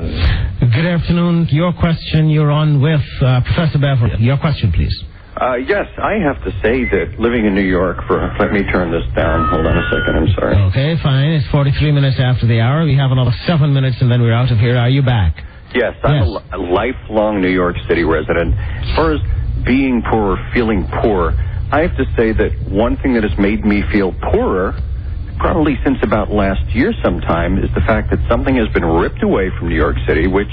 Good afternoon. Your question, you're on with Professor Beverly. Your question, please. Yes, I have to say that living in New York let me turn this down. Hold on a second, I'm sorry. Okay, fine. It's 43 minutes after the hour. We have another 7 minutes and then we're out of here. Are you back? Yes, I'm a lifelong New York City resident. As far as being poor or feeling poor, I have to say that one thing that has made me feel poorer, probably since about last year sometime, is the fact that something has been ripped away from New York City, which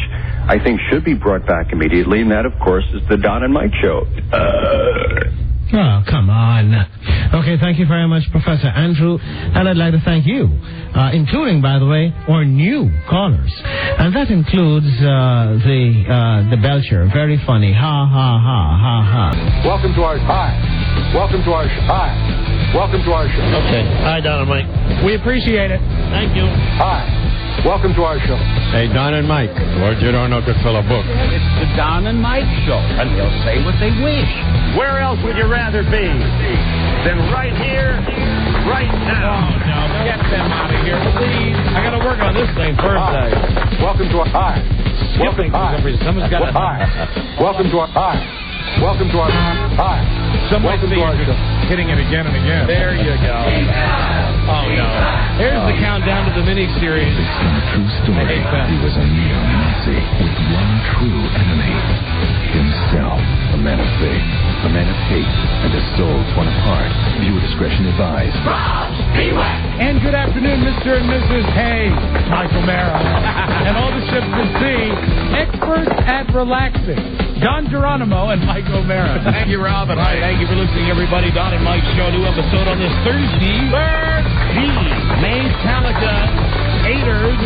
I think should be brought back immediately, and that, of course, is the Don and Mike Show. Oh, come on. Okay, thank you very much, Professor Andrew. And I'd like to thank you, including, by the way, our new callers. And that includes the Belcher. Very funny. Ha, ha, ha, ha, ha. Welcome to our... Hi. Welcome to our... Hi. Welcome to our show. Okay. Hi, Don and Mike. We appreciate it. Thank you. Hi. Welcome to our show. Hey, Don and Mike. Giorno could fill a book. It's the Don and Mike Show, and they'll say what they wish. Where else would you rather be than right here, right now? Oh, no. Get them out of here, please. I got to work on this thing first. Welcome to our... Hi. Welcome. Someone's got to... Hi. Welcome to our... Hi. Welcome to our... Hi. Welcome to our show. Hitting it again and again. There you go. Oh, no. Here's the countdown to the mini-series. Based on a true story, he was a neo-Nazi with one true enemy. Himself. A man of faith, a man of hate, and a soul torn apart. Viewer discretion advised. And good afternoon, Mr. and Mrs. Hey, Michael Mara, and all the ships at sea, experts at relaxing. Don Geronimo and Mike O'Mara. Thank you, Rob, and hi, thank you for listening, everybody. Don and Mike Show, new episode on this Thursday. Metallica haters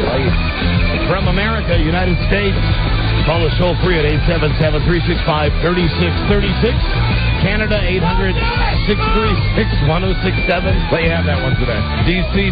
from America, United States. Call us toll free at 877-365-3636. Canada, 800-636-1067. Let you have that one today. DC,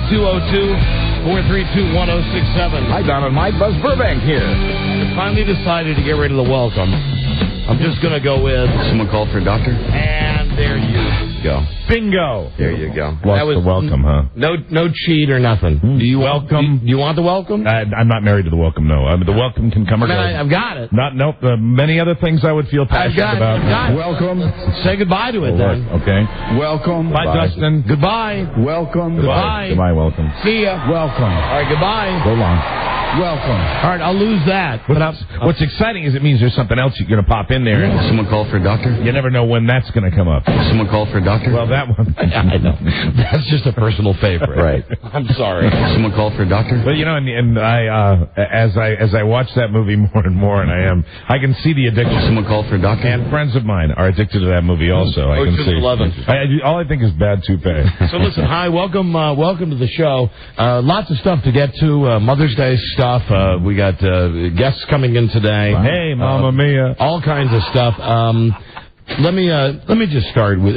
202-432-1067. Hi, Don and Mike. Buzz Burbank here. I finally decided to get rid of the welcome. I'm just going to go with... Someone called for a doctor? And there you go. Bingo. There you go. That was the welcome, huh? No cheat or nothing. Do you welcome? Do you want the welcome? I'm not married to the welcome, no. The welcome can come or go. I've got it. Nope. Many other things I would feel passionate about. I've got it. Welcome. Say goodbye to it then. Okay. Welcome. Bye, Dustin. Goodbye. Welcome. Goodbye. Goodbye, welcome. See ya. Welcome. All right, goodbye. So long. Welcome. All right, I'll lose that. What's exciting is it means there's something else you're going to pop in there. Yeah. Someone called for a doctor? You never know when that's going to come up. Someone called for a doctor? Well, that one. I know. That's just a personal favorite. Right. I'm sorry. Someone called for a doctor? But, and I, as I watch that movie more and more, and I can see the addiction. Someone called for a doctor? And friends of mine are addicted to that movie also. I can see. All I think is bad toupee. So listen, hi, welcome to the show. Lots of stuff to get to. Mother's Day stuff. We got guests coming in today. Hey, Mamma Mia! All kinds of stuff. Let me just start with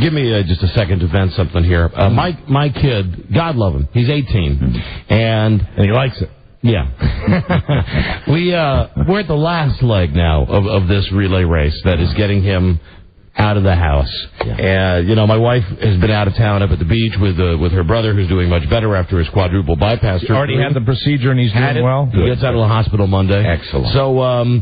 give me just a second to vent something here. My kid, God love him, he's 18, and he likes it. Yeah. We're at the last leg now of this relay race that is getting him out of the house. Yeah. And, my wife has been out of town up at the beach with her brother, who's doing much better after his quadruple bypass surgery. Already had the procedure and he's doing well? He gets out of the hospital Monday. Excellent. So,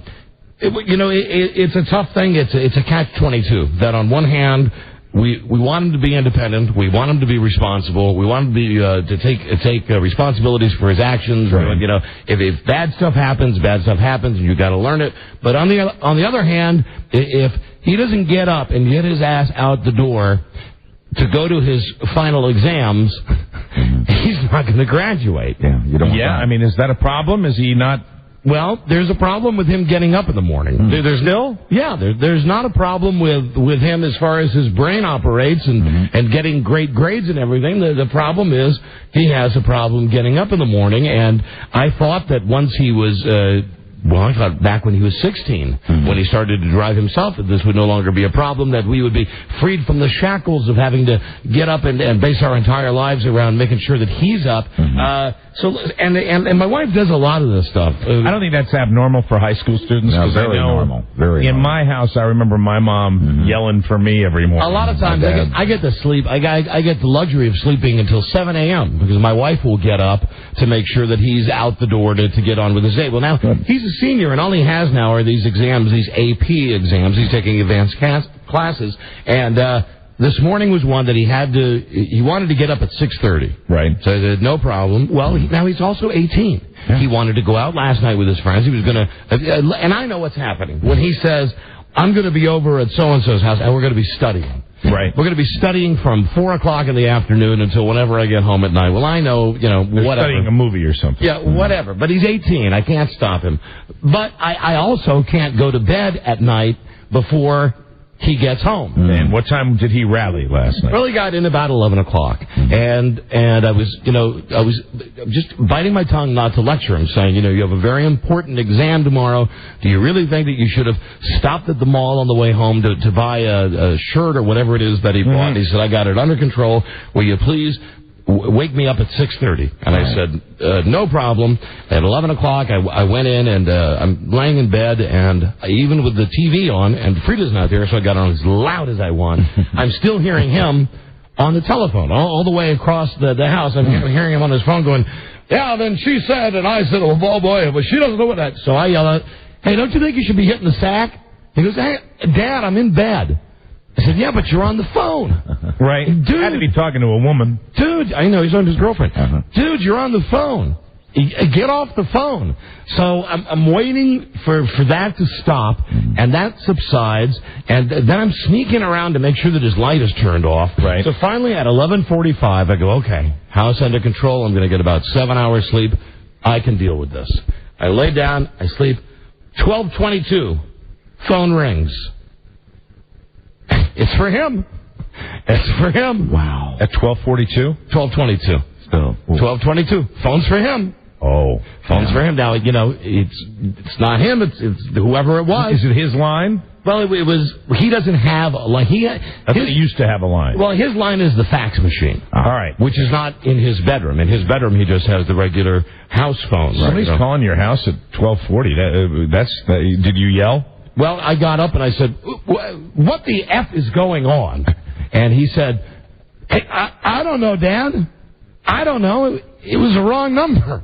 it's a tough thing. It's a catch-22 that on one hand, we want him to be independent. We want him to be responsible. We want him to take responsibilities for his actions. Right. If bad stuff happens, and you got to learn it. But on the other hand, if he doesn't get up and get his ass out the door to go to his final exams, he's not going to graduate. Yeah, you don't. Yeah, I mean, is that a problem? Is he not? Well, there's a problem with him getting up in the morning. There's not a problem with him as far as his brain operates and getting great grades and everything. The problem is he has a problem getting up in the morning, and I thought that once he was Well, I thought back when he was 16, when he started to drive himself, that this would no longer be a problem, that we would be freed from the shackles of having to get up and base our entire lives around making sure that he's up. And my wife does a lot of this stuff. I don't think that's abnormal for high school students. No, very normal. Very in normal. my house, I remember my mom yelling for me every morning. A lot of times I get to sleep. I get the luxury of sleeping until 7 a.m. because my wife will get up to make sure that he's out the door to get on with his day. Well, now, he's a senior, and all he has now are these exams, these AP exams. He's taking advanced classes, and this morning was one that he wanted to get up at 6:30. Right. So I said, no problem. Well, now he's also 18. Yeah. He wanted to go out last night with his friends. He was going to, and I know what's happening. When he says, I'm going to be over at so-and-so's house, and we're going to be studying. Right. We're going to be studying from 4 o'clock in the afternoon until whenever I get home at night. Well, I know, whatever. Studying a movie or something. Yeah, whatever. But he's 18. I can't stop him. But I also can't go to bed at night before he gets home. And what time did he rally last night? Well, he got in about 11 o'clock. And I was just biting my tongue not to lecture him, saying, you have a very important exam tomorrow. Do you really think that you should have stopped at the mall on the way home to buy a shirt or whatever it is that he bought? And he said, I got it under control. Will you please wake me up at 6:30? And I said, no problem. At 11 o'clock, I went in, and I'm laying in bed, and even with the TV on, and Frida's not there, so I got on as loud as I want. I'm still hearing him on the telephone all the way across the house. I'm hearing him on his phone going, yeah, then she said, and I said, oh, boy, but she doesn't know what that. So I yell out, hey, don't you think you should be hitting the sack? He goes, hey, Dad, I'm in bed. I said, yeah, but you're on the phone. Right. Dude. Had to be talking to a woman. Dude, I know, he's on his girlfriend. Dude, you're on the phone. Get off the phone. So I'm waiting for that to stop, and that subsides, and then I'm sneaking around to make sure that his light is turned off. Right. So finally at 11:45, I go, okay, house under control. I'm going to get about 7 hours sleep. I can deal with this. I lay down, I sleep. 12:22, phone rings. It's for him. It's for him. Wow. At 12:42? 12:22. Still. 12:22. Phone's for him. Oh. Phone's for him. Now, it's not him. It's whoever it was. Is it his line? Well, it was. He doesn't have a line. He used to have a line. Well, his line is the fax machine. All right. Which is not in his bedroom. In his bedroom, he just has the regular house phone. Somebody's calling your house at 12:40. Did you yell? Well, I got up and I said, what the F is going on? And he said, hey, I don't know, Dad. I don't know. It was the wrong number.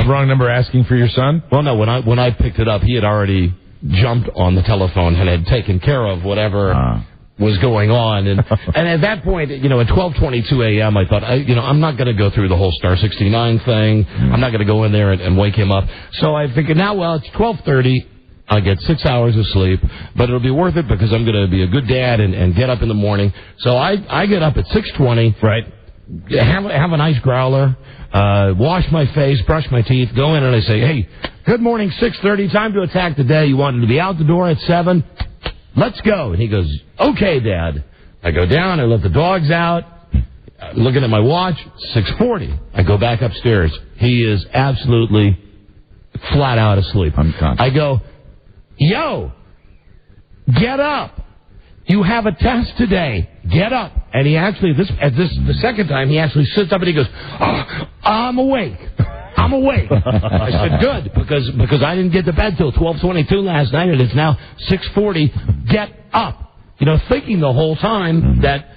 Wrong number asking for your son? Well, no, when I picked it up, he had already jumped on the telephone and had taken care of whatever was going on. And at that point, at 12:22 a.m., I thought, I'm not going to go through the whole Star 69 thing. I'm not going to go in there and wake him up. So I figured, it's 12:30. I get 6 hours of sleep, but it'll be worth it because I'm going to be a good dad and get up in the morning. So I get up at 6:20. Right. Have a nice growler, wash my face, brush my teeth, go in and I say, hey, good morning, 6:30, time to attack the day. You wanted to be out the door at 7. Let's go. And he goes, okay, Dad. I go down, I let the dogs out. Looking at my watch, 6:40. I go back upstairs. He is absolutely flat out asleep. I go, yo, get up. You have a test today. Get up. And he actually, the second time, he actually sits up and he goes, I'm awake. I'm awake. I said, good, because I didn't get to bed till 12:22 last night, and it's now 6:40. Get up. Thinking the whole time that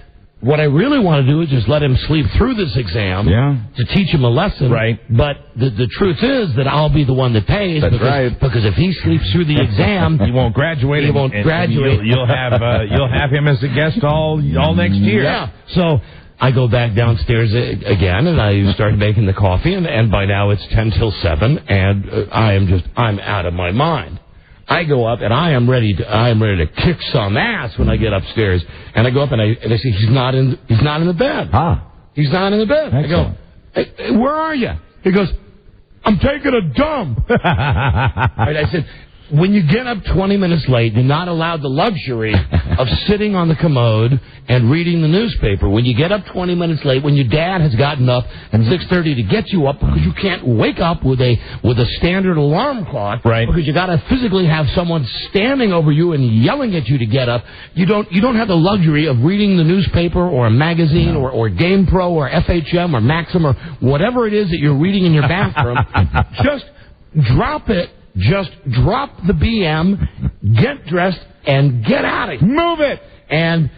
what I really want to do is just let him sleep through this exam to teach him a lesson. Right. But the truth is that I'll be the one that pays. That's right. Because if he sleeps through the exam, he won't graduate. He won't graduate. You'll have him as a guest all next year. Yeah. So I go back downstairs again, and I start making the coffee, and by now it's 10 till 7, and I'm out of my mind. I go up and I am ready to kick some ass when I get upstairs. And I go up and I see he's not in the bed. He's not in the bed. Excellent. I go, hey, where are you? He goes, I'm taking a dump. Right, I said, when you get up 20 minutes late, you're not allowed the luxury of sitting on the commode and reading the newspaper. When you get up 20 minutes late, when your dad has gotten up at 6:30 to get you up because you can't wake up with a standard alarm clock, right? Because you got to physically have someone standing over you and yelling at you to get up. You don't have the luxury of reading the newspaper or a magazine or Game Pro or FHM or Maxim or whatever it is that you're reading in your bathroom. Just drop it. Just drop the BM, get dressed, and get out of here. Move it! And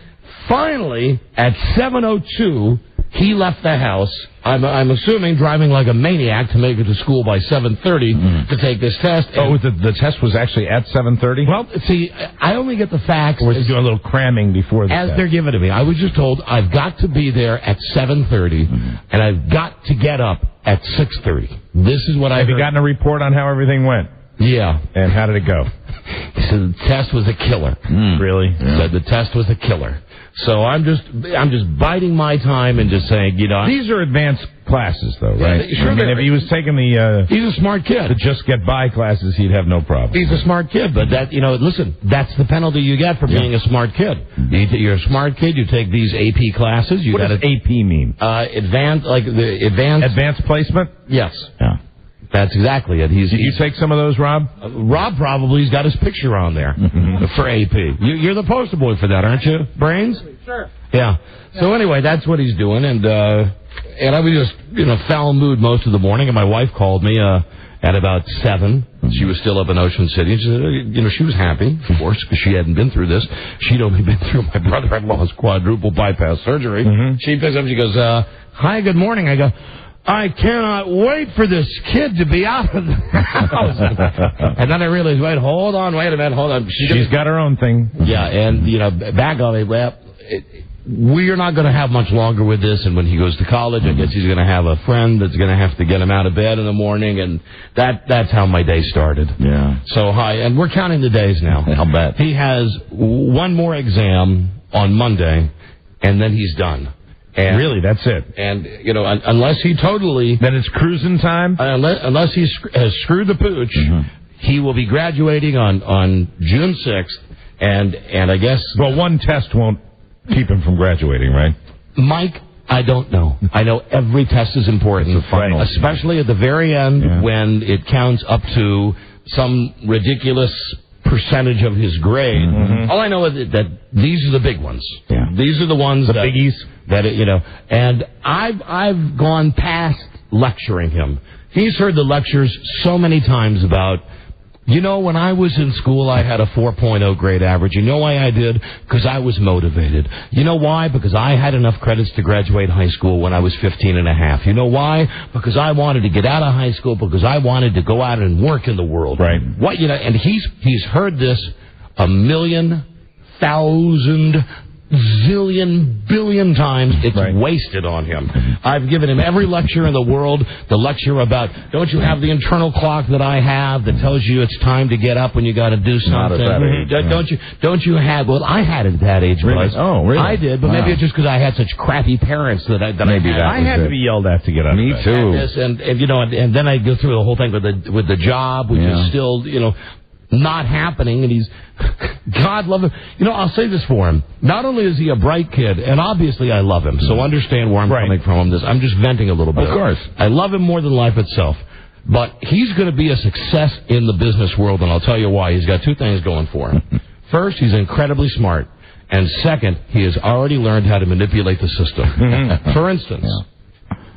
finally, at 7:02, he left the house. I'm assuming driving like a maniac to make it to school by 7:30 to take this test. Oh, the test was actually at 7:30? Well, see, I only get the facts. Or was he doing a little cramming before the as test? They're given to me. I was just told I've got to be there at 7:30, and I've got to get up at 6:30. This is what I Have you gotten a report on how everything went? Yeah. And how did it go? He said the test was a killer. Really? Yeah. Said the test was a killer. So I'm just biding my time and just saying, These are advanced classes, though, right? Sure. I mean, if he was taking the he's a smart kid. The just get by classes, he'd have no problem. He's a smart kid, but listen, that's the penalty you get for being a smart kid. You're a smart kid. You take these AP classes. What does AP mean? Advanced placement. Yes. Yeah. That's exactly it. Did you take some of those, Rob? Rob probably's got his picture on there for AP. You're the poster boy for that, aren't you, Brains? Sure. Yeah. So anyway, that's what he's doing, and I was just foul mood most of the morning, and my wife called me at about 7. She was still up in Ocean City. And she said, she was happy, of course, because she hadn't been through this. She'd only been through my brother-in-law's quadruple bypass surgery. She picks up, she goes, "Hi, good morning." I go, "I cannot wait for this kid to be out of the house." And then I realized, wait a minute. She's got her own thing. Yeah, and, back on it, we're not going to have much longer with this, and when he goes to college, I guess he's going to have a friend that's going to have to get him out of bed in the morning, and that's how my day started. Yeah. So, and we're counting the days now. I'll bet. He has one more exam on Monday, and then he's done. And, really, that's it. And, unless he totally... Then it's cruising time? Unless he has screwed the pooch, he will be graduating on June 6th, and I guess... Well, one test won't keep him from graduating, right? Mike, I don't know. I know every test is important, especially at the very end when it counts up to some ridiculous percentage of his grade. All I know is that these are the big ones. Yeah. These are the ones biggies. And I've gone past lecturing him. He's heard the lectures so many times about, when I was in school, I had a 4.0 grade average. You know why I did? Because I was motivated. You know why? Because I had enough credits to graduate high school when I was 15 and a half. You know why? Because I wanted to get out of high school, because I wanted to go out and work in the world. Right. And he's heard this 1,000,000 zillion billion times. It's wasted on him. I've given him every lecture in the world. The lecture about, don't you have the internal clock that I have that tells you it's time to get up when you got to do something? Not at that age. Don't you have? Well, I had it at that age. Really? Oh, really? I did, but maybe it's just because I had such crappy parents that I had to be yelled at to get up. Me too. And then I go through the whole thing with the job, which is still not happening, and he's, God love him. I'll say this for him. Not only is he a bright kid, and obviously I love him, so understand where I'm coming from on this. I'm just venting a little bit. Of course. I love him more than life itself. But he's going to be a success in the business world, and I'll tell you why. He's got two things going for him. First, he's incredibly smart. And second, he has already learned how to manipulate the system. For instance,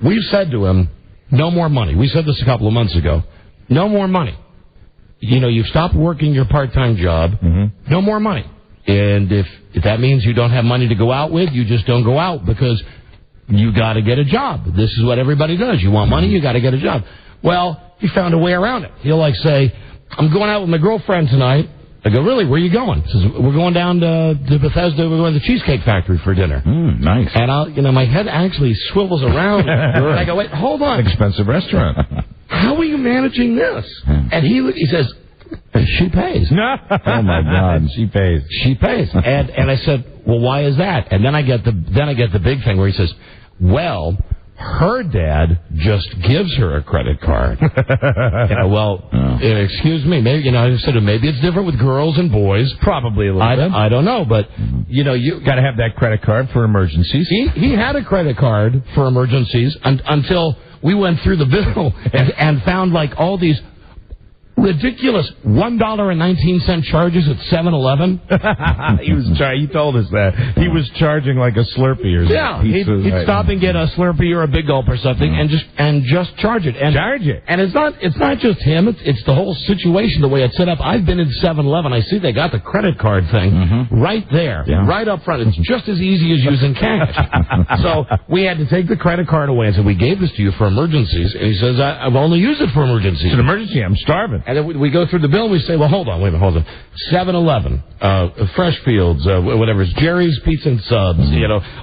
we've said to him, no more money. We said this a couple of months ago. No more money. You've stopped working your part-time job. No more money. And if that means you don't have money to go out with, you just don't go out because you got to get a job. This is what everybody does. You want money, you got to get a job. Well, he found a way around it. He'll say, I'm going out with my girlfriend tonight. I go, really? Where are you going? He says, we're going down to Bethesda. We're going to the Cheesecake Factory for dinner. Nice. And my head actually swivels around. And I go, wait, hold on. Expensive restaurant. How are you managing this? And he says, she pays. Oh my God, she pays. She pays. And I said, well, why is that? And then I get the big thing where he says, well, her dad just gives her a credit card. Excuse me, maybe I said maybe it's different with girls and boys. Probably a little bit. I don't know, but you got to have that credit card for emergencies. He had a credit card for emergencies until we went through the bill and found like all these ridiculous $1.19 charges at 7-Eleven. He told us that he was charging like a Slurpee or something. Yeah, he'd stop and get a Slurpee or a Big Gulp or something, and just charge it. And it's not just him. It's the whole situation, the way it's set up. I've been in 7-Eleven. I see they got the credit card thing right there, right up front. It's just as easy as using cash. So we had to take the credit card away and said, we gave this to you for emergencies. And he says, I've only used it for emergencies. It's an emergency. I'm starving. And then we go through the bill and we say, well, hold on. 7-Eleven, Freshfields, whatever, Jerry's Pizza and Subs,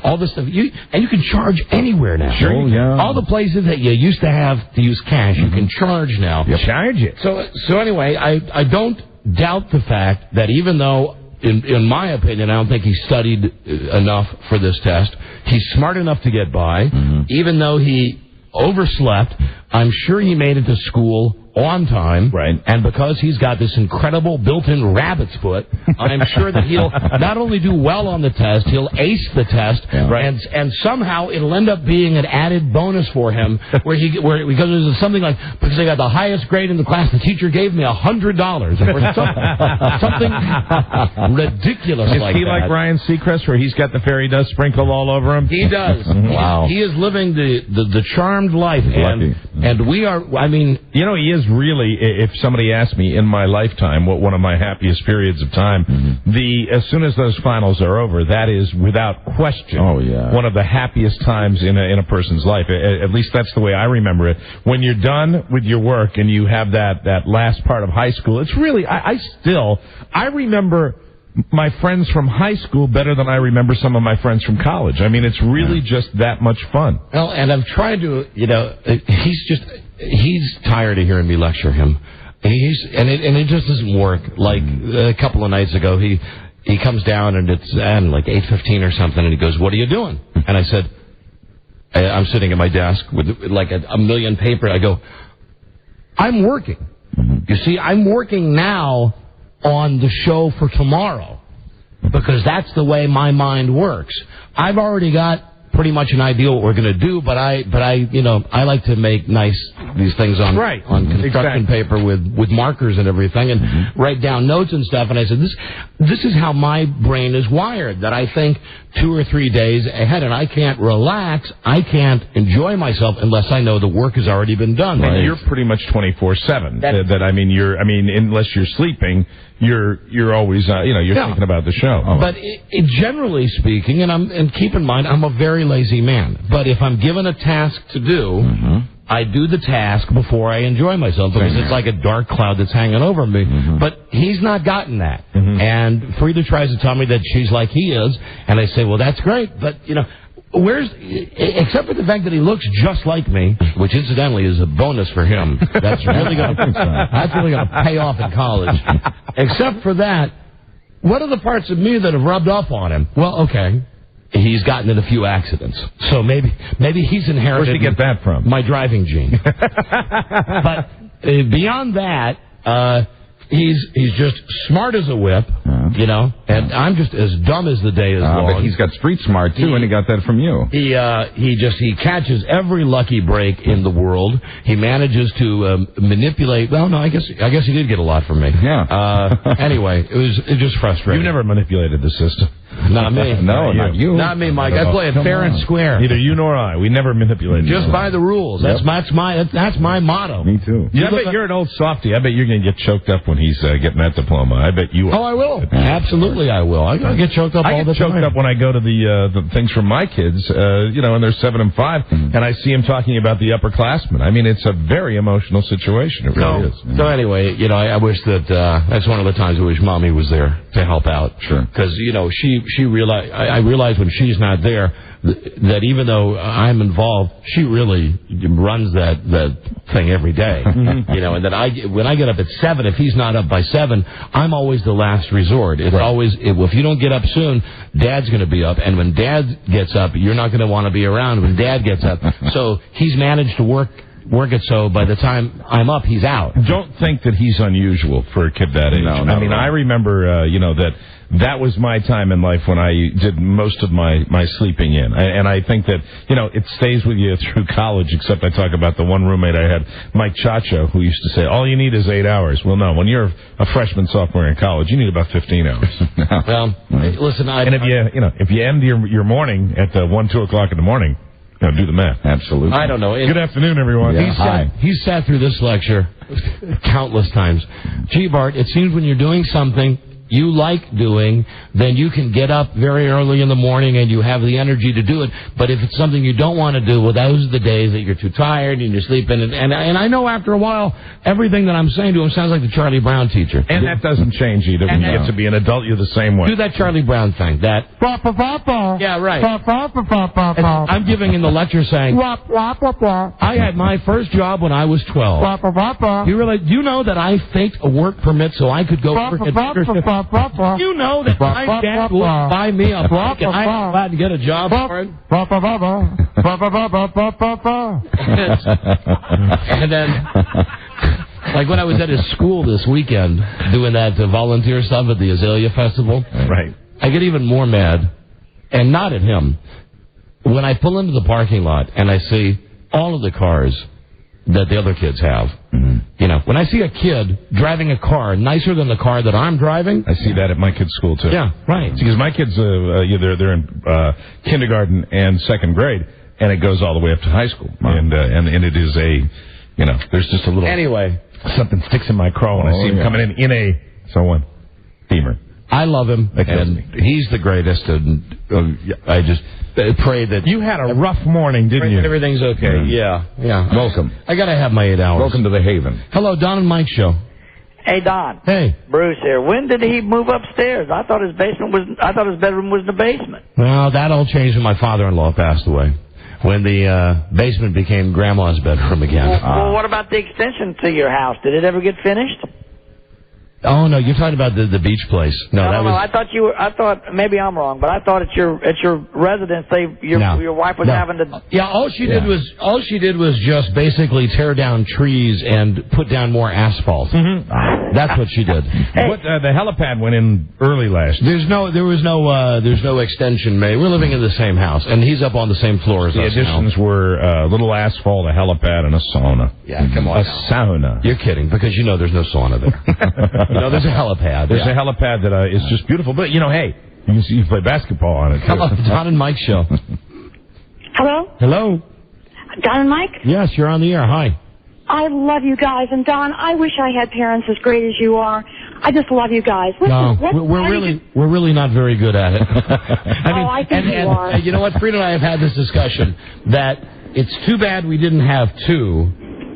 all this stuff. And you can charge anywhere now. Sure. Oh, yeah. All the places that you used to have to use cash, you can charge now. You charge it. So anyway, I don't doubt the fact that even though, in my opinion, I don't think he studied enough for this test, he's smart enough to get by. Even though he overslept, I'm sure he made it to school on time, right? And because he's got this incredible built-in rabbit's foot, I'm sure that he'll not only do well on the test, he'll ace the test, and somehow it'll end up being an added bonus for him, because there's something like, because I got the highest grade in the class, the teacher gave me $100 or something ridiculous like that. Is he like Ryan Seacrest, where he's got the fairy dust sprinkled all over him? He does. Wow. He is living the charmed life, and we are. I mean, he is really, if somebody asked me in my lifetime what one of my happiest periods of time, as soon as those finals are over, that is without question one of the happiest times in a person's life. At least that's the way I remember it. When you're done with your work and you have that last part of high school, it's really, I remember my friends from high school better than I remember some of my friends from college. I mean, it's really just that much fun. Well, and I've tried to, he's tired of hearing me lecture him. And it just doesn't work. Like a couple of nights ago, he comes down and it's like 8:15 or something, and he goes, "What are you doing?" And I said, "I'm sitting at my desk with like a million paper." I go, "I'm working. You see, I'm working now on the show for tomorrow, because that's the way my mind works. I've already got pretty much an idea what we're going to do, but I like to make these things on construction paper with markers and everything, and write down notes and stuff. And I said, this is how my brain is wired, that I think 2 or 3 days ahead, and I can't relax, I can't enjoy myself unless I know the work has already been done." And you're pretty much 24/7. Unless you're sleeping, you're always thinking about the show. But generally speaking, and keep in mind, I'm a very lazy man. But if I'm given a task to do, I do the task before I enjoy myself, because it's like a dark cloud that's hanging over me. But he's not gotten that. And Frida tries to tell me that she's like he is, and I say, well, that's great, but except for the fact that he looks just like me, which incidentally is a bonus for him. That's really going to pay off in college. Except for that, what are the parts of me that have rubbed off on him? Well, okay, he's gotten in a few accidents, so maybe he's inherited. Where'd you get that from? My driving gene. But beyond that, he's just smart as a whip, and I'm just as dumb as the day is long. But he's got street smart too, and he got that from you. He catches every lucky break in the world. He manages to manipulate. Well, no, I guess he did get a lot from me. Yeah. Anyway, it was just frustrating. You never manipulated the system. Not me. No, not you. Not me, Mike. I play it fair and square. Neither you nor I. We never manipulated. Just by the rules. That's my motto. Me too. I bet you're an old softy. I bet you're going to get choked up when he's getting that diploma. I bet you are. Oh, I will. Absolutely, I will. I get choked up all the time. I get choked up when I go to the things from my kids, and they're 7 and 5, and I see them talking about the upperclassmen. I mean, it's a very emotional situation. It really is. So anyway, I wish that that's one of the times I wish Mommy was there to help out. Sure. Because, I realize when she's not there that even though I'm involved, she really runs that thing every day. You know, and that when I get up at 7, if he's not up by 7, I'm always the last resort. It's always, if you don't get up soon, Dad's going to be up, and when Dad gets up, you're not going to want to be around when Dad gets up. So he's managed to work it so by the time I'm up, he's out. Don't think that he's unusual for a kid that age. No, I mean, I remember, that was my time in life when I did most of my sleeping in. And I think that, it stays with you through college, except I talk about the one roommate I had, Mike Chacho, who used to say, all you need is 8 hours. Well, no, when you're a freshman, sophomore in college, you need about 15 hours. Well, listen, if you end your morning at 1, 2 o'clock in the morning, do the math. Absolutely. I don't know. Good afternoon, everyone. Yeah, he's sat through this lecture countless times. Gee, Bart, it seems when you're doing something you like doing, then you can get up very early in the morning and you have the energy to do it. But if it's something you don't want to do, well, those are the days that you're too tired and you're sleeping. And I know after a while, everything that I'm saying to him sounds like the Charlie Brown teacher. And that doesn't change either. When you get to be an adult, you're the same way. Do that Charlie Brown thing. Yeah, right. I'm giving in the lecture saying, I had my first job when I was 12. You know that I faked a work permit so I could go work at Peterson? You know that my dad would buy me a book and I go out and get a job for it? And then, like when I was at his school this weekend doing that volunteer stuff at the Azalea Festival, right? I get even more mad, and not at him, when I pull into the parking lot and I see all of the cars that the other kids have. When I see a kid driving a car nicer than the car that I'm driving, I see that at my kids' school too. Yeah, right. Because my kids, they're in kindergarten and second grade, and it goes all the way up to high school. And it is there's just a little something sticks in my craw when I see him coming in a Beamer. I love him, and he's the greatest, and I just pray that... You had a rough morning, didn't you? Everything's okay. Yeah. Welcome. I got to have my 8 hours. Welcome to the Haven. Hello, Don and Mike Show. Hey, Don. Hey. Bruce here. When did he move upstairs? I thought his bedroom was in the basement. Well, that all changed when my father-in-law passed away. When the basement became Grandma's bedroom again. Well, what about the extension to your house? Did it ever get finished? Oh no, you're talking about the beach place. No, I thought you were. I thought maybe I'm wrong, but I thought at your residence your wife was having to. Yeah, all she did was just basically tear down trees and put down more asphalt. That's what she did. Hey. The helipad went in early last year. There's no extension made. We're living in the same house, and he's up on the same floor as us. The additions were a little asphalt, a helipad, and a sauna. Yeah, come on. Sauna. You're kidding, because there's no sauna there. There's a helipad. There's a helipad that is just beautiful. But, hey, you play basketball on it, too. Hello, Don and Mike Show. Hello? Hello? Don and Mike? Yes, you're on the air. Hi. I love you guys. And, Don, I wish I had parents as great as you are. I just love you guys. Listen, we're really not very good at it. I think you are. You know what? Frida and I have had this discussion that it's too bad we didn't have two.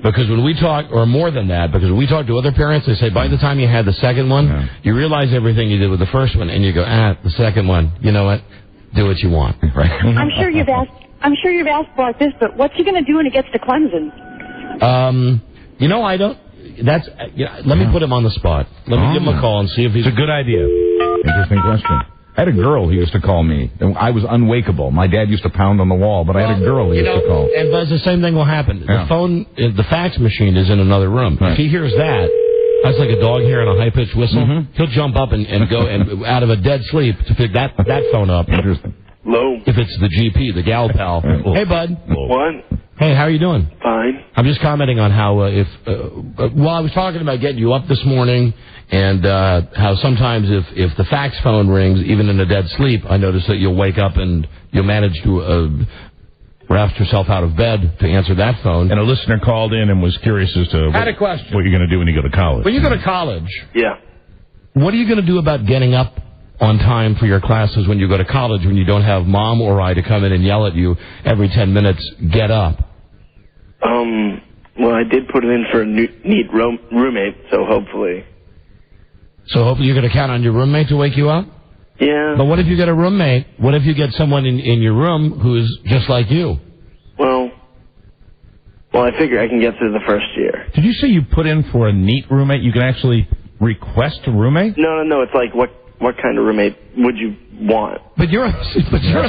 Because when we talk, or more than that, because when we talk to other parents, they say by the time you had the second one, you realize everything you did with the first one, and you go, the second one, you know what? Do what you want, right? I'm sure you've asked Bart this, but what's he going to do when he gets to Clemson? I don't. That's. Let me put him on the spot. Let me give him a call and see if he's. It's a good idea. Interesting question. I had a girl who used to call me. I was unwakeable. My dad used to pound on the wall, but I had a girl who used to call. But the same thing will happen. Yeah. The phone, the fax machine is in another room. Right. If he hears that's like a dog hearing a high-pitched whistle. He'll jump up and go and out of a dead sleep to pick that phone up. Interesting. Hello. If it's the GP, the gal pal. Hey, bud. What? Hey, how are you doing? Fine. I'm just commenting on how I was talking about getting you up this morning, and how sometimes if the fax phone rings, even in a dead sleep, I notice that you'll wake up and you'll manage to roust yourself out of bed to answer that phone. And a listener called in and was curious as to had a question. What you're going to do when you go to college. When you go to college, yeah. What are you going to do about getting up on time for your classes when you go to college, when you don't have Mom or I to come in and yell at you every 10 minutes, get up? Well, I did put it in for a neat roommate, so hopefully. So hopefully you're going to count on your roommate to wake you up? Yeah. But what if you get a roommate? What if you get someone in your room who's just like you? Well, I figure I can get through the first year. Did you say you put in for a neat roommate? You can actually request a roommate? No. It's like, what kind of roommate would you want? But you're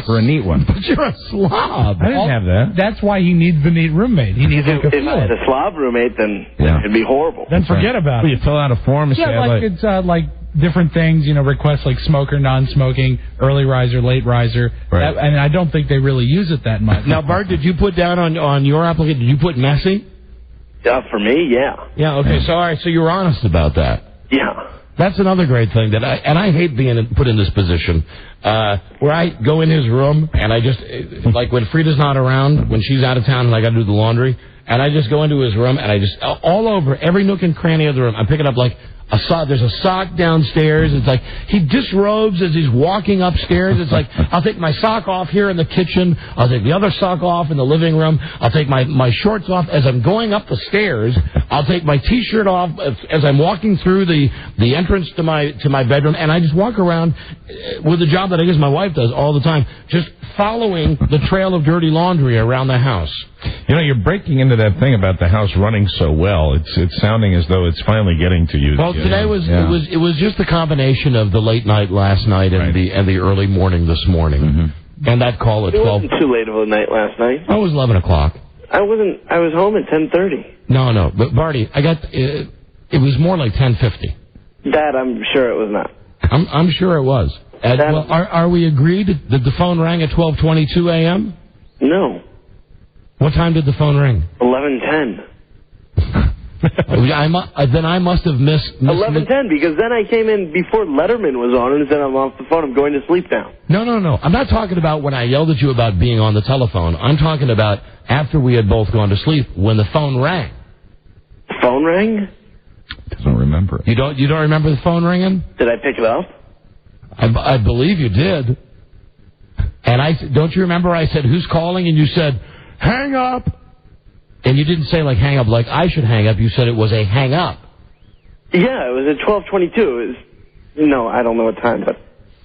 for a neat one. But you're a slob. I didn't have that. That's why he needs the neat roommate. He needs If I had a slob roommate, then it'd be horrible. Then forget about it. You fill out a form and say, It's like different things, requests like smoker, non-smoking, early riser, late riser. Right. And I don't think they really use it that much. Now, Bart, did you put down on your application, did you put messy? For me, yeah. Yeah, okay, so you were honest about that. Yeah. That's another great thing I hate being put in this position, where I go in his room and I just, like when Frida's not around, when she's out of town and I got to do the laundry, and I just go into his room and I just, all over, every nook and cranny of the room, I'm picking up like a sock. There's a sock downstairs. It's like he disrobes as he's walking upstairs. It's like I'll take my sock off here in the kitchen. I'll take the other sock off in the living room. I'll take my shorts off as I'm going up the stairs. I'll take my T-shirt off as I'm walking through the entrance to my bedroom, and I just walk around with the job that I guess my wife does all the time, just following the trail of dirty laundry around the house. You're breaking into that thing about the house running so well. It's sounding as though it's finally getting to you. Well, today it was just the combination of the late night last night and the early morning this morning, and that call at 12. It wasn't too late of a night last night. Oh, it was 11 o'clock. I was home at 10:30. No, but Barty, I got it was more like 10:50. That I'm sure it was not. I'm sure it was. Well, are we agreed that the phone rang at 12:22 a.m.? No. What time did the phone ring? 11:10. Then I must have missed 11:10 because then I came in before Letterman was on and said I'm off the phone. I'm going to sleep now. No. I'm not talking about when I yelled at you about being on the telephone. I'm talking about after we had both gone to sleep when the phone rang. The phone rang? Doesn't remember. You don't remember the phone ringing? Did I pick it up? I believe you did. And don't you remember I said, who's calling? And you said, hang up. And you didn't say, like, hang up like I should hang up. You said it was a hang up. Yeah, it was at 12:22. No, I don't know what time, but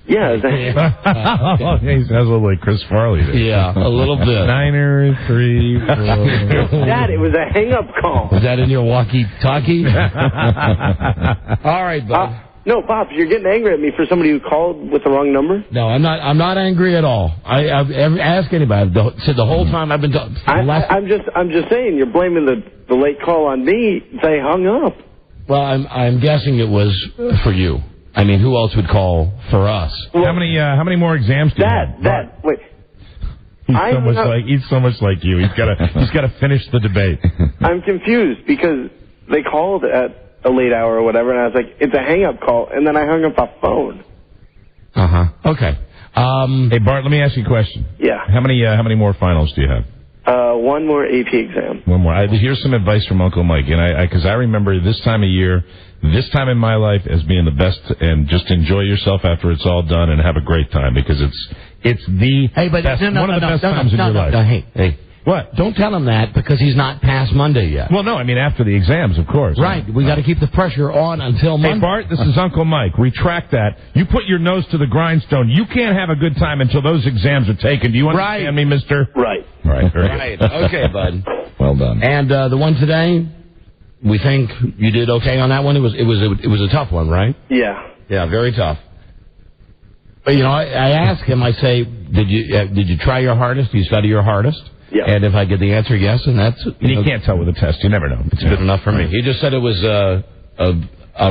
yeah. It was He sounds a little like Chris Farley there. Yeah, a little bit. 9, 3, 4. Dad, it was a hang-up call. Was that in your walkie-talkie? All right, bud. No, Pops, you're getting angry at me for somebody who called with the wrong number? No, I'm not angry at all. I've asked anybody. Said the whole time I've been talking. I'm just saying you're blaming the late call on me. They hung up. Well, I'm guessing it was for you. I mean, who else would call for us? Well, how many more exams do you have? Dad, wait. He's so much like you. He's got to finish the debate. I'm confused because they called at a late hour or whatever, and I was like, it's a hang-up call, and then I hung up the phone. Okay. Hey, Bart, let me ask you a question. Yeah. How many more finals do you have? One more AP exam. One more. Here's some advice from Uncle Mike, and because I remember this time of year, this time in my life as being the best, and just enjoy yourself after it's all done and have a great time because it's the best, one of the best times in your life. Hey. What? Don't tell him that because he's not past Monday yet. Well, no, I mean after the exams, of course. Right. We got to keep the pressure on until Monday. Hey, Bart, this is Uncle Mike. Retract that. You put your nose to the grindstone. You can't have a good time until those exams are taken. Do you understand me, mister? Right. Right. Right. Okay, bud. Well done. And the one today, we think you did okay on that one. It was a tough one, right? Yeah. Yeah, very tough. But I asked him. I say, did you try your hardest? Did you study your hardest? Yeah. And if I get the answer yes, and that's... You can't tell with a test. You never know. It's good enough for me. He just said it was a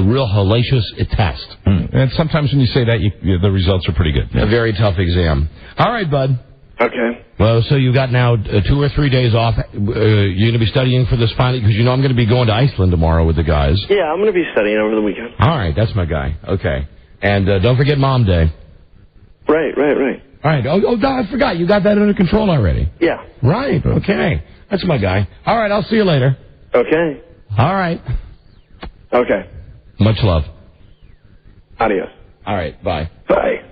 real hellacious test. And sometimes when you say that, the results are pretty good. A very tough exam. All right, bud. Okay. Well, so you got now 2 or 3 days off. You're going to be studying for this final... Because I'm going to be going to Iceland tomorrow with the guys. Yeah, I'm going to be studying over the weekend. All right, that's my guy. Okay. And don't forget Mom Day. Right. All right. Oh, I forgot. You got that under control already. Yeah. Right. Okay. That's my guy. All right. I'll see you later. Okay. All right. Okay. Much love. Adios. All right. Bye. Bye.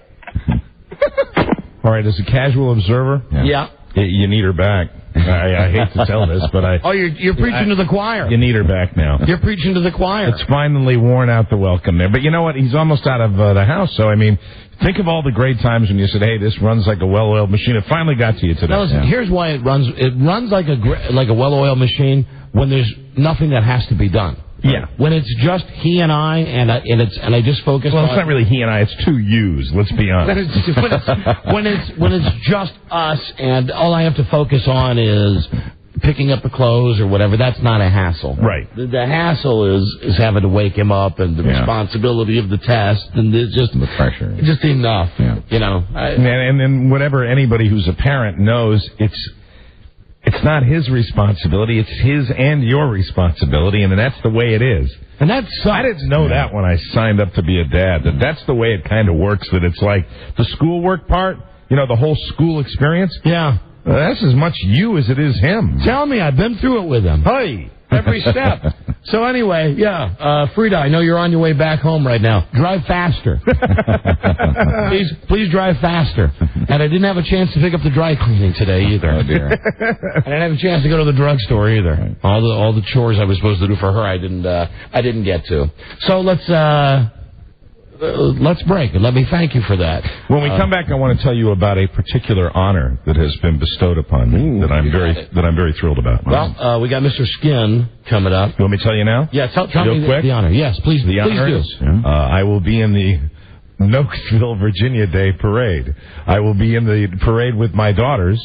All right. As a casual observer, yeah. You need her back. I hate to tell this, but I... Oh, you're preaching to the choir. You need her back now. You're preaching to the choir. It's finally worn out the welcome there. But you know what? He's almost out of the house, so, I mean, think of all the great times when you said, hey, this runs like a well-oiled machine. It finally got to you today. Now, listen, here's why it runs. It runs like a well-oiled machine when there's nothing that has to be done. Yeah. When it's just he and I, and I just focus on... Well, it's not really he and I, it's two yous, let's be honest. when it's just us, and all I have to focus on is picking up the clothes or whatever, that's not a hassle. Right. The hassle is having to wake him up and the responsibility of the test, and it's just... The pressure. Just enough, you know. And then whatever anybody who's a parent knows, it's not his responsibility. It's his and your responsibility, and that's the way it is. And that sucks. I didn't know that when I signed up to be a dad. That's the way it kind of works, that it's like the schoolwork part, you know, the whole school experience. Yeah. That's as much you as it is him. Tell me, I've been through it with him. Hey! Every step. So anyway, Frida, I know you're on your way back home right now. Drive faster. Please drive faster. And I didn't have a chance to pick up the dry cleaning today either. Oh dear. I didn't have a chance to go to the drugstore either. Right. All the chores I was supposed to do for her, I didn't get to. So let's break, and let me thank you for that. When we come back, I want to tell you about a particular honor that has been bestowed upon me that I'm very thrilled about. Well, we got Mr. Skin coming up. You want me to tell you now? Yeah, tell me the honor. Yes, please. The honor do. is I will be in the Nokesville, Virginia Day Parade. I will be in the parade with my daughters,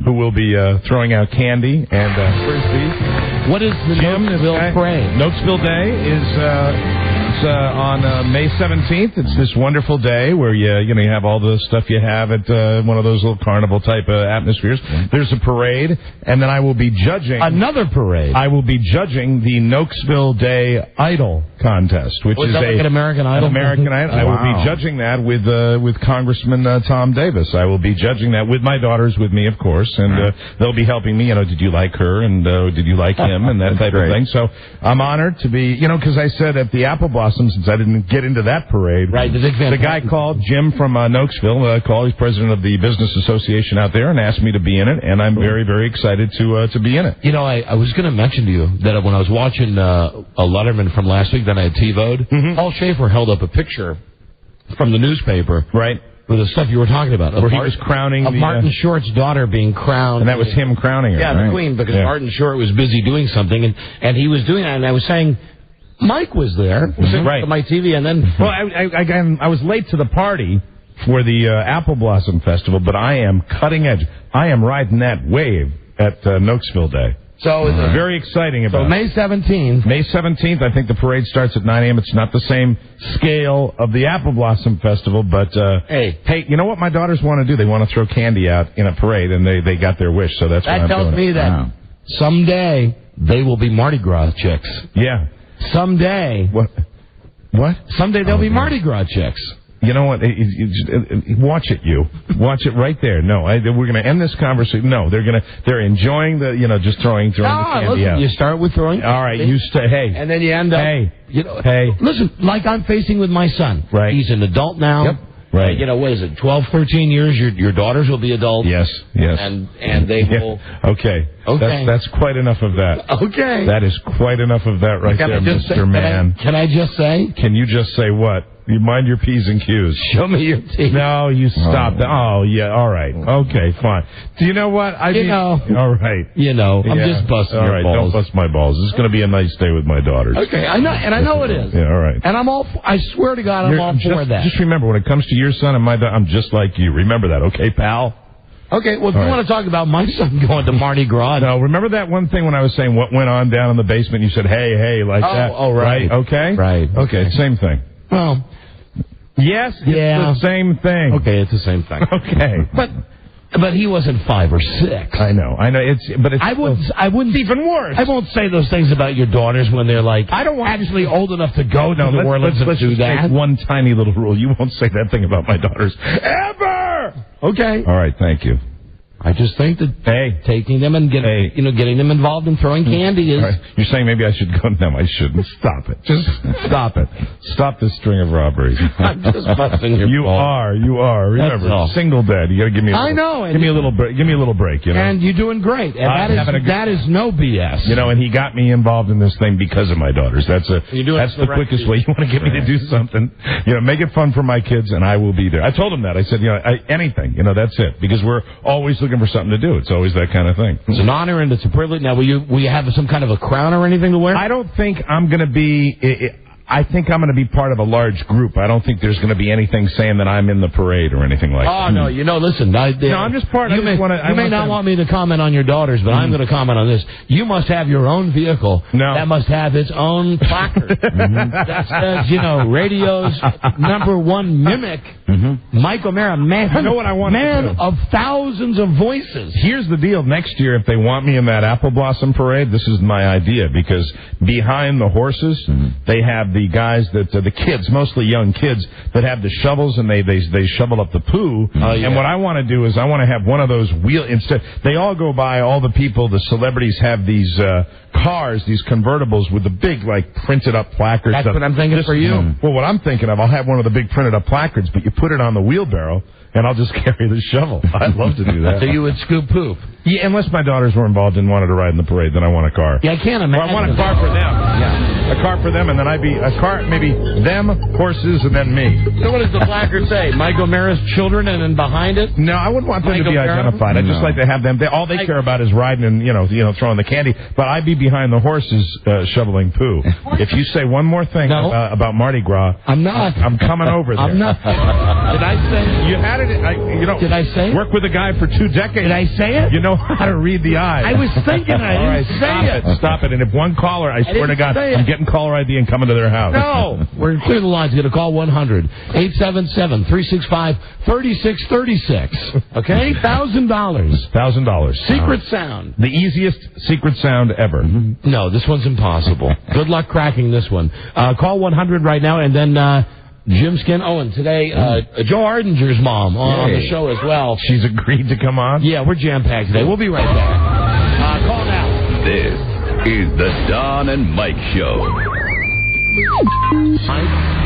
who will be throwing out candy and frisbees. What is the Nokesville Parade? Nokesville Day is on May 17th. It's this wonderful day where you have all the stuff you have at one of those little carnival type atmospheres. There's a parade, and then I will be judging another parade. I will be judging the Nokesville Day Idol contest, which is like an American Idol. American Idol. I will be judging that with Congressman Tom Davis. I will be judging that with my daughters, with me, of course, and they'll be helping me. Did you like her, and did you like him, and that type of thing. So I'm honored to be, because I said at the Apple Blossom, since I didn't get into that parade. Right, the guy called, Jim from Nokesville, called. He's president of the business association out there, and asked me to be in it, and I'm very, very excited to be in it. I was going to mention to you that when I was watching a Letterman from last week that I had TiVo'd, Paul Schaefer held up a picture from the newspaper. Right. With the stuff you were talking about. Where he was crowning Martin Short's daughter being crowned. And that was him crowning her. Yeah, right? The Queen, because Martin Short was busy doing something, and he was doing that, and I was saying... Mike was there, right, on my TV, and then... Well, I was late to the party for the Apple Blossom Festival, but I am cutting edge. I am riding that wave at Nokesville Day. So it's very exciting about it. So May 17th. May 17th, I think the parade starts at 9 a.m. It's not the same scale of the Apple Blossom Festival, but hey, you know what my daughters want to do? They want to throw candy out in a parade, and they got their wish, so that's why I'm doing it. That tells me that someday they will be Mardi Gras chicks. Yeah. Someday. What? Someday they'll be Mardi Gras chicks. You know what? Watch it, you. Watch it right there. No, we're going to end this conversation. No, they're enjoying the, just throwing the candy out. You start with throwing. All right, you stay. Hey. And then you end up. Hey. Listen, like I'm facing with my son. Right. He's an adult now. Yep. Right. What is it, 12, 13 years? Your daughters will be adults. Yes. And they will... Okay. That's quite enough of that. Okay. That is quite enough of that right there, Mr. Man. Can I just say? Can you just say what? You mind your P's and Q's. Show me your teeth. No, you stop. Oh, yeah, all right. Okay, fine. Do you know what? All right. I'm just busting your balls. All right, don't bust my balls. This is going to be a nice day with my daughters. Okay, I know, and I know it is. Yeah, all right. And I swear to God, I'm all for that. Just remember, when it comes to your son and my daughter, I'm just like you. Remember that, okay, pal? Okay, well, if you want to talk about my son going to Mardi Gras... No, remember that one thing when I was saying what went on down in the basement? You said, hey, like that. Oh, right. Okay? Right. Okay, same thing. Well... Yes, it's the same thing. Okay, it's the same thing. Okay. But he wasn't 5 or 6. I know. I wouldn't. Even worse. I won't say those things about your daughters when they're like, I don't want actually old enough to go to New Orleans and do that. Make one tiny little rule. You won't say that thing about my daughters ever. Okay. All right. Thank you. I just think that taking them and getting them involved in throwing candy is... Right. You're saying maybe I should go? No, I shouldn't. Stop it. Just stop it. Stop this string of robberies. I'm just busting your balls. You are. Remember, single dad. You got to give me a little... I know. Give me a little break, you know? And you're doing great. And that is no BS. You know, and he got me involved in this thing because of my daughters. That's the quickest way. You want to get me to do something. You know, make it fun for my kids, and I will be there. I told him that. I said, anything. You know, that's it. Because we're always looking for something to do. It's always that kind of thing. It's an honor and it's a privilege. Now, will you have some kind of a crown or anything to wear? I don't think I'm going to be... I think I'm going to be part of a large group. I don't think there's going to be anything saying that I'm in the parade or anything like that. Oh, no. Listen. I'm just part of it. You may not want me to comment on your daughters, but I'm going to comment on this. You must have your own vehicle that must have its own placard. That says, radio's #1 mimic, Mike O'Mara, man, you know what I want man of thousands of voices. Here's the deal. Next year, if they want me in that Apple Blossom Parade, this is my idea, because behind the horses, they have the guys the kids, mostly young kids, that have the shovels and they shovel up the poo. And what I want to do is I want to have one of those instead. They all go by, all the people, the celebrities have these cars, these convertibles with the big printed up placards. That's what I'm thinking for you. Well, what I'm thinking of, I'll have one of the big printed up placards, but you put it on the wheelbarrow. And I'll just carry the shovel. I'd love to do that. So you would scoop poop? Yeah, unless my daughters were involved and wanted to ride in the parade, then I want a car. Yeah, I can't imagine. Or I want a car for them. Yeah. A car for them, and then I'd be a car, maybe them, horses, and then me. So what does the placard say? Mike O'Mara's children, and then behind it? No, I wouldn't want them to be identified. I'd just like to have them. All they care about is riding and, throwing the candy. But I'd be behind the horses shoveling poo. If you say one more thing about Mardi Gras... I'm not. I'm coming over there. I'm not. Did I say... You had it... Did I say it? Work with a guy for 2 decades. Did I say it? You know how to read the eyes. I was thinking I didn't say it. Stop it. And if one caller, I swear to God, I'm getting caller ID and coming to their house. No. We're clear the lines. You're going to call 1-877-365-3636. Okay? $1,000. $1,000. Secret sound. The easiest secret sound ever. No, this one's impossible. Good luck cracking this one. Call 100 right now, and then... Jim Skin. Oh, and today, Joe Ardinger's mom on the show as well. She's agreed to come on? Yeah, we're jam-packed today. We'll be right back. Call now. This is the Don and Mike Show.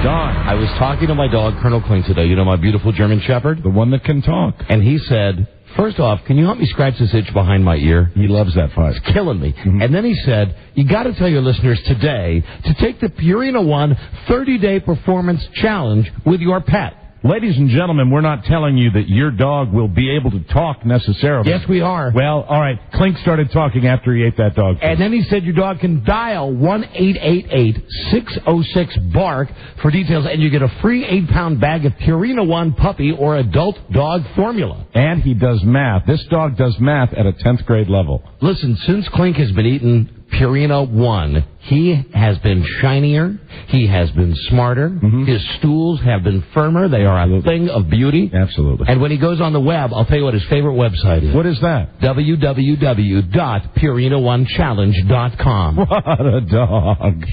Don, I was talking to my dog, Colonel Klink, today. You know, my beautiful German Shepherd? The one that can talk. And he said... First off, can you help me scratch this itch behind my ear? He loves that fight. It's killing me. And then he said, you got to tell your listeners today to take the Purina One 30-day performance challenge with your pet. Ladies and gentlemen, we're not telling you that your dog will be able to talk necessarily. Yes, we are. Well, all right. Klink started talking after he ate that dog food. And then he said your dog can dial 1-888-606-BARK for details, and you get a free 8-pound bag of Purina One puppy or adult dog formula. And he does math. This dog does math at a 10th grade level. Listen, since Klink has been eating Purina One, he has been shinier, he has been smarter, his stools have been firmer, they are a thing of beauty. Absolutely. And when he goes on the web, I'll tell you what his favorite website is. What is that? www.PurinaOneChallenge.com. What a dog.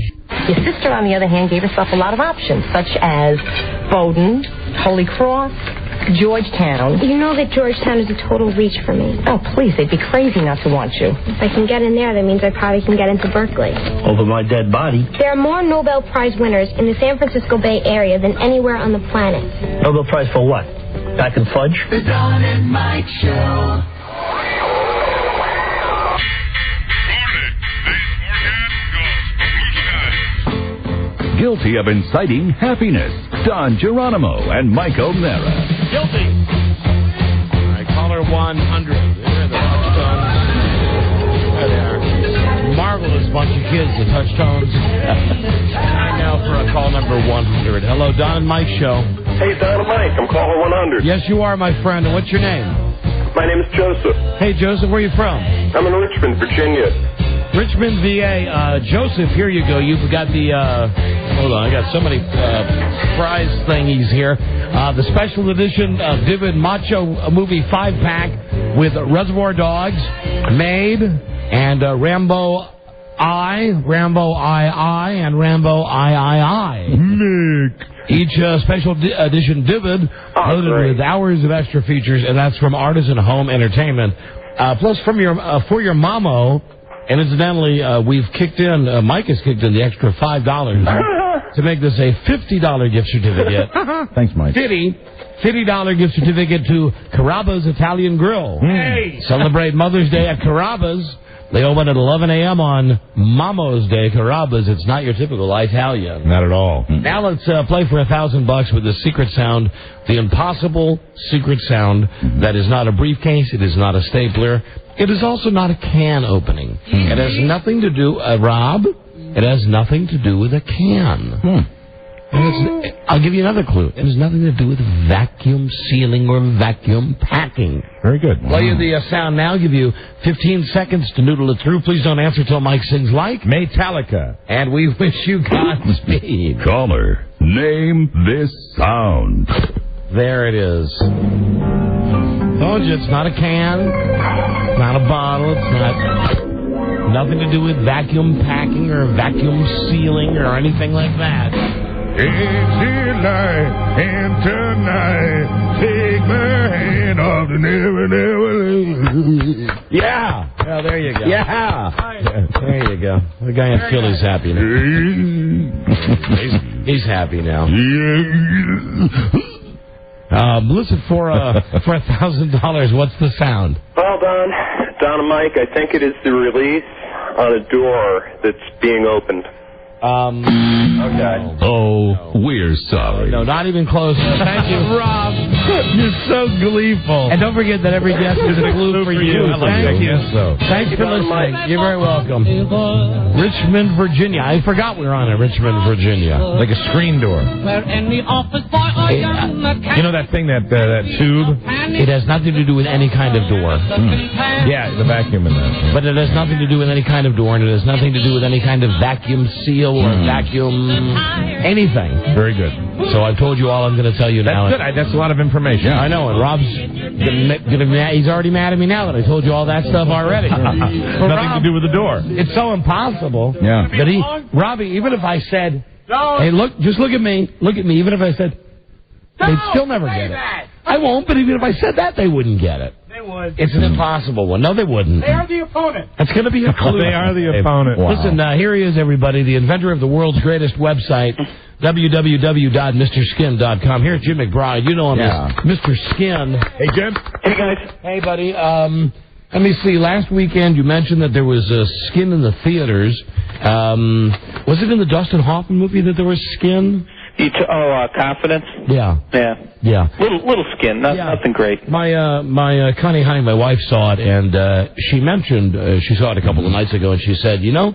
His sister, on the other hand, gave herself a lot of options, such as Bowdoin, Holy Cross, Georgetown. You know that Georgetown is a total reach for me. Oh, please, they'd be crazy not to want you. If I can get in there, that means I probably can get into Berkeley. Over my dead body. There are more Nobel Prize winners in the San Francisco Bay Area than anywhere on the planet. Nobel Prize for what? Back and fudge? The Don and Mike Show. Guilty of inciting happiness, Don Geronimo and Mike O'Mara. Guilty. All right, caller 100. There are the touchstones. There they are. Marvelous bunch of kids, the touchstones. Time now for a call number 100. Hello, Don and Mike Show. Hey, Don and Mike. I'm caller 100. Yes, you are, my friend. And what's your name? My name is Joseph. Hey, Joseph, where are you from? I'm in Richmond, Virginia. Richmond, VA. Joseph, here you go. You've got the... hold on, I got so many prize thingies here. The special edition Vivid Macho movie 5-pack with Reservoir Dogs, Maid, and Rambo I, and Rambo I. Mig. Each special edition Divid loaded with hours of extra features, and that's from Artisan Home Entertainment. Plus, from for your mamo, and incidentally, Mike has kicked in the extra $5 to make this a $50 gift certificate. Thanks, Mike. $50 gift certificate to Carrabba's Italian Grill. Hey! Celebrate Mother's Day at Carrabba's. They open at 11 a.m. on Mamo's Day. Carrabba's, it's not your typical Italian. Not at all. Now let's play for $1,000 with the secret sound, the impossible secret sound that is not a briefcase, it is not a stapler, it is also not a can opening. It has nothing to do, Rob, it has nothing to do with a can. I'll give you another clue. It has nothing to do with vacuum sealing or vacuum packing. Very good. Play you the sound now. Give you 15 seconds to noodle it through. Please don't answer till Mike sings like Metallica. And we wish you Godspeed. Caller, name this sound. There it is. Told you, it's not a can. It's not a bottle. It's not... Nothing to do with vacuum packing or vacuum sealing or anything like that. Easy light, and tonight, take my hand off the never. Yeah. Well, there you go. Yeah. There you go. The guy in Philly's happy now. He's happy now. Listen, for $1,000, what's the sound? Well, Don and Mike, I think it is the release on a door that's being opened. Okay. Oh, we're sorry. No, not even close. Thank you, Rob. You're so gleeful. And don't forget that every guest is a clue for you. Thank you. Thank you for listening. You're very welcome. Richmond, Virginia. I forgot we were on in Richmond, Virginia. Like a screen door. You know that thing, that tube? It has nothing to do with any kind of door. Yeah, the vacuum in that. But it has nothing to do with any kind of door, and it has nothing to do with any kind of vacuum seal or vacuum anything. Very good. So I've told you all I'm going to tell you now. That's good. That's a lot of information. Yeah, I know. And Rob's he's already mad at me now that I told you all that stuff already. Nothing to do with the door. It's so impossible. Yeah. That Robbie, even if I said, hey, just look at me. Look at me. Even if I said, they'd still never get it. I won't, but even if I said that, they wouldn't get it. They would. It's an impossible one. No, they wouldn't. They are the opponent. That's going to be a clue. They are the opponent. Wow. Listen, here he is, everybody, the inventor of the world's greatest website, www.mrskin.com. Here's Jim McBride. You know him as Mr. Skin. Hey, Jim. Hey, guys. Hey, buddy. Let me see. Last weekend, you mentioned that there was Skin in the theaters. Was it in the Dustin Hoffman movie that there was Skin? Confidence? Yeah. Yeah. Little Skin, nothing great. My Connie Honey, my wife saw it, and she mentioned, she saw it a couple of nights ago, and she said, you know,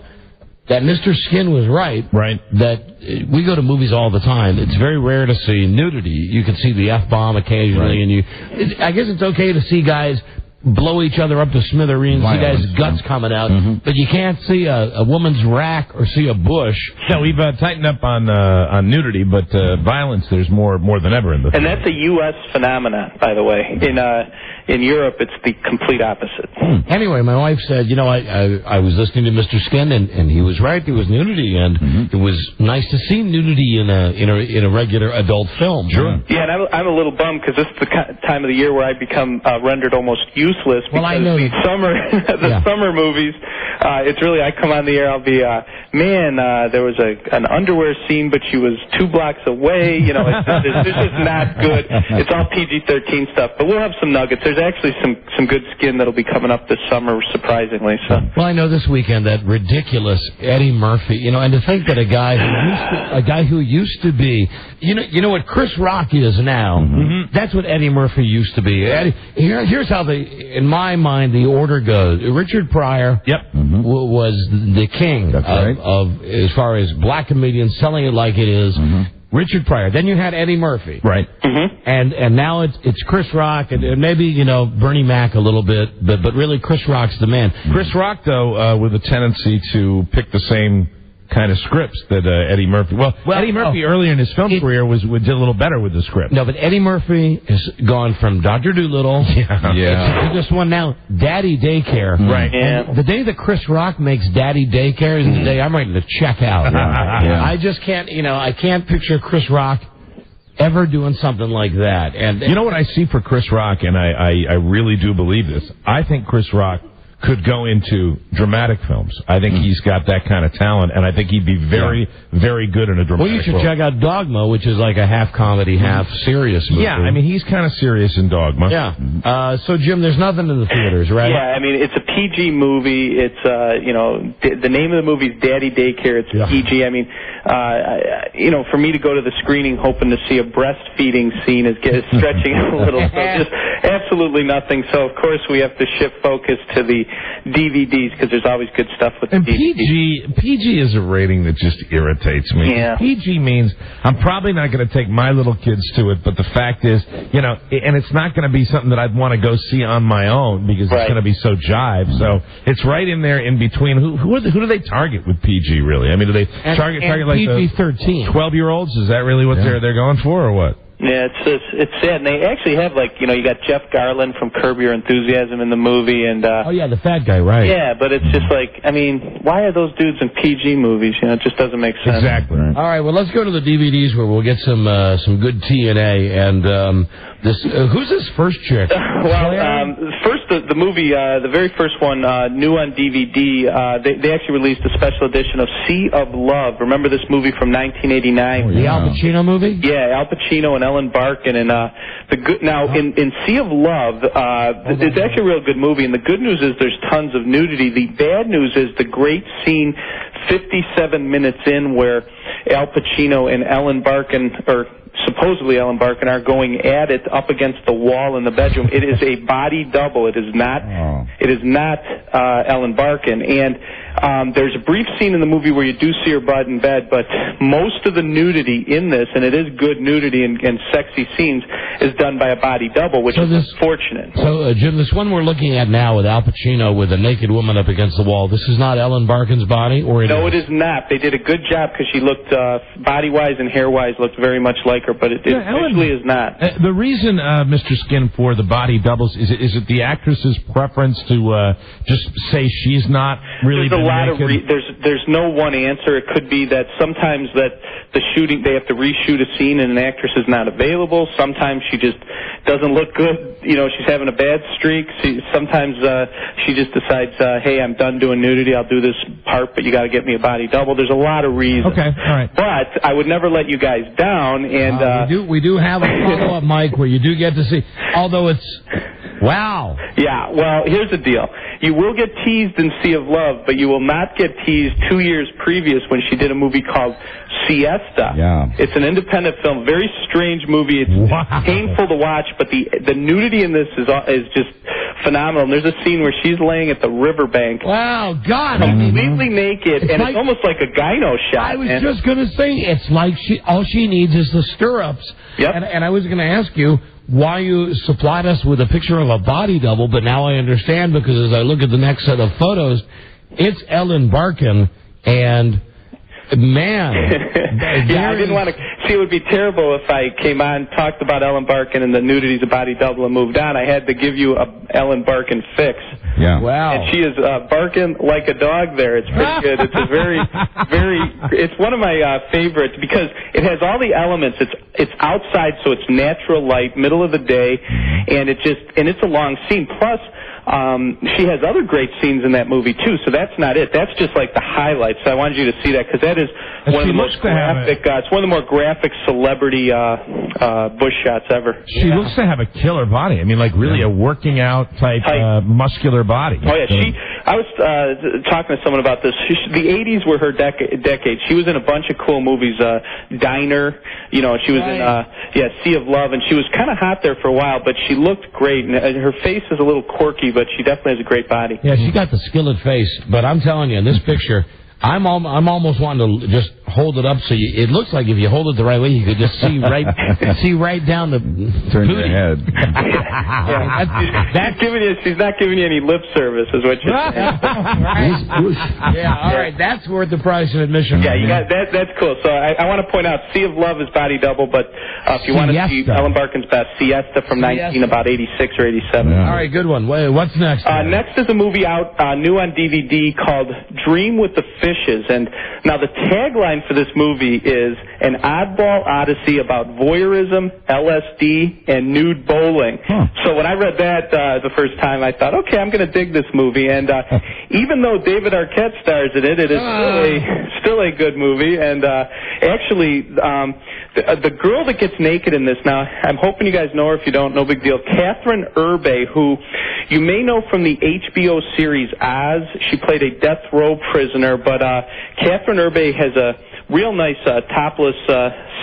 that Mr. Skin was right. Right. That we go to movies all the time. It's very rare to see nudity. You can see the F-bomb occasionally, and I guess it's okay to see guys blow each other up to smithereens, see guys' guts coming out, but you can't see a woman's rack or see a bush. No, we've tightened up on nudity, but violence, there's more than ever in the And that's a U.S. phenomenon, by the way. In Europe, it's the complete opposite. Anyway, my wife said, you know, I was listening to Mr. Skin, and he was right. There was nudity, and it was nice to see nudity in a regular adult film. Sure. Yeah, and I'm a little bummed because this is the time of the year where I become rendered almost useless because the summer movies. It's really, I come on the air, I'll be, there was an underwear scene, but she was 2 blocks away. You know, it's just not good. It's all PG-13 stuff, but we'll have some nuggets. There's actually some good Skin that'll be coming up this summer, surprisingly. So. Well, I know this weekend that ridiculous Eddie Murphy, you know, and to think that a guy who used to be, you know what Chris Rock is now. That's what Eddie Murphy used to be. Here's how in my mind, the order goes. Richard Pryor was the king of as far as black comedians selling it like it is. Richard Pryor. Then you had Eddie Murphy. Right. And now it's Chris Rock and maybe, you know, Bernie Mac a little bit, but really Chris Rock's the man. Chris Rock, though, with a tendency to pick the same kind of scripts that Eddie Murphy. Well, Eddie Murphy earlier in his film career did a little better with the script. No, but Eddie Murphy has gone from Dr. Dolittle to this one now, Daddy Daycare. Right. Yeah. And the day that Chris Rock makes Daddy Daycare is the day I'm ready to check out. I just can't, I can't picture Chris Rock ever doing something like that. And you know what I see for Chris Rock, and I really do believe this. I think Chris Rock could go into dramatic films. I think he's got that kind of talent, and I think he'd be very, very good in a dramatic Well, you should check out Dogma, which is like a half comedy, half serious movie. Yeah, I mean, he's kind of serious in Dogma. Yeah. So, Jim, there's nothing in the theaters, right? Yeah, I mean, it's a PG movie. It's, the name of the movie is Daddy Daycare. It's PG. I mean, for me to go to the screening hoping to see a breastfeeding scene is stretching it a little. So just absolutely nothing. So, of course, we have to shift focus to the DVDs because there's always good stuff with the DVDs. PG is a rating that just irritates me. Yeah. PG means I'm probably not going to take my little kids to it, but the fact is, and it's not going to be something that I'd want to go see on my own because it's going to be so jive. So it's right in there in between. Who do they target with PG, really? I mean, do they target like PG-13 12-year-olds? Is that really what they're going for, or what? Yeah, it's sad. And they actually have, you got Jeff Garland from Curb Your Enthusiasm in the movie. And the fat guy, right. Yeah, but it's just why are those dudes in PG movies? It just doesn't make sense. Exactly. All right, well, let's go to the DVDs where we'll get some good TNA. And who's this first chick? First, the movie, the very first one, new on DVD, they actually released a special edition of Sea of Love. Remember this movie from 1989? The Al Pacino movie? Yeah, Al Pacino and Ellen Barkin. And in Sea of Love, it's actually a real good movie. And the good news is there's tons of nudity. The bad news is the great scene 57 minutes in where Al Pacino and Ellen Barkin, or supposedly Ellen Barkin, are going at it up against the wall in the bedroom. It is a body double. It is not Ellen Barkin. And there's a brief scene in the movie where you do see her butt in bed, but most of the nudity in this, and it is good nudity and sexy scenes, is done by a body double, which is unfortunate. So, Jim, this one we're looking at now with Al Pacino with a naked woman up against the wall, this is not Ellen Barkin's body? No, it is not. They did a good job because she looked, body-wise and hair-wise, looked very much like her, but it actually is not. The reason, Mr. Skin, for the body doubles, is it the actress's preference to just say she's not really There's a lot of there's no one answer. It could be that sometimes that the shooting, they have to reshoot a scene and an actress is not available. Sometimes she just doesn't look good. She's having a bad streak. Sometimes she just decides, hey, I'm done doing nudity. I'll do this part, but you got to get me a body double. There's a lot of reasons. Okay, all right. But I would never let you guys down. And we do have a follow-up, Mike, where you do get to see, although it's, wow. Yeah, well, here's the deal. You will get teased in Sea of Love, but you will not get teased 2 years previous when she did a movie called Siesta. Yeah. It's an independent film, very strange movie. It's painful to watch, but the nudity in this is just phenomenal. And there's a scene where she's laying at the riverbank. Wow, God. Completely naked, and it's almost like a gyno shot. I was just going to say, it's like all she needs is the stirrups. Yep. And I was going to ask you why you supplied us with a picture of a body double, but now I understand because as I look at the next set of photos, it's Ellen Barkin, and man. Yeah, I didn't want to. See, it would be terrible if I came on, talked about Ellen Barkin and the nudity's a body double and moved on. I had to give you a Ellen Barkin fix. Yeah. Wow. And she is barking like a dog there. It's pretty good. It's a it's one of my favorites because it has all the elements. It's outside, so it's natural light, middle of the day, and it's a long scene. Plus, she has other great scenes in that movie too, so that's not it. That's just like the highlights. So I wanted you to see that because that is one of the most graphic. It's one of the more graphic celebrity bush shots ever. She looks to have a killer body. I mean, like really a working out type muscular body. Oh yeah, I was talking to someone about this. The 80s were her decade. She was in a bunch of cool movies. Diner, she was in Sea of Love, and she was kind of hot there for a while, but she looked great. And her face is a little quirky, but she definitely has a great body. Yeah, she got the skillet face. But I'm telling you, in this picture, I'm almost wanting to just hold it up so it looks like if you hold it the right way, you could just see right down the turn booty. your head. She's not giving you any lip service, is what you're saying. Yeah, all right, that's worth the price of admission. Yeah, you got that's cool. So I want to point out, Sea of Love is body double, but if you want to see Ellen Barkin's best, Siesta from about 86 or 87. All right, good one. What's next? Next is a movie out new on DVD called Dream with the Fishes. And now the tagline for this movie is an oddball odyssey about voyeurism, LSD, and nude bowling. So when I read that the first time, I thought, okay, I'm going to dig this movie. And even though David Arquette stars in it, it is still a good movie. And actually, the girl that gets naked in this, now, I'm hoping you guys know her. If you don't, no big deal. Catherine Urbe, who you may know from the HBO series Oz. She played a death row prisoner, but Catherine Urbe has a real nice topless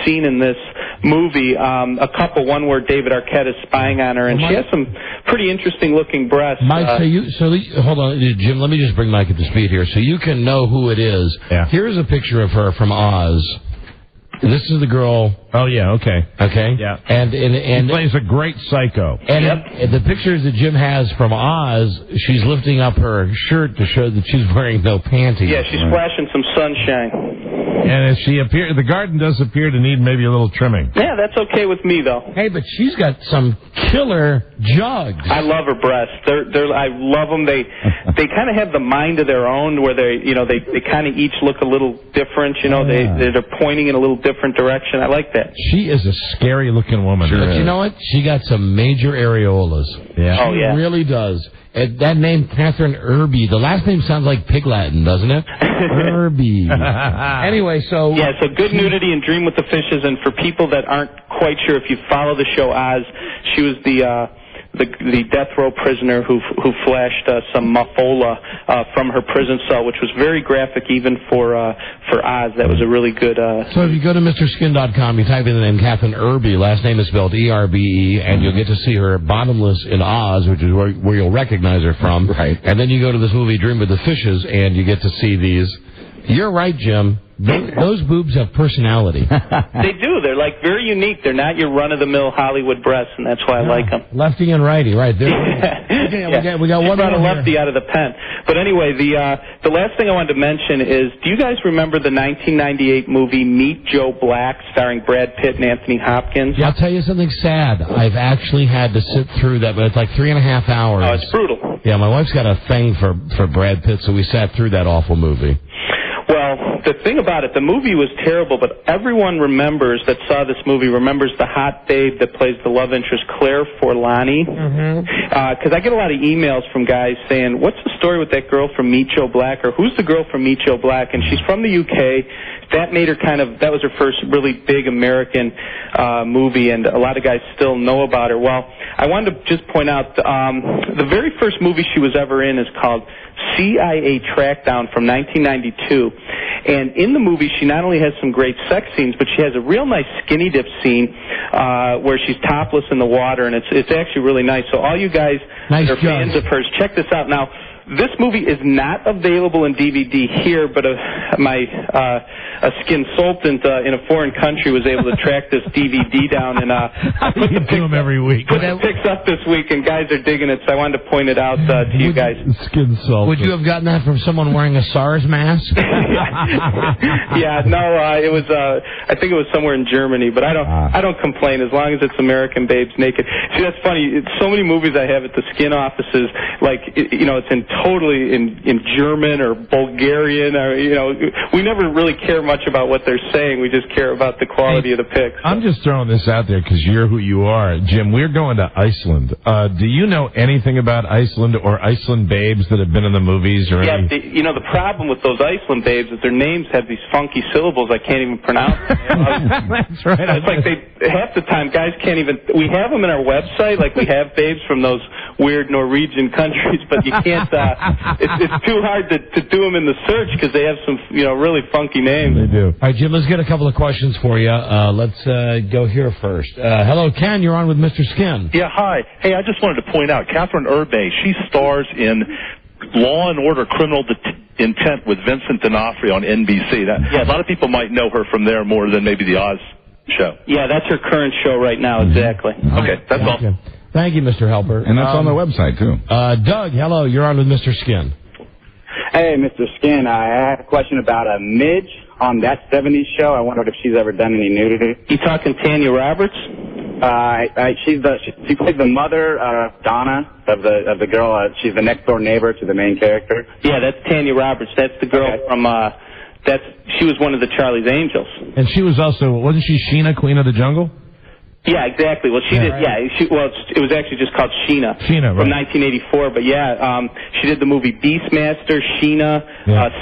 scene in this movie. A couple, one where David Arquette is spying on her, and she has some pretty interesting looking breasts. Mike, hold on, Jim, let me just bring Mike up to speed here so you can know who it is. Yeah. Here's a picture of her from Oz. This is the girl. Oh, yeah, okay. Okay? Yeah. And she plays a great psycho. And the pictures that Jim has from Oz, she's lifting up her shirt to show that she's wearing no panties. Yeah, she's flashing some sunshine. And as the garden does appear to need maybe a little trimming. Yeah, that's okay with me, though. Hey, but she's got some killer jugs. I love her breasts. I love them. They kind of have the mind of their own, where they kind of each look a little different. They're pointing in a little different direction. I like that. She is a scary looking woman. But you know what? She got some major areolas. Yeah. She really does. That name, Catherine Urbe, the last name sounds like Pig Latin, doesn't it? Urbe. Anyway, so... Yeah, so good nudity and Dream with the Fishes, and for people that aren't quite sure, if you follow the show Oz, she was the death row prisoner who flashed some mufola from her prison cell, which was very graphic even for Oz. That was a really good... So if you go to MrSkin.com, you type in the name Catherine Urbe, last name is spelled E-R-B-E, and you'll get to see her bottomless in Oz, which is where you'll recognize her from. Right. And then you go to this movie Dream with the Fishes, and you get to see these. You're right, Jim. Those boobs have personality. They do. They're like very unique. They're not your run-of-the-mill Hollywood breasts, and that's why I like them. Lefty and righty, right there. We got one brought more a lefty out of the pen. But anyway, the last thing I wanted to mention is, do you guys remember the 1998 movie Meet Joe Black, starring Brad Pitt and Anthony Hopkins? Yeah, I'll tell you something sad. I've actually had to sit through that, but it's like 3.5 hours. Oh, it's brutal. Yeah, my wife's got a thing for Brad Pitt, so we sat through that awful movie. Well, the thing about it, the movie was terrible, but everyone that saw this movie remembers the hot babe that plays the love interest, Claire Forlani. Because I get a lot of emails from guys saying, what's the story with that girl from Meet Joe Black, or who's the girl from Meet Joe Black? And she's from the UK. That made her that was her first really big American movie, and a lot of guys still know about her. Well, I wanted to just point out, the very first movie she was ever in is called CIA Trackdown from 1992. And in the movie, she not only has some great sex scenes, but she has a real nice skinny dip scene where she's topless in the water, and it's actually really nice. So all you guys that are fans of hers, check this out. Now, this movie is not available in DVD here, but a skinsultant in a foreign country was able to track this DVD down, and you do them every week. Put the pics up this week, and guys are digging it, so I wanted to point it out to you guys. Skinsultant. Would you have gotten that from someone wearing a SARS mask? Yeah, no, it was. I think it was somewhere in Germany, but I don't complain as long as it's American babes naked. See, that's funny. So many movies I have at the skin offices, like it's totally in German or Bulgarian, or we never really care much about what they're saying. We just care about the quality of the pics. I'm just throwing this out there because you're who you are, Jim. We're going to Iceland. Do you know anything about Iceland or Iceland babes that have been in the movies or? Yeah, the problem with those Iceland babes is their names have these funky syllables I can't even pronounce. That's right. It's like half the time guys can't even. We have them in our website, like we have babes from those weird Norwegian countries, but you can't. It's too hard to do them in the search because they have some really funky names. They do. All right, Jim, let's get a couple of questions for you. Let's go here first. Hello, Ken. You're on with Mr. Skin. Yeah, hi. Hey, I just wanted to point out, Catherine Urbe, she stars in Law and Order: Criminal Intent with Vincent D'Onofrio on NBC. A lot of people might know her from there more than maybe the Oz show. Yeah, that's her current show right now, exactly. Okay, that's all. Thank you, Mr. Helper. And that's on the website, too. Doug, hello. You're on with Mr. Skin. Hey, Mr. Skin, I had a question about a midge on That 70s Show. I wondered if she's ever done any nudity. You talking Tanya Roberts? She plays the mother, Donna, of the girl. She's the next door neighbor to the main character. Yeah, that's Tanya Roberts. That's the girl from, she was one of the Charlie's Angels. And she was also, wasn't she Sheena, Queen of the Jungle? Yeah, exactly. Well, she did. Right. Yeah, it was actually just called Sheena. From 1984. But she did the movie Beastmaster, Sheena,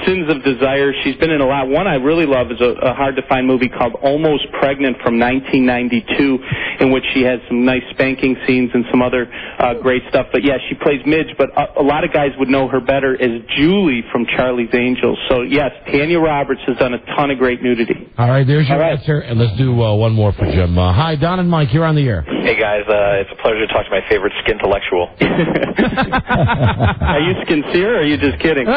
Sins of Desire. She's been in a lot. One I really love is a hard-to-find movie called Almost Pregnant from 1992, in which she has some nice spanking scenes and some other great stuff. But yeah, she plays Midge. But a lot of guys would know her better as Julie from Charlie's Angels. So yes, Tanya Roberts has done a ton of great nudity. All right, there's your answer, and let's do one more for Jim. Hi, Don and Mike, you're on the air. Hey guys, it's a pleasure to talk to my favorite skintellectual. Are you sincere or are you just kidding?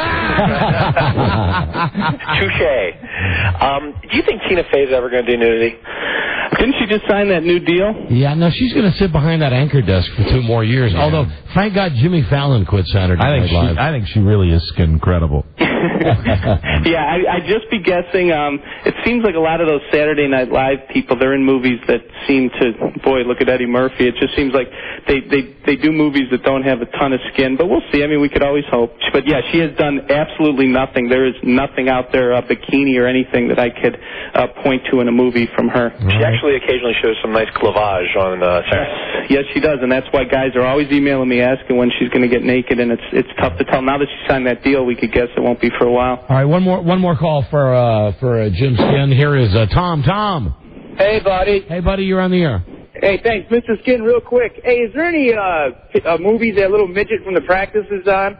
Touche. Do you think Tina Fey's ever going to do nudity? Didn't she just sign that new deal? Yeah, no, she's going to sit behind that anchor desk for 2 more years. Yeah. Although, thank God Jimmy Fallon quit Saturday Night Live. I think she really is incredible. Yeah, I'd just be guessing. It seems like a lot of those Saturday Night Live people, they're in movies that seem to, boy, look at Eddie Murphy. It just seems like they do movies that don't have a ton of skin, but we'll see. I mean, we could always hope. But yeah, she has done absolutely nothing. There is nothing out there, a bikini or anything that I could point to in a movie from her. She actually occasionally shows some nice clavage on Saturday. Yes, she does, and that's why guys are always emailing me asking when she's going to get naked, and it's tough to tell. Now that she signed that deal, we could guess it won't be for a while. All right, one more call for Jim Skin. Here is Tom. Tom. Hey, buddy. Hey, buddy, you're on the air. Hey, thanks. Mr. Skin, real quick. Hey, is there any movies that little midget from The Practice is on?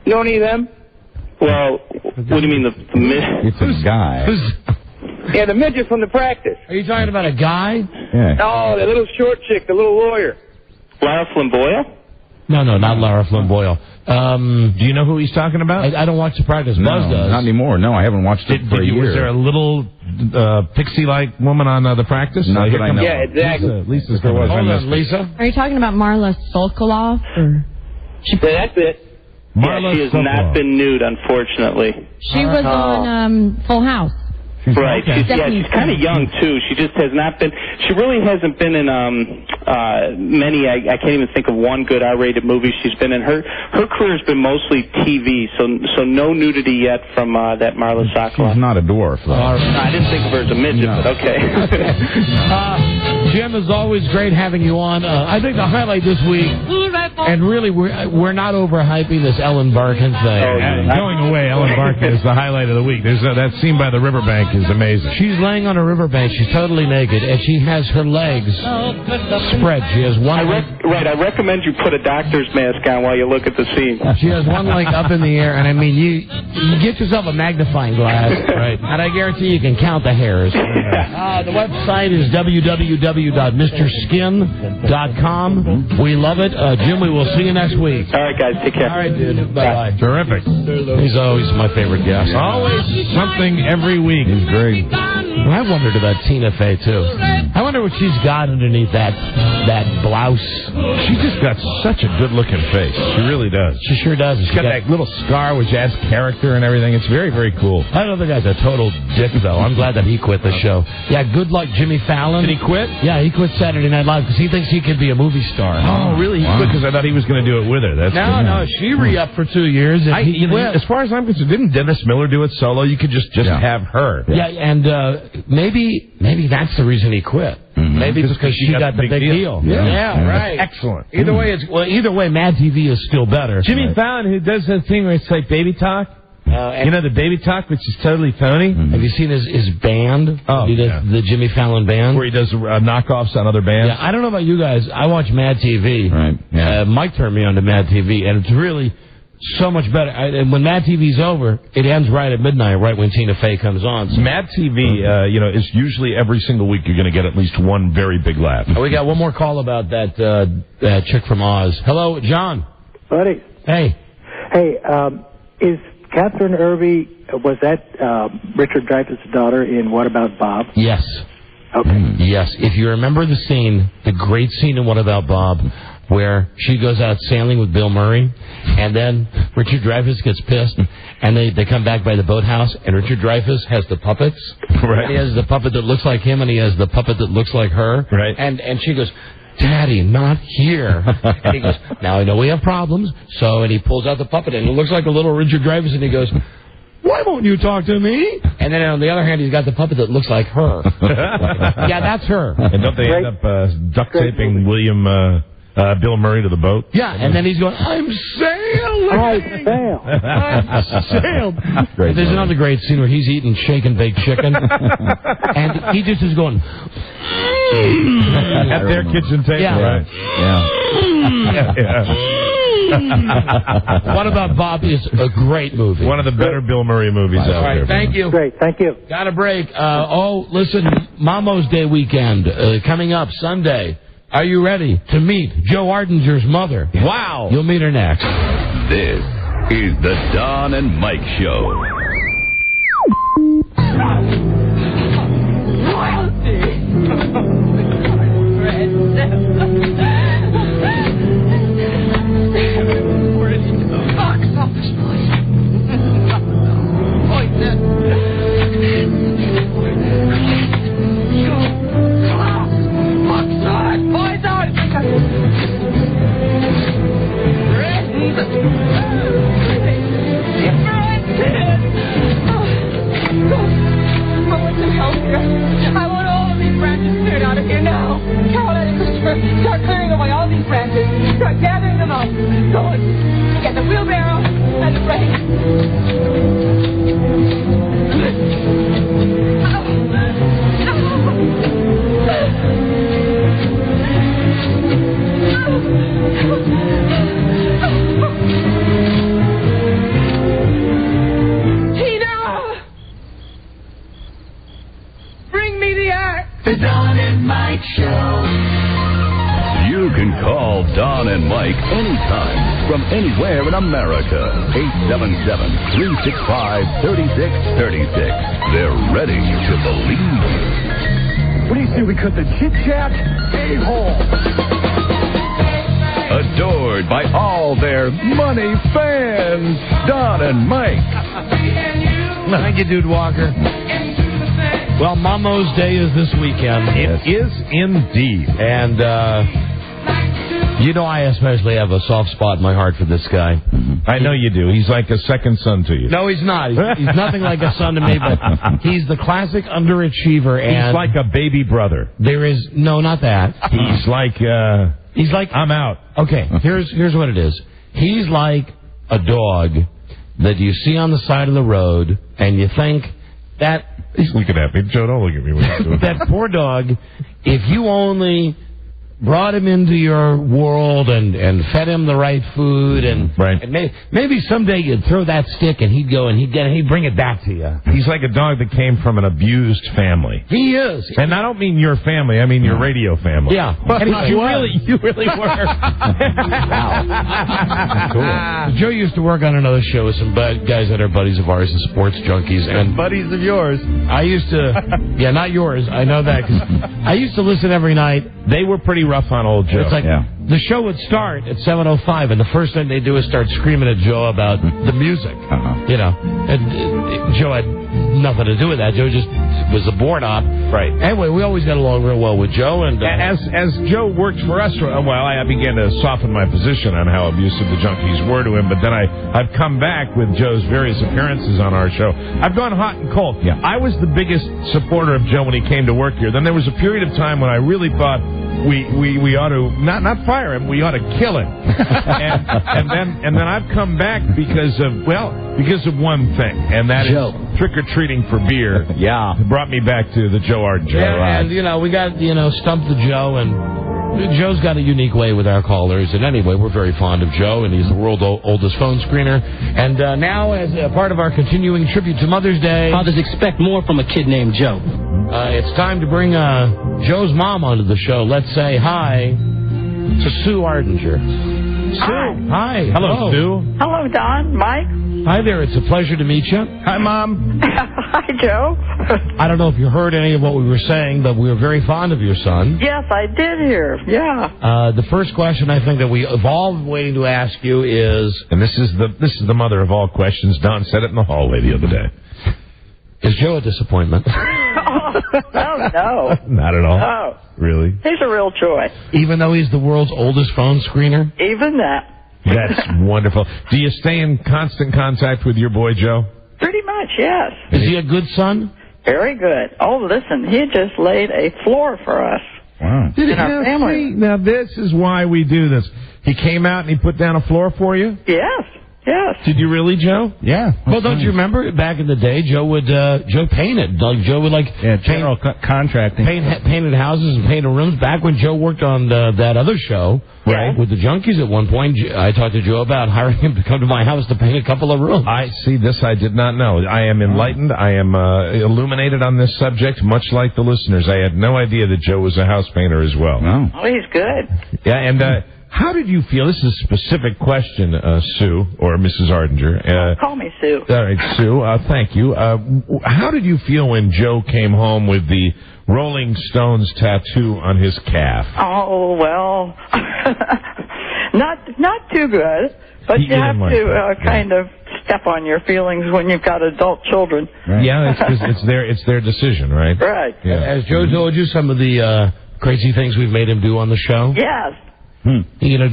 You know any of them? Well, what do you mean the midget? It's a guy. Yeah, the midget from The Practice. Are you talking about a guy? Yeah. Oh, the little short chick, the little lawyer. Lara Flamboyant? No, not Lara Flamboyant. Do you know who he's talking about? I don't watch The Practice. No, Buzz does. not anymore. No, I haven't watched it for a year. Was there a little pixie-like woman on The Practice? Not that I know. Yeah, exactly. Lisa's there was. Hold on, Lisa. Are you talking about Marla Sokolov? Or? That's it. Yeah, she has not been nude, unfortunately. She was on Full House. Right. She's kind of young, too. She just has not been... She really hasn't been in many... I can't even think of one good R-rated movie she's been in. Her career's been mostly TV, so no nudity yet from that Marla Sokolov. She's not a dwarf, though. I didn't think of her as a midget, but okay. Jim, is always great having you on. I think the highlight this week, and really we're not overhyping this Ellen Barkin thing. Going away, Ellen Barkin is the highlight of the week. There's that scene by the riverbank is amazing. She's laying on a riverbank. She's totally naked, and she has her legs spread. She has one leg. Right, I recommend you put a doctor's mask on while you look at the scene. She has one leg up in the air, and I mean, you get yourself a magnifying glass, right? And I guarantee you can count the hairs. The website is www.mrskin.com. We love it. Jim, we will see you next week. All right, guys, take care. All right, dude. Bye-bye. Terrific. He's always my favorite guest. Always something every week. He's great. Well, I wondered about Tina Fey, too. I wonder what she's got underneath that blouse. She just got such a good-looking face. She really does. She sure does. She's got that little scar which adds character and everything. It's very, very cool. I don't think the guy's a total dick, though. I'm glad that he quit the show. Yeah, good luck, Jimmy Fallon. Did he quit? Yeah, he quit Saturday Night Live because he thinks he could be a movie star. Oh, really? He quit because I thought he was going to do it with her. No, she re-upped for 2 years. And he quit. As far as I'm concerned, didn't Dennis Miller do it solo? You could just have her. Yeah, and maybe that's the reason he quit. Mm-hmm. Maybe because she got the big deal. Yeah, right. Excellent. Either way, Mad TV is still better. Jimmy Fallon, who does that thing where it's like baby talk. The baby talk, which is totally phony. Mm-hmm. Have you seen his band? Oh, he does the Jimmy Fallon band, where he does knockoffs on other bands. Yeah, I don't know about you guys. I watch Mad TV. Right. Yeah. Mike turned me on to Mad TV, and it's really so much better. And when Mad TV's over, it ends right at midnight, right when Tina Fey comes on. So. Mad TV, is usually every single week you're going to get at least one very big laugh. We got one more call about that chick from Oz. Hello, John. Buddy. Hey. Hey, is Catherine Irby, was that Richard Dreyfuss' daughter in What About Bob? Yes. Okay. Yes. If you remember the scene, the great scene in What About Bob, where she goes out sailing with Bill Murray, and then Richard Dreyfuss gets pissed, and they come back by the boathouse, and Richard Dreyfuss has the puppets. Right. He has the puppet that looks like him, and he has the puppet that looks like her. Right. And she goes, Daddy, not here. And he goes, now I know we have problems. And he pulls out the puppet, and it looks like a little Richard Dreyfuss, and he goes, why won't you talk to me? And then on the other hand, he's got the puppet that looks like her. Yeah, that's her. And don't they end up duct taping Bill Murray to the boat? Yeah, and then he's going, I'm sailing! I sailed! There's another great scene where he's eating shake and baked chicken, and he just is going... At their kitchen table, right? Yeah. What About Bob is a great movie. One of the better Bill Murray movies out there. All right, thank you. Great, thank you. Got a break. Listen, Mama's Day weekend coming up Sunday. Are you ready to meet Joe Ardinger's mother? Wow. You'll meet her next. This is the Don and Mike Show. I want all of these branches cleared out of here now. Caroline and Christopher, start clearing away all these branches. Start gathering them up. Go and get the wheelbarrow and the rake. The Don and Mike Show. You can call Don and Mike anytime from anywhere in America. 877-365-3636. They're ready to believe you. What do you say we cut the chit-chat a-hole? Adored by all their money fans, Don and Mike. Thank you, Dude Walker. Well, Mama's Day is this weekend. It is indeed. And, I especially have a soft spot in my heart for this guy. I know you do. He's like a second son to you. No, he's not. He's nothing like a son to me, but he's the classic underachiever. And he's like a baby brother. There is, no, not that. He's like, I'm out. Okay, here's what it is. He's like a dog that you see on the side of the road, and you think that... He's looking at me. Joe, don't look at me when you're doing that poor dog, if you only brought him into your world and fed him the right food and maybe someday you'd throw that stick and he'd go and he'd bring it back to you. He's like a dog that came from an abused family. He is. And I don't mean your family, I mean your radio family. Yeah. And you really were. Cool. Joe used to work on another show with some guys that are buddies of ours, the sports junkies. And buddies of yours. I used to, not yours, I know that, 'cause I used to listen every night. They were pretty rough on old Joe. It's like the show would start at 7:05, and the first thing they do is start screaming at Joe about the music. And Joe had nothing to do with that. Joe just was a board op. Right. Anyway, we always got along real well with Joe. And as Joe worked for us for a while, I began to soften my position on how abusive the junkies were to him. But then I've come back with Joe's various appearances on our show. I've gone hot and cold. Yeah. I was the biggest supporter of Joe when he came to work here. Then there was a period of time when I really thought we ought to not fire him, we ought to kill him. and then I've come back because of one thing, and that is trick-or-treating for beer. It brought me back to the Joe Ardinger. Yeah, and we got Stump the Joe, and Joe's got a unique way with our callers. And anyway, we're very fond of Joe, and he's the world's oldest phone screener. And now, as a part of our continuing tribute to Mother's Day, fathers expect more from a kid named Joe. It's time to bring Joe's mom onto the show. Let's say hi to Sue Ardinger. Sue. Hi. Hello, Sue. Hello, Don. Mike. Hi there. It's a pleasure to meet you. Hi, Mom. Hi, Joe. I don't know if you heard any of what we were saying, but we were very fond of your son. Yes, I did hear. Yeah. The first question I think that we have all been waiting to ask you is, and this is the mother of all questions. Don said it in the hallway the other day. Is Joe a disappointment? Oh, no. Not at all. No. Really? He's a real joy. Even though he's the world's oldest phone screener? Even that. That's wonderful. Do you stay in constant contact with your boy, Joe? Pretty much, yes. Is he a good son? Very good. Oh, listen, he just laid a floor for us. Wow. In our family. Now, this is why we do this. He came out and he put down a floor for you? Yes. Yes. Did you really, Joe? Yeah. Well, don't you remember back in the day, Joe painted. Joe would general contracting. Painted houses and painted rooms. Back when Joe worked on that other show, right, with the Junkies at one point, I talked to Joe about hiring him to come to my house to paint a couple of rooms. I see. This I did not know. I am enlightened. I am illuminated on this subject, much like the listeners. I had no idea that Joe was a house painter as well. No. Oh, he's good. Yeah, and how did you feel? This is a specific question, Sue, or Mrs. Ardinger. Call me Sue. All right, Sue, thank you. How did you feel when Joe came home with the Rolling Stones tattoo on his calf? Oh, well, not too good, but you have to kind of step on your feelings when you've got adult children. Right. Yeah, it's their decision, right? Right. Yeah. Has Joe told you some of the crazy things we've made him do on the show? Yes. You know,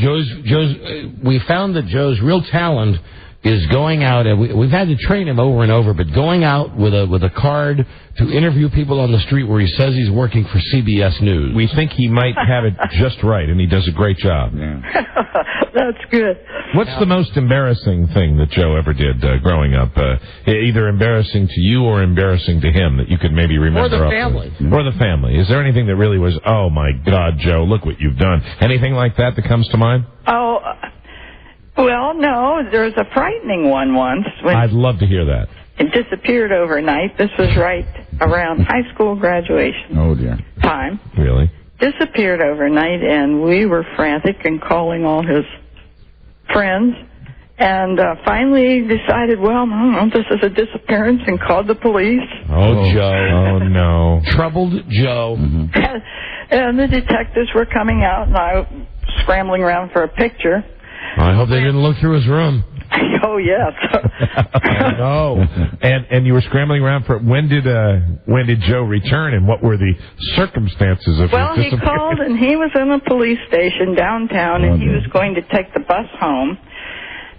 we found that Joe's real talent is going out, and we've had to train him over and over, but going out with a card to interview people on the street where he says he's working for CBS News. We think he might have it just right, and he does a great job. Yeah. That's good. What's the most embarrassing thing that Joe ever did growing up? Either embarrassing to you or embarrassing to him that you could maybe remember? Or the family. Or the family. Is there anything that really was, oh, my God, Joe, look what you've done? Anything like that comes to mind? Oh, well, no. There's a frightening one once. I'd love to hear that. It disappeared overnight. This was right around high school graduation. Oh, dear. Time. Really? Disappeared overnight, and we were frantic and calling all his friends, and finally decided, well, no, this is a disappearance, and called the police. Oh, Joe. Oh, no. Troubled Joe. Mm-hmm. And the detectives were coming out, and I was scrambling around for a picture. I hope they didn't look through his room. Oh, yes. No. And you were scrambling around for when did Joe return, and what were the circumstances of his disappearance? Well, he called, and he was in a police station downtown, and he was going to take the bus home.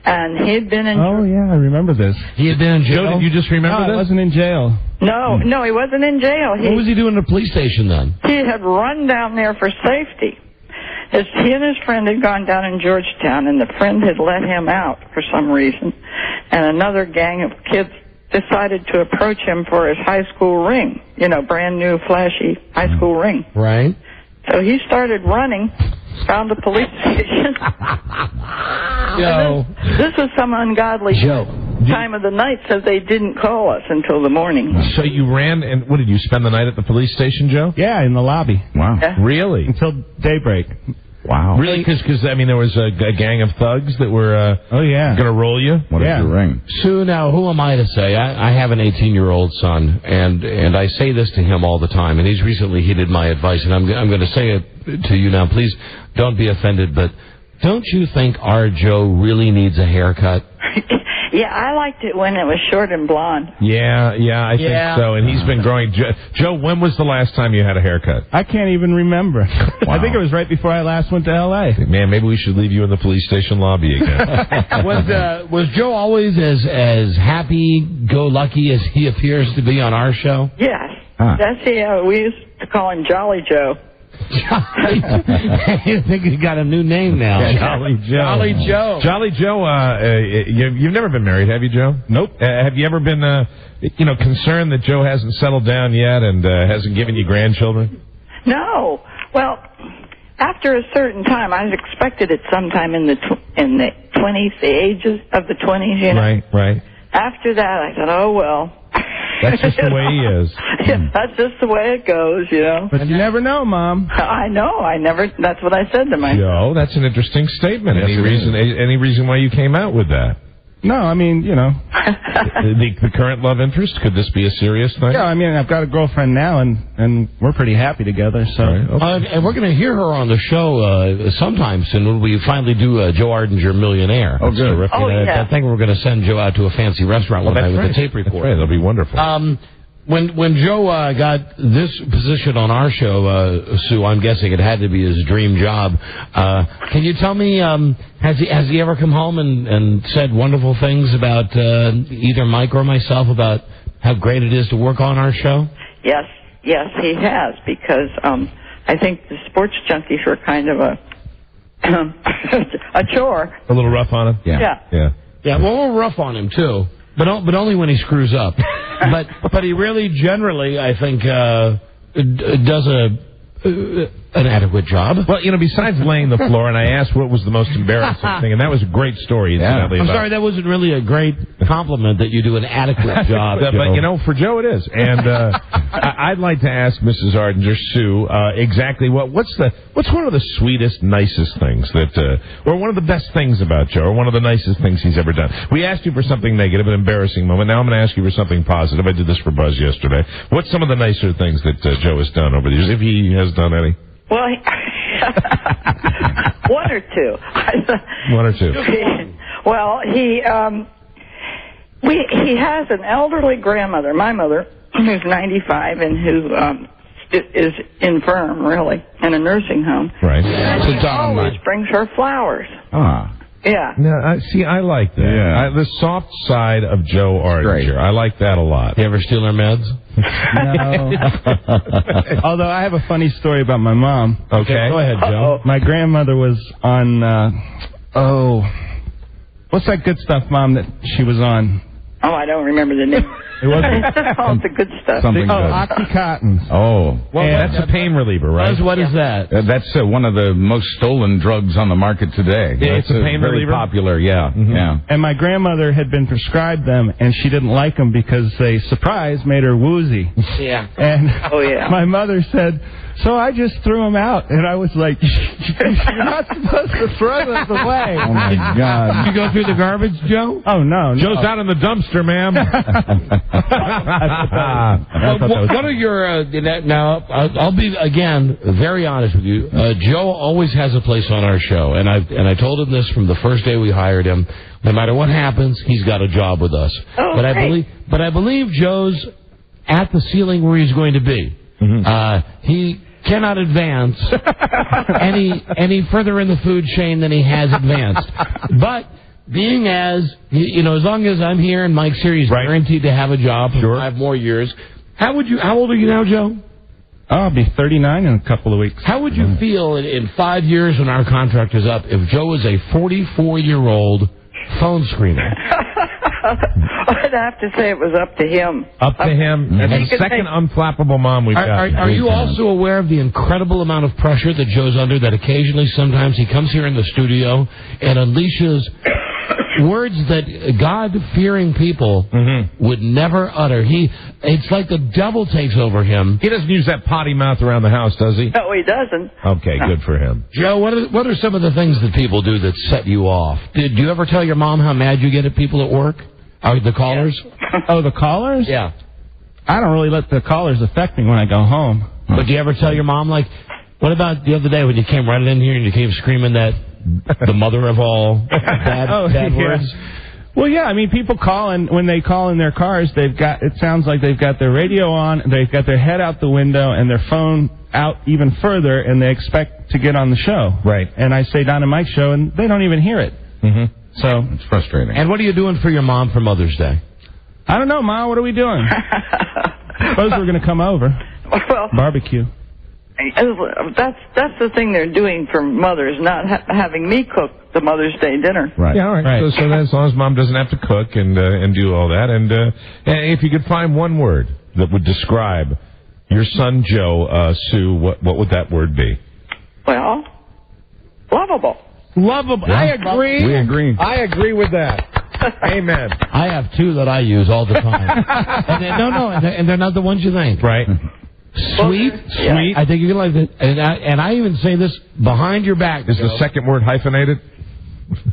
And he had been in... Oh, yeah, I remember this. He had been in jail? Joe, did you just remember this? I wasn't in jail. No, he wasn't in jail. What was he doing in the police station then? He had run down there for safety. He and his friend had gone down in Georgetown, and the friend had let him out for some reason. And another gang of kids decided to approach him for his high school ring. You know, brand new, flashy high school ring. Right. So he started running, found the police station. Joe. This was some ungodly time of the night, so they didn't call us until the morning. So you ran, and what, did you spend the night at the police station, Joe? Yeah, in the lobby. Wow. Yeah. Really? Until daybreak. Wow. Really? Because I mean, there was a gang of thugs that were going to roll you? What is your ring? Sue, now, who am I to say? I have an 18-year-old son, and I say this to him all the time, and he's recently heeded my advice, and I'm going to say it to you now. Please don't be offended, but don't you think our Joe really needs a haircut? Yeah, I liked it when it was short and blonde. Yeah, I think so. And he's been growing. Joe, when was the last time you had a haircut? I can't even remember. Wow. I think it was right before I last went to L.A. Man, maybe we should leave you in the police station lobby again. Was Joe always as happy-go-lucky as he appears to be on our show? Yes. That's we used to call him Jolly Joe. I think he got a new name now. Jolly Joe. Jolly Joe. Jolly Joe, you've never been married, have you, Joe? Nope. Have you ever been, concerned that Joe hasn't settled down yet and hasn't given you grandchildren? No. Well, after a certain time, I expected it sometime in the 20s, the ages of the 20s, you know. Right. After that, I thought, oh, well. That's just the way he is. Yeah, that's just the way it goes, you know. But you never know, Mom. I know. That's what I said to myself. Joe, that's an interesting statement. Yes, any reason why you came out with that? No, I mean, you know. the current love interest? Could this be a serious thing? Yeah, I mean, I've got a girlfriend now, and we're pretty happy together. So, right, okay. And we're going to hear her on the show sometime soon when we finally do Joe Ardinger Millionaire. Oh, good. Terrific. I think we're going to send Joe out to a fancy restaurant one night with a tape recorder. That's right. That'll be wonderful. When Joe got this position on our show, Sue, I'm guessing it had to be his dream job. Can you tell me, has he ever come home and said wonderful things about either Mike or myself about how great it is to work on our show? Yes, he has, because I think the sports junkies were kind of a chore. A little rough on him? Yeah. Well, we're rough on him, too. But only when he screws up. but he really generally, I think, does an adequate job. Well, you know, besides laying the floor, and I asked what was the most embarrassing thing, and that was a great story. I'm sorry, that wasn't really a great compliment that you do an adequate job. But, you know, for Joe it is. And I'd like to ask Mrs. Ardinger, Sue, exactly what's one of the sweetest, nicest things or one of the best things about Joe, or one of the nicest things he's ever done? We asked you for something negative, an embarrassing moment. Now I'm going to ask you for something positive. I did this for Buzz yesterday. What's some of the nicer things that Joe has done over the years, if he has done any? Well, one or two. One or two. Well, he has an elderly grandmother, my mother, who's 95 and who is infirm, really, in a nursing home. Right. And he always brings her flowers. Ah. Yeah. Now, see, I like that. Yeah. The soft side of Joe Ardinger. I like that a lot. You ever steal her meds? No. Although I have a funny story about my mom. Okay. Go ahead, Joe. My grandmother was on, what's that good stuff, Mom, that she was on? Oh, I don't remember the name. It wasn't the good stuff. Something good. Oxycontin. Oh. Well, that's a pain reliever, right? What is that? That's one of the most stolen drugs on the market today. Yeah, it's a pain very reliever? Popular, yeah. Mm-hmm. Yeah. And my grandmother had been prescribed them, and she didn't like them because they, surprise, made her woozy. Yeah. And my mother said, so I just threw them out. And I was like, you're not supposed to throw those away. Oh, my God. Did you go through the garbage, Joe? Oh, no. Joe's out in the dumpster, ma'am. What are your now? I'll be again very honest with you. Joe always has a place on our show, and I told him this from the first day we hired him. No matter what happens, he's got a job with us. Oh, but I believe Joe's at the ceiling where he's going to be. Mm-hmm. He cannot advance any further in the food chain than he has advanced. But being as, you know, as long as I'm here and Mike's here, he's guaranteed to have a job for 5 more years. How old are you now, Joe? I'll be 39 in a couple of weeks. How would you feel in 5 years when our contract is up if Joe was a 44-year-old phone screener? I'd have to say it was up to him. Up to him. That's the second unflappable mom we've got. Are you also aware of the incredible amount of pressure that Joe's under, that occasionally sometimes he comes here in the studio and unleashes words that God-fearing people would never utter? It's like the devil takes over him. He doesn't use that potty mouth around the house, does he? No, he doesn't. Okay, good for him. Joe, what are some of the things that people do that set you off? Did you ever tell your mom how mad you get at people at work? The callers? Yeah. Oh, the callers? Yeah. I don't really let the callers affect me when I go home. But do you ever tell your mom, like, what about the other day when you came running in here and you came screaming that the mother of all bad words? Well, yeah, I mean, people call, and when they call in their cars, it sounds like they've got their radio on, they've got their head out the window, and their phone out even further, and they expect to get on the show. Right. And I say, Don and Mike's show, and they don't even hear it. Mm-hmm. So it's frustrating. And what are you doing for your mom for Mother's Day? I don't know, Ma. What are we doing? Suppose we're going to come over. Well, barbecue. That's the thing they're doing for mothers, not having me cook the Mother's Day dinner. Right. Yeah, all right. So as long as Mom doesn't have to cook and do all that, and if you could find one word that would describe your son Joe, Sue, what would that word be? Well, lovable. Lovable. Yeah. I agree. We agree. I agree with that. Amen. I have two that I use all the time. and they're not the ones you think. Right. Sweet. I think you're going to like it. And I even say this behind your back. Is the second word hyphenated?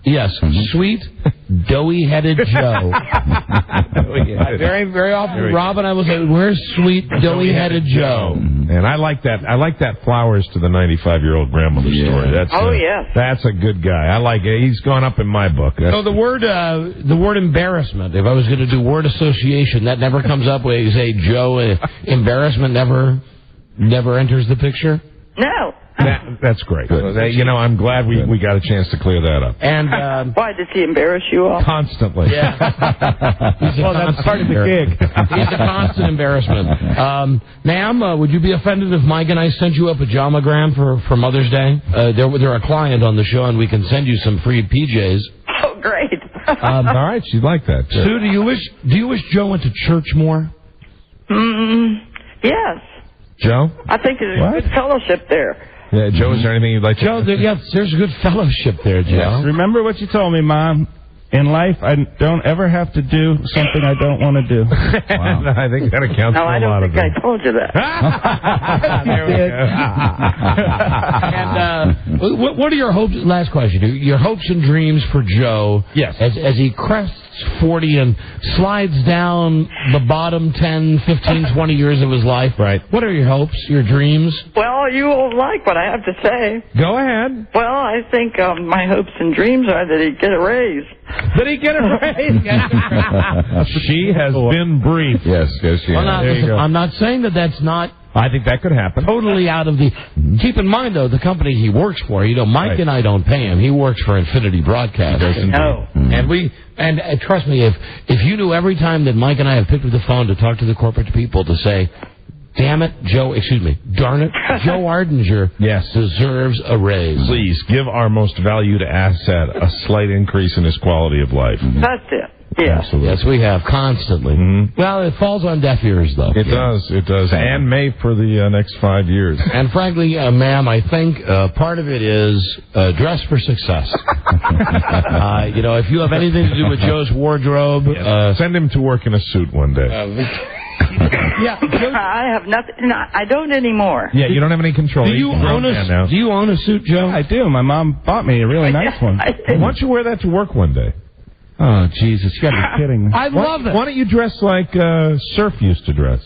Yes. Sweet, doughy-headed Joe. Very often, Rob and I will say, "Where's sweet, doughy-headed Joe?" And I like that. I like that flowers to the 95-year-old grandmother story. That's yes. That's a good guy. I like it. He's gone up in my book. So the word embarrassment. If I was going to do word association, that never comes up when you say Joe. Embarrassment never enters the picture. No. That's great. I'm glad we got a chance to clear that up. And why does he embarrass you all? Constantly. Yeah. That's part of the gig. He's a constant embarrassment. Ma'am, would you be offended if Mike and I sent you a pajamagram for Mother's Day? They're a client on the show, and we can send you some free PJs. Oh, great. All right, she'd like that. Sue, do you wish Joe went to church more? Yes. Joe? I think there's a good fellowship there. Yeah, Joe, is there anything you'd like to... Joe, there's good fellowship there, Joe. Yes. Remember what you told me, Mom. In life, I don't ever have to do something I don't want to do. Wow. I think that accounts for a lot of it. No, I don't think I told you that. There we go. And what are your hopes? Last question. Your hopes and dreams for Joe. Yes. As he crests 40 and slides down the bottom 10, 15, 20 years of his life. Right. What are your hopes? Your dreams? Well, you won't like what I have to say. Go ahead. Well, I think my hopes and dreams are that he'd get a raise. Did he get a raise? She has been briefed. Yes, she has. I'm not saying that's not... I think that could happen. Totally out of the... Keep in mind, though, the company he works for, Mike and I don't pay him. He works for Infinity Broadcasting. No. And trust me, if you knew every time that Mike and I have picked up the phone to talk to the corporate people to say, darn it, Joe Ardinger deserves a raise. Please, give our most valued asset a slight increase in his quality of life. That's it. Yeah. Absolutely. Yes, we have, constantly. Mm-hmm. Well, it falls on deaf ears, though. It does. And may for the next 5 years. And frankly, ma'am, I think part of it is dress for success. If you have anything to do with Joe's wardrobe... send him to work in a suit one day. I have nothing. No, I don't anymore. Yeah, you don't have any control. Do you own a suit, Joe? I do. My mom bought me a really nice one. Why don't you wear that to work one day? Oh, Jesus. You got to be kidding me. I love it. Why don't you dress like Surf used to dress?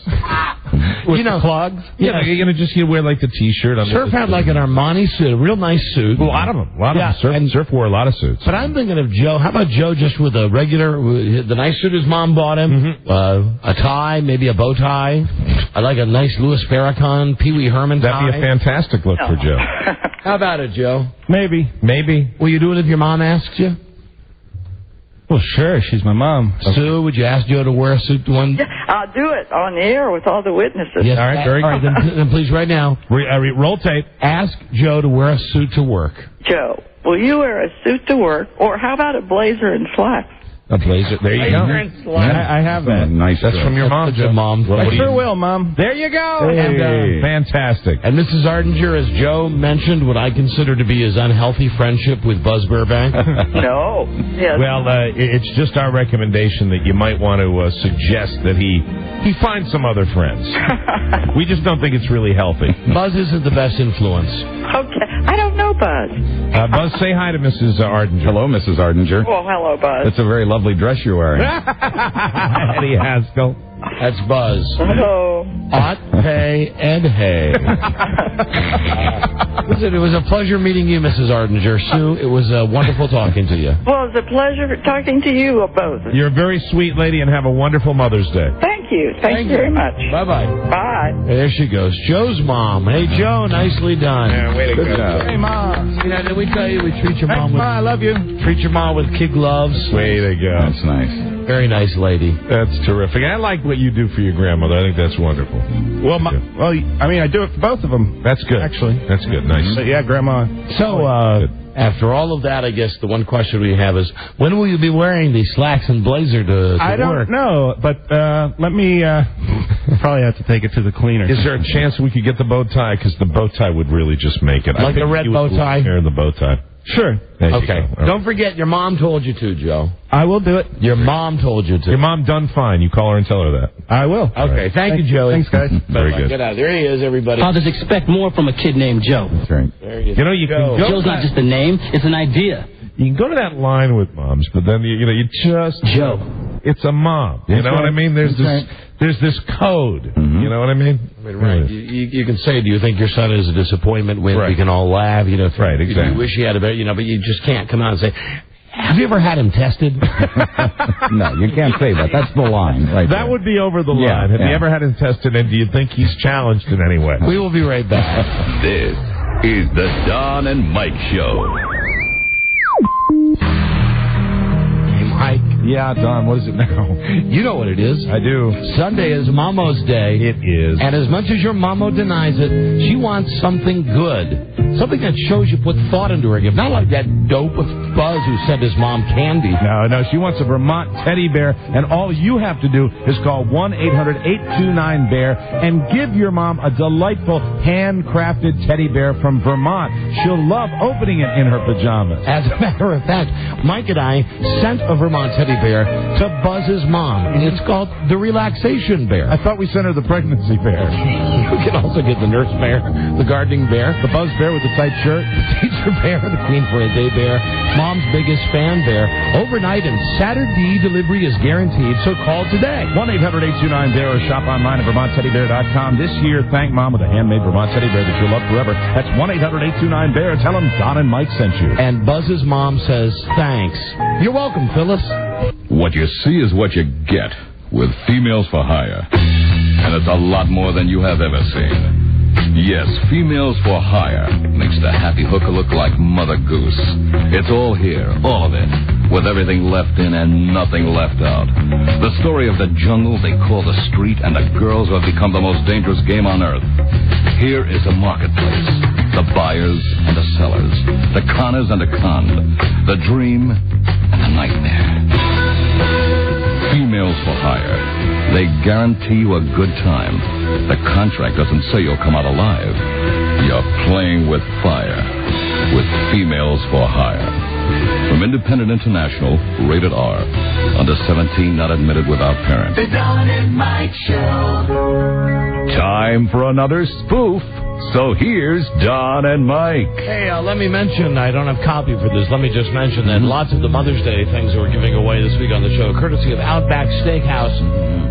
With the clogs? Yeah, you're going to just wear like the T-shirt. Surf had like an Armani suit, a real nice suit. A lot of them. Surf wore a lot of suits. But I'm thinking of Joe. How about Joe just with a regular, the nice suit his mom bought him, a tie, maybe a bow tie. I like a nice Louis Farrakhan, Pee Wee Herman tie. That'd be a fantastic look for Joe. How about it, Joe? Maybe. Will you do it if your mom asks you? Well, sure. She's my mom. Sue, would you ask Joe to wear a suit one? I'll do it on the air with all the witnesses. Yes, all right, very good. Then please, right now, roll tape. Ask Joe to wear a suit to work. Joe, will you wear a suit to work, or how about a blazer and slacks? A blazer. There you go. I have that. Nice. That's from your mom, Joe. Mom. I sure will, Mom. There you go. Hey. Fantastic. And Mrs. Ardinger, as Joe mentioned, what I consider to be his unhealthy friendship with Buzz Burbank. No. Yes. Well, it's just our recommendation that you might want to suggest that he find some other friends. We just don't think it's really healthy. Buzz isn't the best influence. Okay. I don't know Buzz. Buzz, say hi to Mrs. Ardinger. Hello, Mrs. Ardinger. Well, hello, Buzz. That's a very lovely dress you're wearing. Eddie Haskell. That's Buzz. Hello. Hot, hey, and hey. Listen, it was a pleasure meeting you, Mrs. Ardinger. Sue, it was wonderful talking to you. Well, it's a pleasure talking to you both. You're a very sweet lady, and have a wonderful Mother's Day. Thank you. Thank you very much. Bye-bye. Bye. There she goes. Joe's mom. Hey, Joe, nicely done. Yeah, way to Good go. job. Hey, Mom. Did we tell you we treat your mom Thanks, with... Ma, I love you. Treat your mom with kid gloves. Way to go. That's nice. Very nice lady. That's terrific. I like what you do for your grandmother. I think that's wonderful. Well, I do it for both of them. That's good. Actually. That's good. Nice. But yeah, Grandma. So, after all of that, I guess the one question we have is, when will you be wearing the slacks and blazer to work? I don't know, but let me probably have to take it to the cleaner. Is there a chance we could get the bow tie? Because the bow tie would really just make it. Like a red bow tie? Hair in the bow tie. Sure. Okay. Don't forget, your mom told you to, Joe. I will do it. Your mom told you to. Your mom done fine. You call her and tell her that. I will. Okay. Thank you, Joey. Thanks, guys. Very good. Get out. There he is, everybody. Fathers expect more from a kid named Joe. That's right. There you know, you can go Joe's not just a name; it's an idea. You can go to that line with moms, but then you just Joe. It's a mom. You know what I mean? There's this code. You know what I mean? Right. You can say, do you think your son is a disappointment when we can all laugh? You know, right, exactly. You wish he had a better, but you just can't come out and say, have you ever had him tested? No, you can't say that. That's the line. Right that would be over the line. Have you ever had him tested, and do you think he's challenged in any way? We will be right back. This is the Don and Mike Show. Mike. Yeah, Don, what is it now? You know what it is. I do. Sunday is Mamo's Day. It is. And as much as your Mamo denies it, she wants something good. Something that shows you put thought into her gift. Not like that dope with Buzz who sent his mom candy. No, she wants a Vermont teddy bear, and all you have to do is call 1-800-829-BEAR and give your mom a delightful handcrafted teddy bear from Vermont. She'll love opening it in her pajamas. As a matter of fact, Mike and I sent a Vermont teddy bear to Buzz's mom. It's called the Relaxation Bear. I thought we sent her the pregnancy bear. You can also get the nurse bear, the gardening bear, the Buzz bear with the tight shirt, the teacher bear, the Queen for a Day bear, mom's biggest fan bear. Overnight and Saturday delivery is guaranteed, so call today. 1-800-829-BEAR or shop online at VermontTeddyBear.com. This year, thank Mom with a handmade Vermont teddy bear that you'll love forever. That's 1-800-829-BEAR. Tell them Don and Mike sent you. And Buzz's mom says thanks. You're welcome, Phyllis. What you see is what you get with Females for Hire. And it's a lot more than you have ever seen. Yes, Females for Hire makes the happy hooker look like Mother Goose. It's all here, all of it, with everything left in and nothing left out. The story of the jungle they call the street and the girls who have become the most dangerous game on earth. Here is the marketplace, the buyers and the sellers, the conners and the conned, the dream and the nightmare. Females for Hire. They guarantee you a good time. The contract doesn't say you'll come out alive. You're playing with fire. With Females for Hire. From Independent International, rated R. Under 17, not admitted without parent. The Don and Mike Show. Time for another spoof. So here's Don and Mike. Hey, let me mention, I don't have copy for this. Let me just mention that lots of the Mother's Day things that we're giving away this week on the show, courtesy of Outback Steakhouse.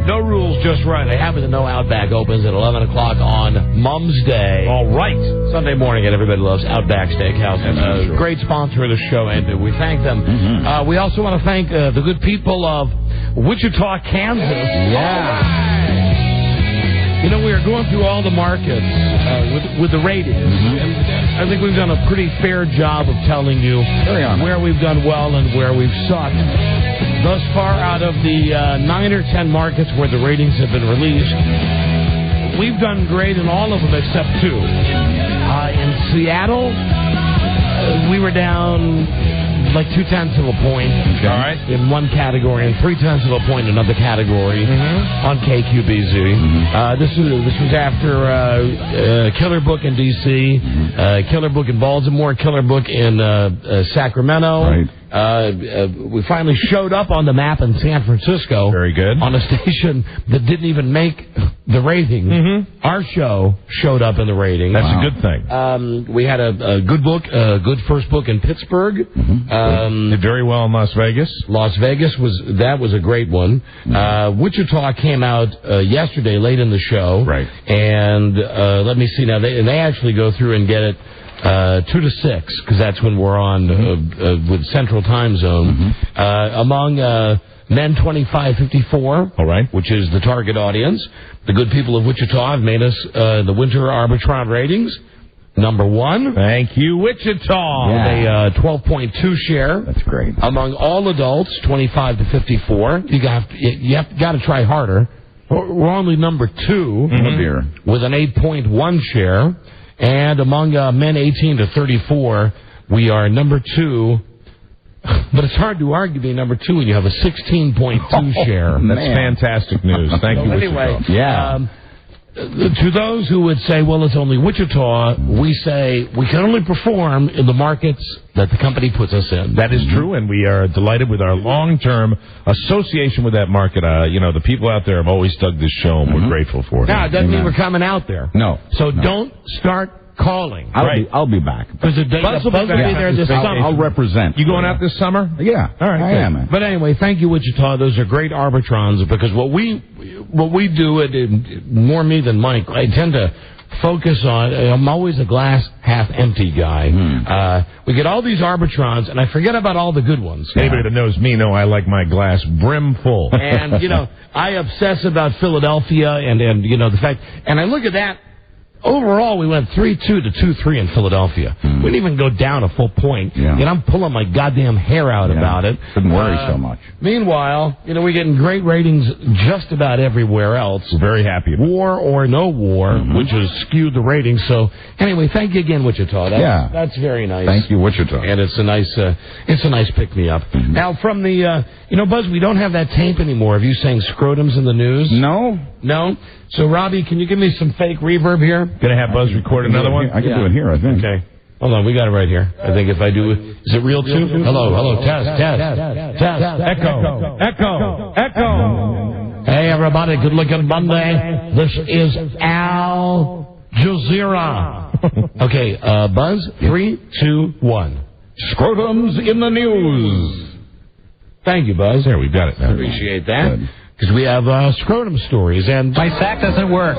No rules, just right. I happen to know Outback opens at 11 o'clock on Mom's Day. All right. Sunday morning, and everybody loves Outback Steakhouse. Great sponsor of the show, and we thank them. We also want to thank the good people of Wichita, Kansas. Yeah. You know, we are going through all the markets with the ratings. And I think we've done a pretty fair job of telling you where we've done well and where we've sucked. Thus far, out of the 9 or 10 markets where the ratings have been released, we've done great in all of them except 2. In Seattle, we were down like 0.2 of a point. All right. In one category and 0.3 of a point in another category on KQBZ. This was after Killer Book in D.C., Killer Book in Baltimore, Killer Book in Sacramento. Right. We finally showed up on the map in San Francisco. Very good. On a station that didn't even make the rating. Our show showed up in the rating. That's a good thing. We had a good book, a good first book in Pittsburgh. Did very well in Las Vegas. Las Vegas was a great one. Wichita came out yesterday, late in the show. Right. And let me see now. They actually go through and get it 2 to 6, because that's when we're on with Central Time Zone. Among men 25-54, all right, which is the target audience, the good people of Wichita have made us the Winter Arbitron ratings number 1. Thank you, Wichita. Yeah. With a 12.2 share. That's great. Among all adults 25 to 54, you got to try harder. We're only number 2 with an 8.1 share. And among men 18 to 34, we are number 2. But it's hard to argue being number 2 when you have a 16.2 share. That's fantastic news. Thank you, anyway, Wichita. Yeah. to those who would say, well, it's only Wichita, we say we can only perform in the markets that the company puts us in. That is true, and we are delighted with our long-term association with that market. The people out there have always dug this show, and we're grateful for it. Now, it doesn't mean we're coming out there. No. So don't start calling. I'll be back. Because Buzz will be there this summer. I'll represent. You going out this summer? Yeah. All right. I am. But anyway, thank you, Wichita. Those are great arbitrons, because what we do, more me than Mike, I tend to focus on, I'm always a glass half empty guy. We get all these arbitrons, and I forget about all the good ones. Anybody that knows me know I like my glass brim full. And, I obsess about Philadelphia and the fact, and I look at that. Overall, we went 3-2 to 2-3 in Philadelphia. We didn't even go down a full point. Yeah. And I'm pulling my goddamn hair out about it. Shouldn't worry so much. Meanwhile, we're getting great ratings just about everywhere else. We're very happy. War or no war, which has skewed the ratings. So, anyway, thank you again, Wichita. That's very nice. Thank you, Wichita. And it's a nice pick-me-up. Now, from the, Buzz, we don't have that tape anymore of you saying scrotums in the news. No? So, Robbie, can you give me some fake reverb here? Gonna have Buzz record another one? I can do it here, I think. Okay. Hold on, we got it right here. I think if I do it... Is it real, too? Hello, test. Echo. Hey, everybody, good looking Monday. This is Al Jazeera. Okay, Buzz, 3, 2, 1. Scrotums in the news. Thank you, Buzz. There, we've got it. Appreciate that. Because we have scrotum stories and... My sack doesn't work.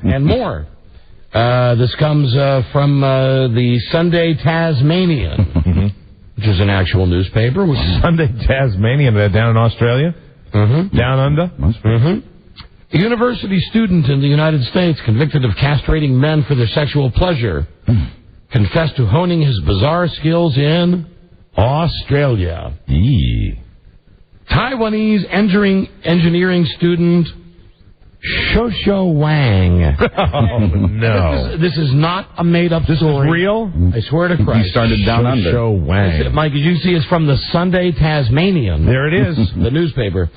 And more. This comes from the Sunday Tasmanian, which is an actual newspaper. Sunday Tasmanian, down in Australia? Down under? A university student in the United States convicted of castrating men for their sexual pleasure confessed to honing his bizarre skills in Australia. Taiwanese engineering student Shosho Wang. Oh, no. This is not a made-up story. This is real? I swear to Christ. He started down under. Shosho Wang. Mike, as you see, it's from the Sunday Tasmanian. There it is. The newspaper.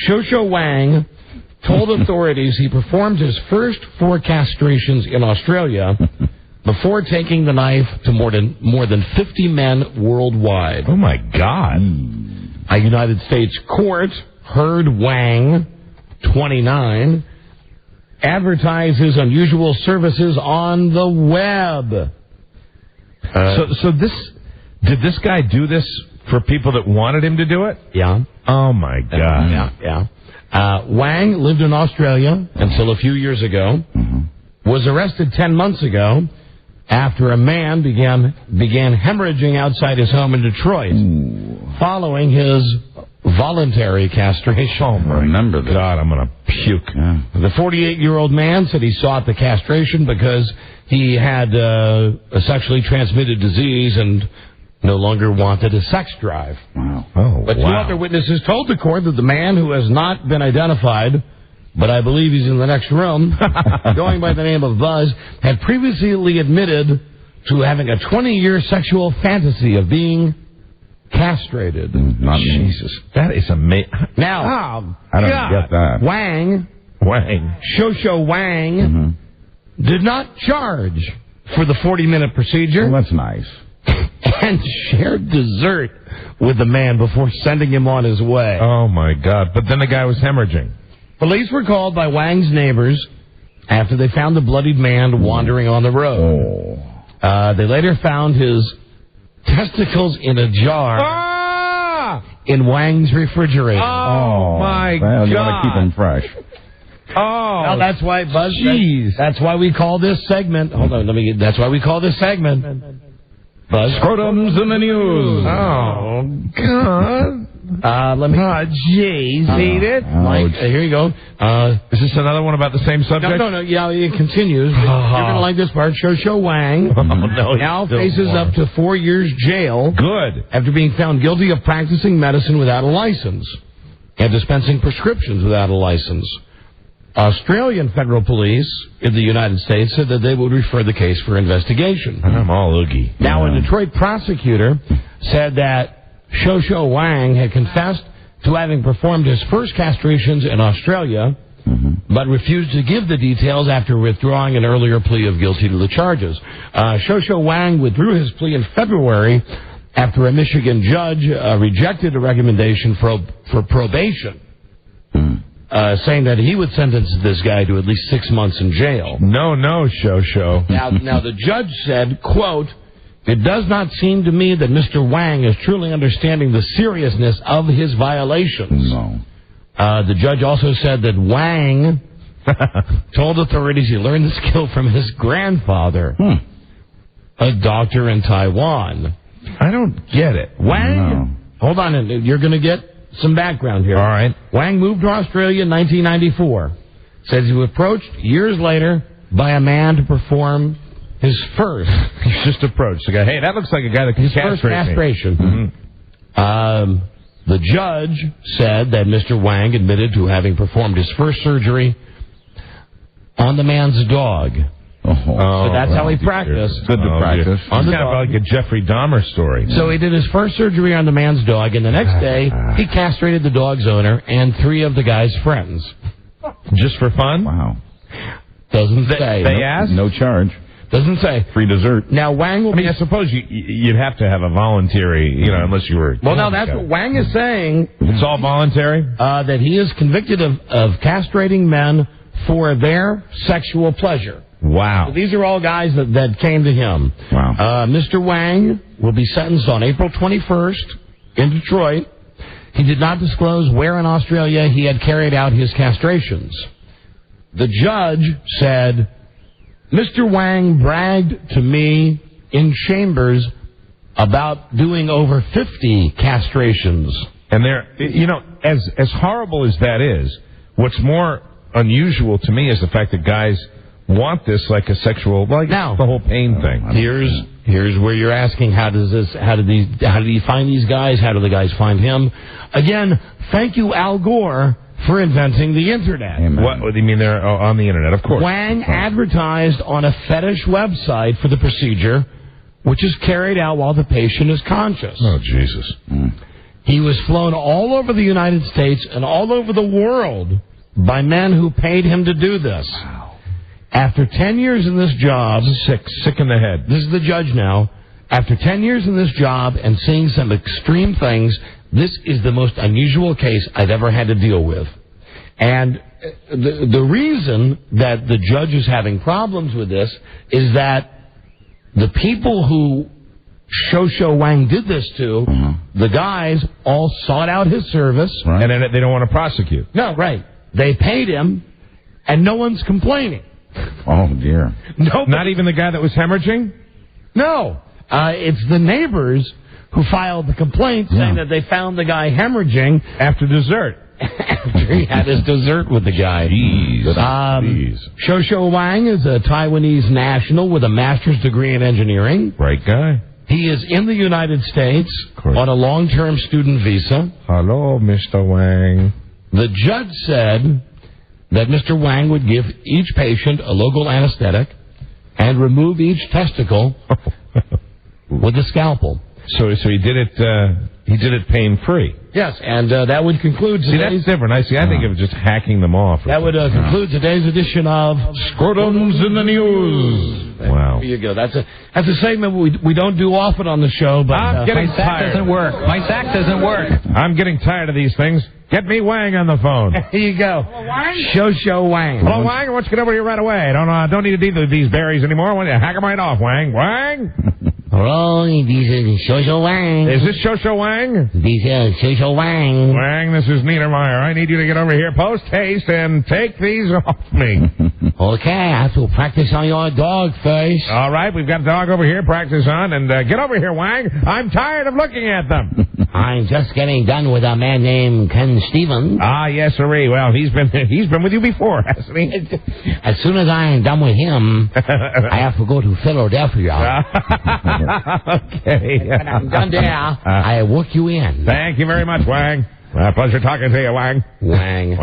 Shosho Wang told authorities he performed his first 4 castrations in Australia before taking the knife to more than 50 men worldwide. Oh, my God. A United States court heard Wang, 29, advertise his unusual services on the web. Did this guy do this for people that wanted him to do it? Yeah. Oh, my God. Yeah. Wang lived in Australia until a few years ago, was arrested 10 months ago after a man began hemorrhaging outside his home in Detroit following his voluntary castration. Oh, my remember this. God, I'm going to puke. Yeah. The 48-year-old man said he sought the castration because he had a sexually transmitted disease and no longer wanted a sex drive. Wow. Oh, but 2 other witnesses told the court that the man, who has not been identified, but I believe he's in the next room, going by the name of Buzz, had previously admitted to having a 20-year sexual fantasy of being castrated. Jesus. That is amazing. Now, I don't get that. Wang, Shosho Wang, did not charge for the 40-minute procedure. Well, that's nice. And shared dessert with the man before sending him on his way. Oh, my God. But then the guy was hemorrhaging. Police were called by Wang's neighbors after they found the bloodied man wandering on the road. They later found his testicles in a jar in Wang's refrigerator. Oh, my God. You want to keep them fresh. Oh, well, that's why, Buzz. Jeez. That's why we call this segment. Hold on, that's why we call this segment, Buzz. Scrotums in the news. Oh, God. Let me. Oh, jeez. Eat it. Mike, here you go. Is this another one about the same subject? No. Yeah, it continues. You're going to like this part. Shosho Wang now faces up to 4 years jail. Good. After being found guilty of practicing medicine without a license and dispensing prescriptions without a license. Australian federal police in the United States said that they would refer the case for investigation. I'm all oogie. Now, a Detroit prosecutor said that Shosho Wang had confessed to having performed his first castrations in Australia but refused to give the details after withdrawing an earlier plea of guilty to the charges. Shosho Wang withdrew his plea in February after a Michigan judge rejected a recommendation for probation, saying that he would sentence this guy to at least 6 months in jail. No, Shosho. Now the judge said, quote, "It does not seem to me that Mr. Wang is truly understanding the seriousness of his violations." No. The judge also said that Wang told authorities he learned the skill from his grandfather, a doctor in Taiwan. I don't get it. Wang, hold on, you're going to get some background here. All right. Wang moved to Australia in 1994. Says he was approached years later by a man to perform his first. He's just approached the guy. Hey, that looks like a guy that can his first castration. The judge said that Mr. Wang admitted to having performed his first surgery on the man's dog. So that's how he practiced. Good to practice. On the dog, like a Jeffrey Dahmer story. So he did his first surgery on the man's dog, and the next day he castrated the dog's owner and 3 of the guy's friends. Just for fun? Wow. Doesn't say. They asked? No charge. Doesn't say. Free dessert. Now, Wang will I suppose you'd have to have a voluntary, unless you were... Well, no, that's what Wang is saying. It's all voluntary? That he is convicted of castrating men for their sexual pleasure. Wow. So these are all guys that came to him. Wow. Mr. Wang will be sentenced on April 21st in Detroit. He did not disclose where in Australia he had carried out his castrations. The judge said, Mr. Wang bragged to me in chambers about doing over 50 castrations. And as horrible as that is, what's more unusual to me is the fact that guys want this like a sexual, the whole pain thing. Here's where you're asking, how did he find these guys? How do the guys find him? Again, thank you, Al Gore, for inventing the Internet. Amen. What do you mean they're on the Internet? Of course. Wang advertised on a fetish website for the procedure, which is carried out while the patient is conscious. Oh, Jesus. He was flown all over the United States and all over the world by men who paid him to do this. Wow. After 10 years in this job... Sick in the head. This is the judge now. After 10 years in this job and seeing some extreme things, this is the most unusual case I've ever had to deal with. And the reason that the judge is having problems with this is that the people who Shosho Wang did this to, the guys all sought out his service. Right. And then they don't want to prosecute. No, right. They paid him, and no one's complaining. Oh, dear. Not even the guy that was hemorrhaging? No. It's the neighbors who filed the complaint saying that they found the guy hemorrhaging after dessert. After he had his dessert with the guy. Jeez. Shosho Wang is a Taiwanese national with a master's degree in engineering. Right guy. He is in the United States on a long-term student visa. Hello, Mr. Wang. The judge said that Mr. Wang would give each patient a local anesthetic and remove each testicle with a scalpel. So he did it pain-free. Yes, and that would conclude today's... See, that's different. I think of it just hacking them off. That would conclude today's edition of Scrotums in the News. Wow. There you go. That's a segment we don't do often on the show, but... I'm getting tired. My sack doesn't work. I'm getting tired of these things. Get me Wang on the phone. Here you go. Hello, Wang. Shosho Wang. Hello, Wang. I want you to get over here right away. Don't need to eat these berries anymore. I want you to hack them right off, Wang. Wang? Hello, this is Shosho Wang. Is this Shosho Wang? This is Shosho Wang. Wang, this is Niedermeyer. I need you to get over here post haste and take these off me. Okay, I have to practice on your dog first. All right, we've got a dog over here. Practice on and get over here, Wang. I'm tired of looking at them. I'm just getting done with a man named Ken Stevens. Ah, yes, sirree. Well, he's been with you before, hasn't he? As soon as I am done with him, I have to go to Philadelphia. Okay. When I'm done there, I work you in. Thank you very much, Wang. Pleasure talking to you, Wang. Wang.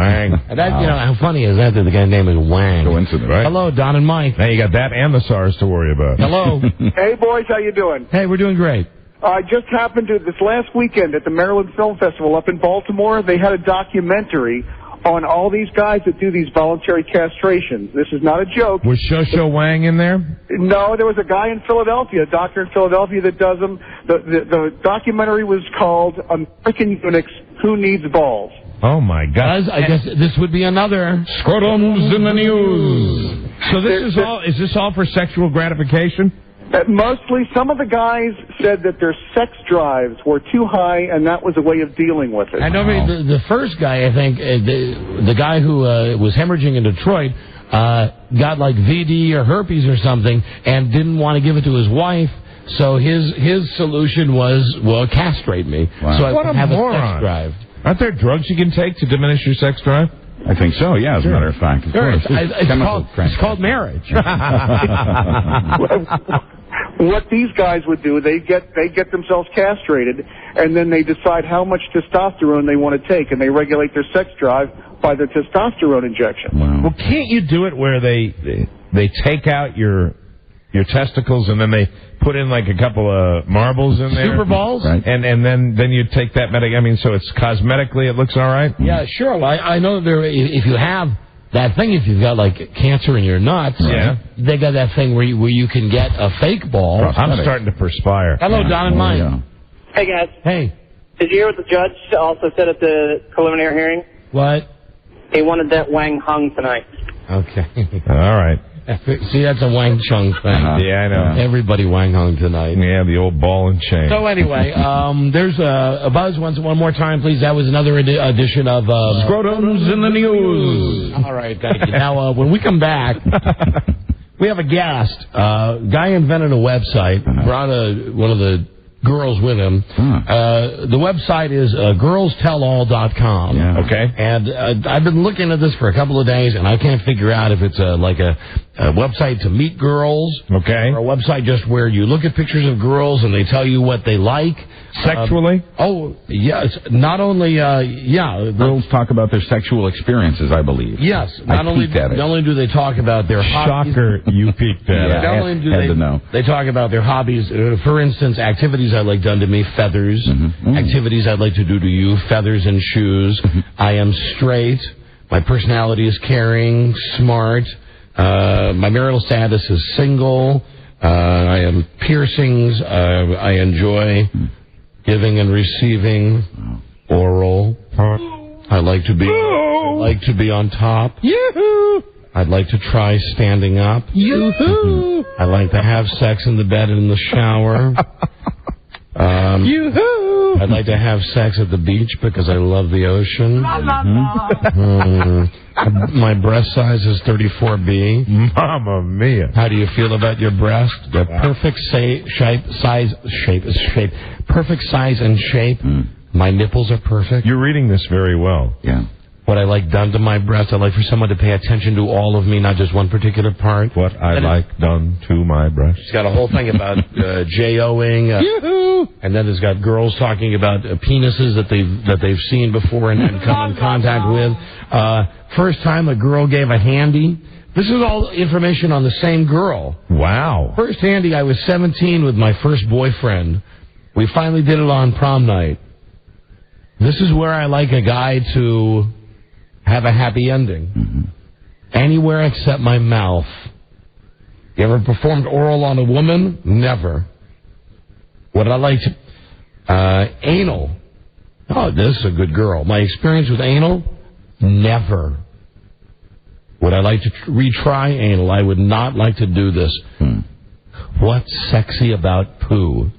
And that, how funny is that the guy's name is Wang? Coincidence, right? Hello, Don and Mike. Now you got that and the SARS to worry about. Hello. Hey, boys, how you doing? Hey, we're doing great. I just happened to, this last weekend at the Maryland Film Festival up in Baltimore, they had a documentary on all these guys that do these voluntary castrations. This is not a joke. Was Shosho Wang in there? No, there was a guy in Philadelphia, a doctor in Philadelphia that does them. The documentary was called American Eunuchs Who Needs Balls. Oh, my God. I guess this would be another Scrotums in the News. So is this all for sexual gratification? Mostly, some of the guys said that their sex drives were too high, and that was a way of dealing with it. I know the first guy, I think, the guy who was hemorrhaging in Detroit, got like VD or herpes or something and didn't want to give it to his wife. So his solution was, well, castrate me. Wow. So I What would a have moron. a sex drive. Aren't there drugs you can take to diminish your sex drive? I think so, yeah, as a matter of fact. Of course. It's called marriage. What these guys would do, they get themselves castrated, and then they decide how much testosterone they want to take, and they regulate their sex drive by their testosterone injection. Wow. Well, can't you do it where they take out your testicles and then they put in like a couple of marbles in there? Super balls? Right. And then you take that medic. I mean, so it's cosmetically it looks all right? Yeah, sure. Well, I know if you have that thing, if you've got like cancer in your nuts, they got that thing where you can get a fake ball. I'm starting to perspire. Hello, Don and Mike. Yeah. Hey, guys. Hey. Did you hear what the judge also said at the preliminary hearing? What? He wanted that Wang hung tonight. Okay. All right. See, that's a Wang Chung thing. Yeah, I know. Everybody Wang hung tonight. Yeah, the old ball and chain. So anyway, there's a buzz one more time, please. That was another edition of Scrotums in the News. All right, thank you. Now, when we come back, we have a guest. Guy invented a website, brought one of the girls with him. The website is girlstellall.com. Yeah. Okay. And I've been looking at this for a couple of days, and I can't figure out if it's like a website to meet girls. Okay. Or a website just where you look at pictures of girls and they tell you what they like. Sexually? Yes. Not only, Girls talk about their sexual experiences, I believe. Yes. Not only do they talk about their hobbies. Shocker, you peeked at it. Not only do they talk about their hobbies. For instance, activities I like done to me, feathers. Activities I'd like to do to you, feathers and shoes. I am straight. My personality is caring, smart. My marital status is single. I am piercings. I enjoy giving and receiving. Oral. I like to be on top. Yoo-hoo! I'd like to try standing up. Yoo-hoo! I like to have sex in the bed and in the shower. Yoo-hoo! I'd like to have sex at the beach because I love the ocean. My breast size is 34B. Mamma mia. How do you feel about your breast? The perfect perfect size and shape. My nipples are perfect. You're reading this very well. Yeah. What I like done to my breast, I like for someone to pay attention to all of me, not just one particular part. What I like done to my breast. It's got a whole thing about J-O-ing. And then it's got girls talking about penises that they've seen before and come in contact with. First time a girl gave a handy. This is all information on the same girl. Wow. First handy, I was 17 with my first boyfriend. We finally did it on prom night. This is where I like a guy to have a happy ending. Anywhere except my mouth. You ever performed oral on a woman? Never. Would I like to... anal. Oh, this is a good girl. My experience with anal? Never. Would I like to retry anal? I would not like to do this. What's sexy about poo?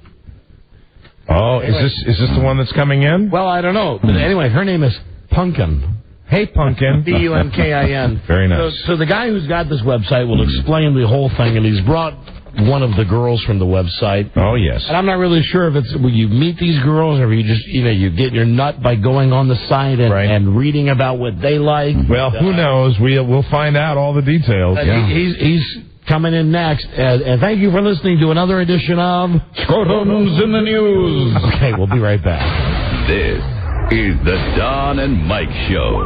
Oh, is this the one that's coming in? Well, I don't know. But anyway, her name is Punkin. Hey, Punkin. Punkin. Very nice. So the guy who's got this website will explain the whole thing, and he's brought one of the girls from the website. Oh, yes. And I'm not really sure if it's will you meet these girls or you just, you get your nut by going on the site and reading about what they like. Well, who knows? We'll find out all the details. He's coming in next. And thank you for listening to another edition of Scrotums in the News. Okay, we'll be right back. This is the Don and Mike Show.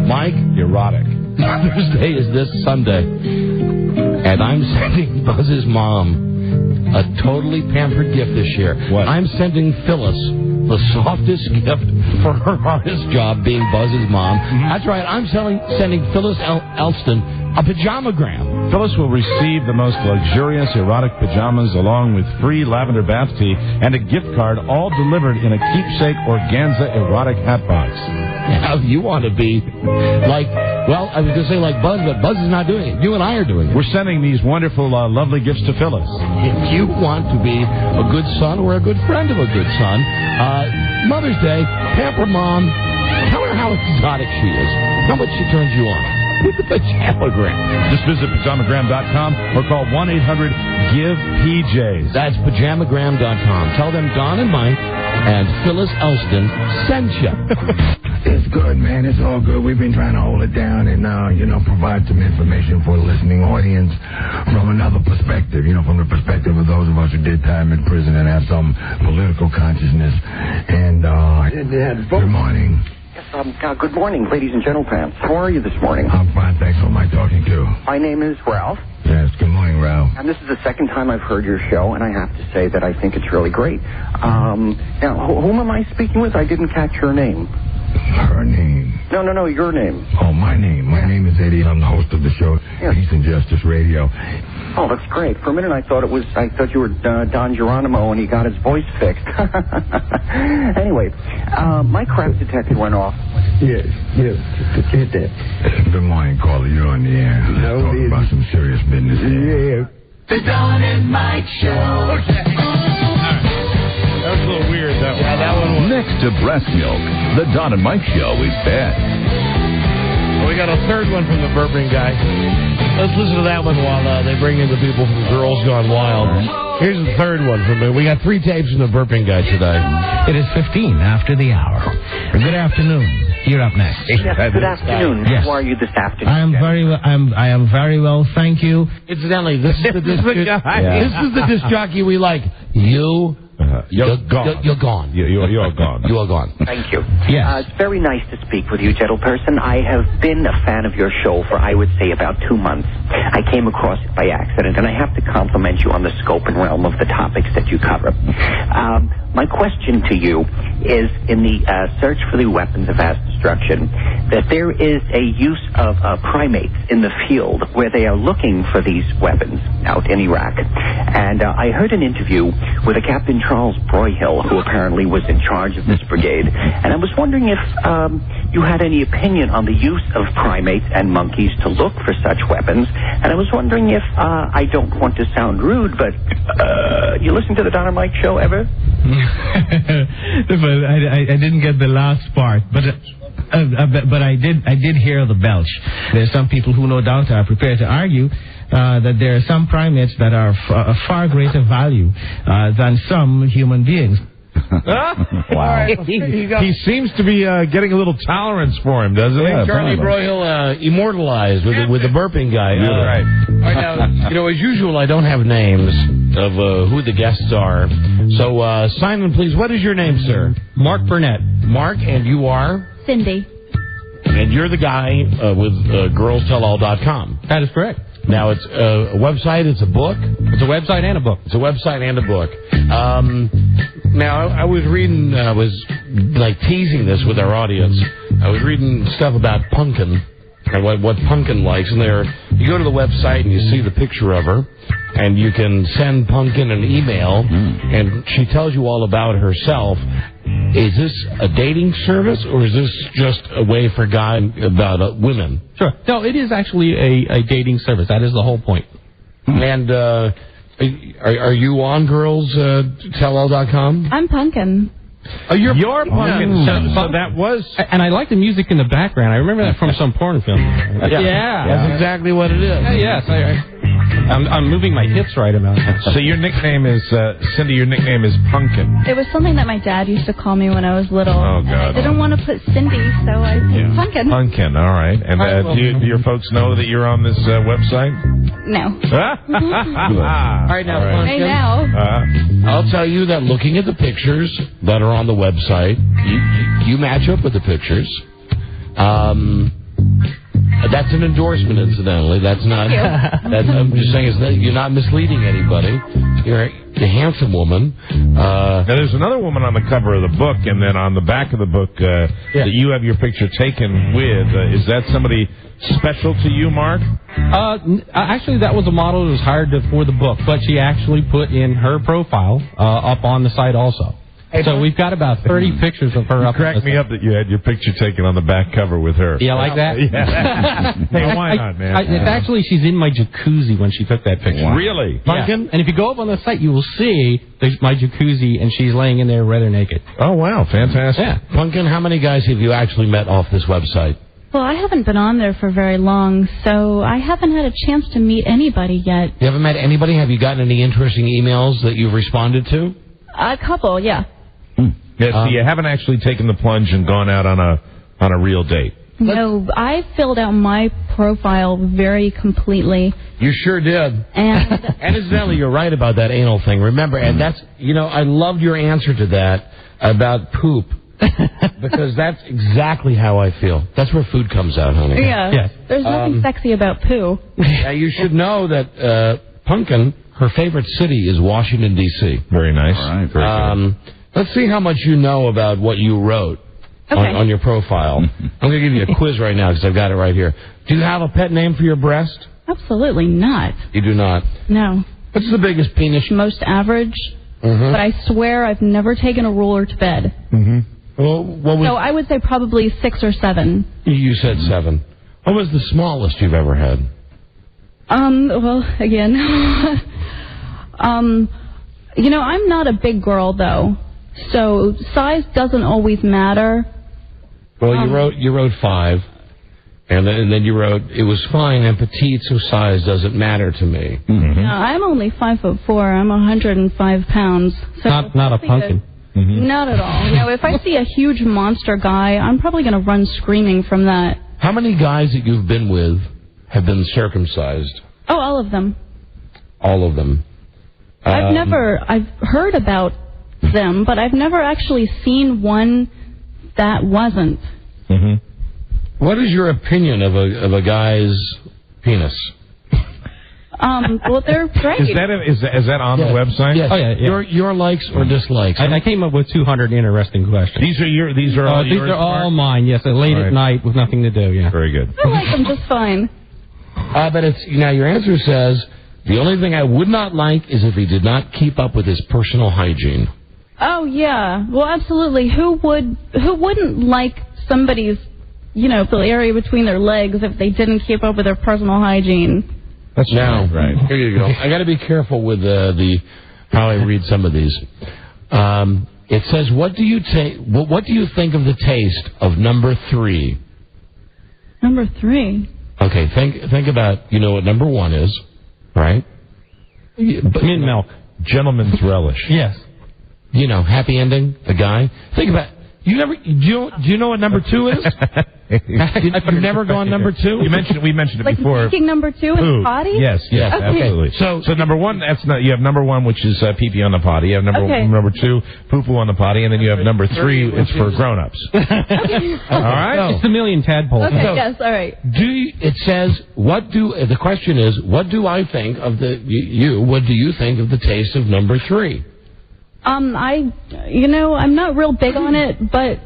Mike, erotic. Mother's Day is this Sunday. And I'm sending Buzz's mom a totally pampered gift this year. What? I'm sending Phyllis the softest gift for her hardest job being Buzz's mom. That's right. I'm sending Phyllis Elston a pajamagram. Phyllis will receive the most luxurious erotic pajamas along with free lavender bath tea and a gift card, all delivered in a keepsake organza erotic hat box. Now, you want to be like, well, I was going to say like Buzz, but Buzz is not doing it. You and I are doing it. We're sending these wonderful, lovely gifts to Phyllis. If you want to be a good son or a good friend of a good son, Mother's Day, pamper mom, tell her how exotic she is, how much she turns you on. With the pajamagram. Just visit pajamagram.com or call 1-800-GIVE-PJs. That's pajamagram.com. Tell them Don and Mike and Phyllis Elston sent you. It's good, man. It's all good. We've been trying to hold it down and, provide some information for the listening audience from another perspective, from the perspective of those of us who did time in prison and have some political consciousness. And, good morning. Good morning, ladies and gentlemen. How are you this morning? I'm fine, thanks. Who am I talking to? My name is Ralph. Yes, good morning, Ralph. And this is the second time I've heard your show, and I have to say that I think it's really great. Now, whom am I speaking with? I didn't catch your name. Her name? No, your name. Oh, my name. My name is Eddie, and I'm the host of the show, Peace and Justice Radio. Oh, that's great. For a minute, I thought you were Don Geronimo, and he got his voice fixed. Anyway, my crap detector went off. Yes, hit that. Good morning, caller. You're on the air. Let's talk about some serious business here. The Don and Mike Show. Okay. That was a little weird, that one. Yeah, that one was. Next to breast milk, the Don and Mike Show is bad. Well, we got a third one from the burping guy. Let's listen to that one while they bring in the people from Girls Gone Wild. Here's the third one from me. We got 3 tapes from the burping guy today. It is 15 after the hour. Good afternoon. You're up next. Yes, good afternoon. Yes. How are you this afternoon? I am very well. I am very well, thank you. Incidentally, this is the disc jockey we like. You're gone. You're gone. You're gone. You are gone. Thank you. Yes. It's very nice to speak with you, gentleperson. I have been a fan of your show for, I would say, about 2 months. I came across it by accident, and I have to compliment you on the scope and realm of the topics that you cover. My question to you is, in the search for the weapons of mass destruction, that there is a use of primates in the field where they are looking for these weapons out in Iraq. And I heard an interview with a Captain Charles Broyhill, who apparently was in charge of this brigade. And I was wondering if you had any opinion on the use of primates and monkeys to look for such weapons. And I was wondering if, I don't want to sound rude, but you listen to the Don and Mike Show ever? But I didn't get the last part. But I did hear the belch. There's some people who no doubt are prepared to argue that there are some primates that are of far greater value than some human beings. Wow. He seems to be getting a little tolerance for him, doesn't he? Charlie Broyhill immortalized with the burping guy. Right. All right, now, as usual, I don't have names of who the guests are. So, Simon, please, what is your name, sir? Mark Burnett. Mark, and you are? Cindy. And you're the guy with girlstellall.com. That is correct. Now, it's a website, it's a book. It's a website and a book. It's a website and a book. Now, I was reading, I was like teasing this with our audience. I was reading stuff about Punkin and what Punkin likes. And you go to the website and you see the picture of her. And you can send Punkin an email. And she tells you all about herself. Is this a dating service, or is this just a way for guys about women? Sure. No, it is actually a dating service. That is the whole point. And are you on girlstellall.com? I'm Punkin. Oh, you're Punkin. So that was... And I like the music in the background. I remember that from some porn film. Yeah. That's exactly what it is. Yes. I'm moving my hips right about that. So your nickname is, Cindy, your nickname is Punkin. It was something that my dad used to call me when I was little. Oh, God. I didn't want to put Cindy, so I picked Punkin. Punkin, all right. And do your folks know that you're on this website? No. All right, now, Punkin. Hey, now. I'll tell you that looking at the pictures that are on the website, you match up with the pictures. That's an endorsement, incidentally. That's not. I'm just saying, you're not misleading anybody. handsome woman. Now, there's another woman on the cover of the book, and then on the back of the book that you have your picture taken with. Is that somebody special to you, Mark? Actually, that was a model that was hired for the book, but she actually put in her profile up on the site also. So we've got about 30 pictures of her up. Cracked me up that you had your picture taken on the back cover with her. Yeah, like that? Yeah. Hey, why not, man? It's actually, she's in my jacuzzi when she took that picture. Wow. Really? Yeah. And if you go up on the site, you will see there's my jacuzzi, and she's laying in there rather naked. Oh, wow. Fantastic. Yeah. Pumpkin, how many guys have you actually met off this website? Well, I haven't been on there for very long, so I haven't had a chance to meet anybody yet. You haven't met anybody? Have you gotten any interesting emails that you've responded to? A couple, yeah. Yeah, so you haven't actually taken the plunge and gone out on a real date. No, I filled out my profile very completely. You sure did. And incidentally, you're right about that anal thing. Remember, and that's, I loved your answer to that about poop. Because that's exactly how I feel. That's where food comes out, honey. Yeah. Yes. There's nothing sexy about poo. Yeah, you should know that Pumpkin, her favorite city is Washington, D.C. Very nice. All right, very good. Let's see how much you know about what you wrote on your profile. I'm going to give you a quiz right now because I've got it right here. Do you have a pet name for your breast? Absolutely not. You do not? No. What's the biggest penis? Most average. But I swear I've never taken a ruler to bed. Well, what was... So I would say probably 6 or 7. You said 7. What was the smallest you've ever had? Well, again, I'm not a big girl though. So size doesn't always matter. Well, you wrote 5, and then you wrote it was fine and petite, so size doesn't matter to me. No, I'm only 5'4". I'm 105 pounds. So not a pumpkin. Not at all. If I see a huge monster guy, I'm probably going to run screaming from that. How many guys that you've been with have been circumcised? Oh, all of them. All of them. I've heard about them, but I've never actually seen one that wasn't. What is your opinion of a guy's penis? Well, they're great. Is that on the website? Yes. Oh, yeah. Your likes or dislikes? I came up with 200 interesting questions. These are all yours? These are all mine, yes. Late at night with nothing to do, yeah. Very good. I like them just fine. But your answer says, the only thing I would not like is if he did not keep up with his personal hygiene. Oh, yeah. Well, absolutely. Who wouldn't like somebody's, the area between their legs if they didn't keep up with their personal hygiene? That's right. Here you go. I got to be careful with how I read some of these. It says, what do you think of the taste of number 3? Number 3? Okay, think about, what number 1 is, right? Mint milk. Gentleman's relish. Yes. Happy ending, the guy. Think about it. Do you know what number 2 is? You've never gone number 2? We mentioned it like before. Taking number 2 in the potty? Yes, okay. absolutely. So number 1, you have number 1, which is pee-pee on the potty. You have number 2, poo-poo on the potty, and then you have number 3, it's for grown-ups. All right? It's a million tadpoles. Okay, yes, all right. It says, the question is, what do I think of what do you think of the taste of number 3? I'm not real big on it, but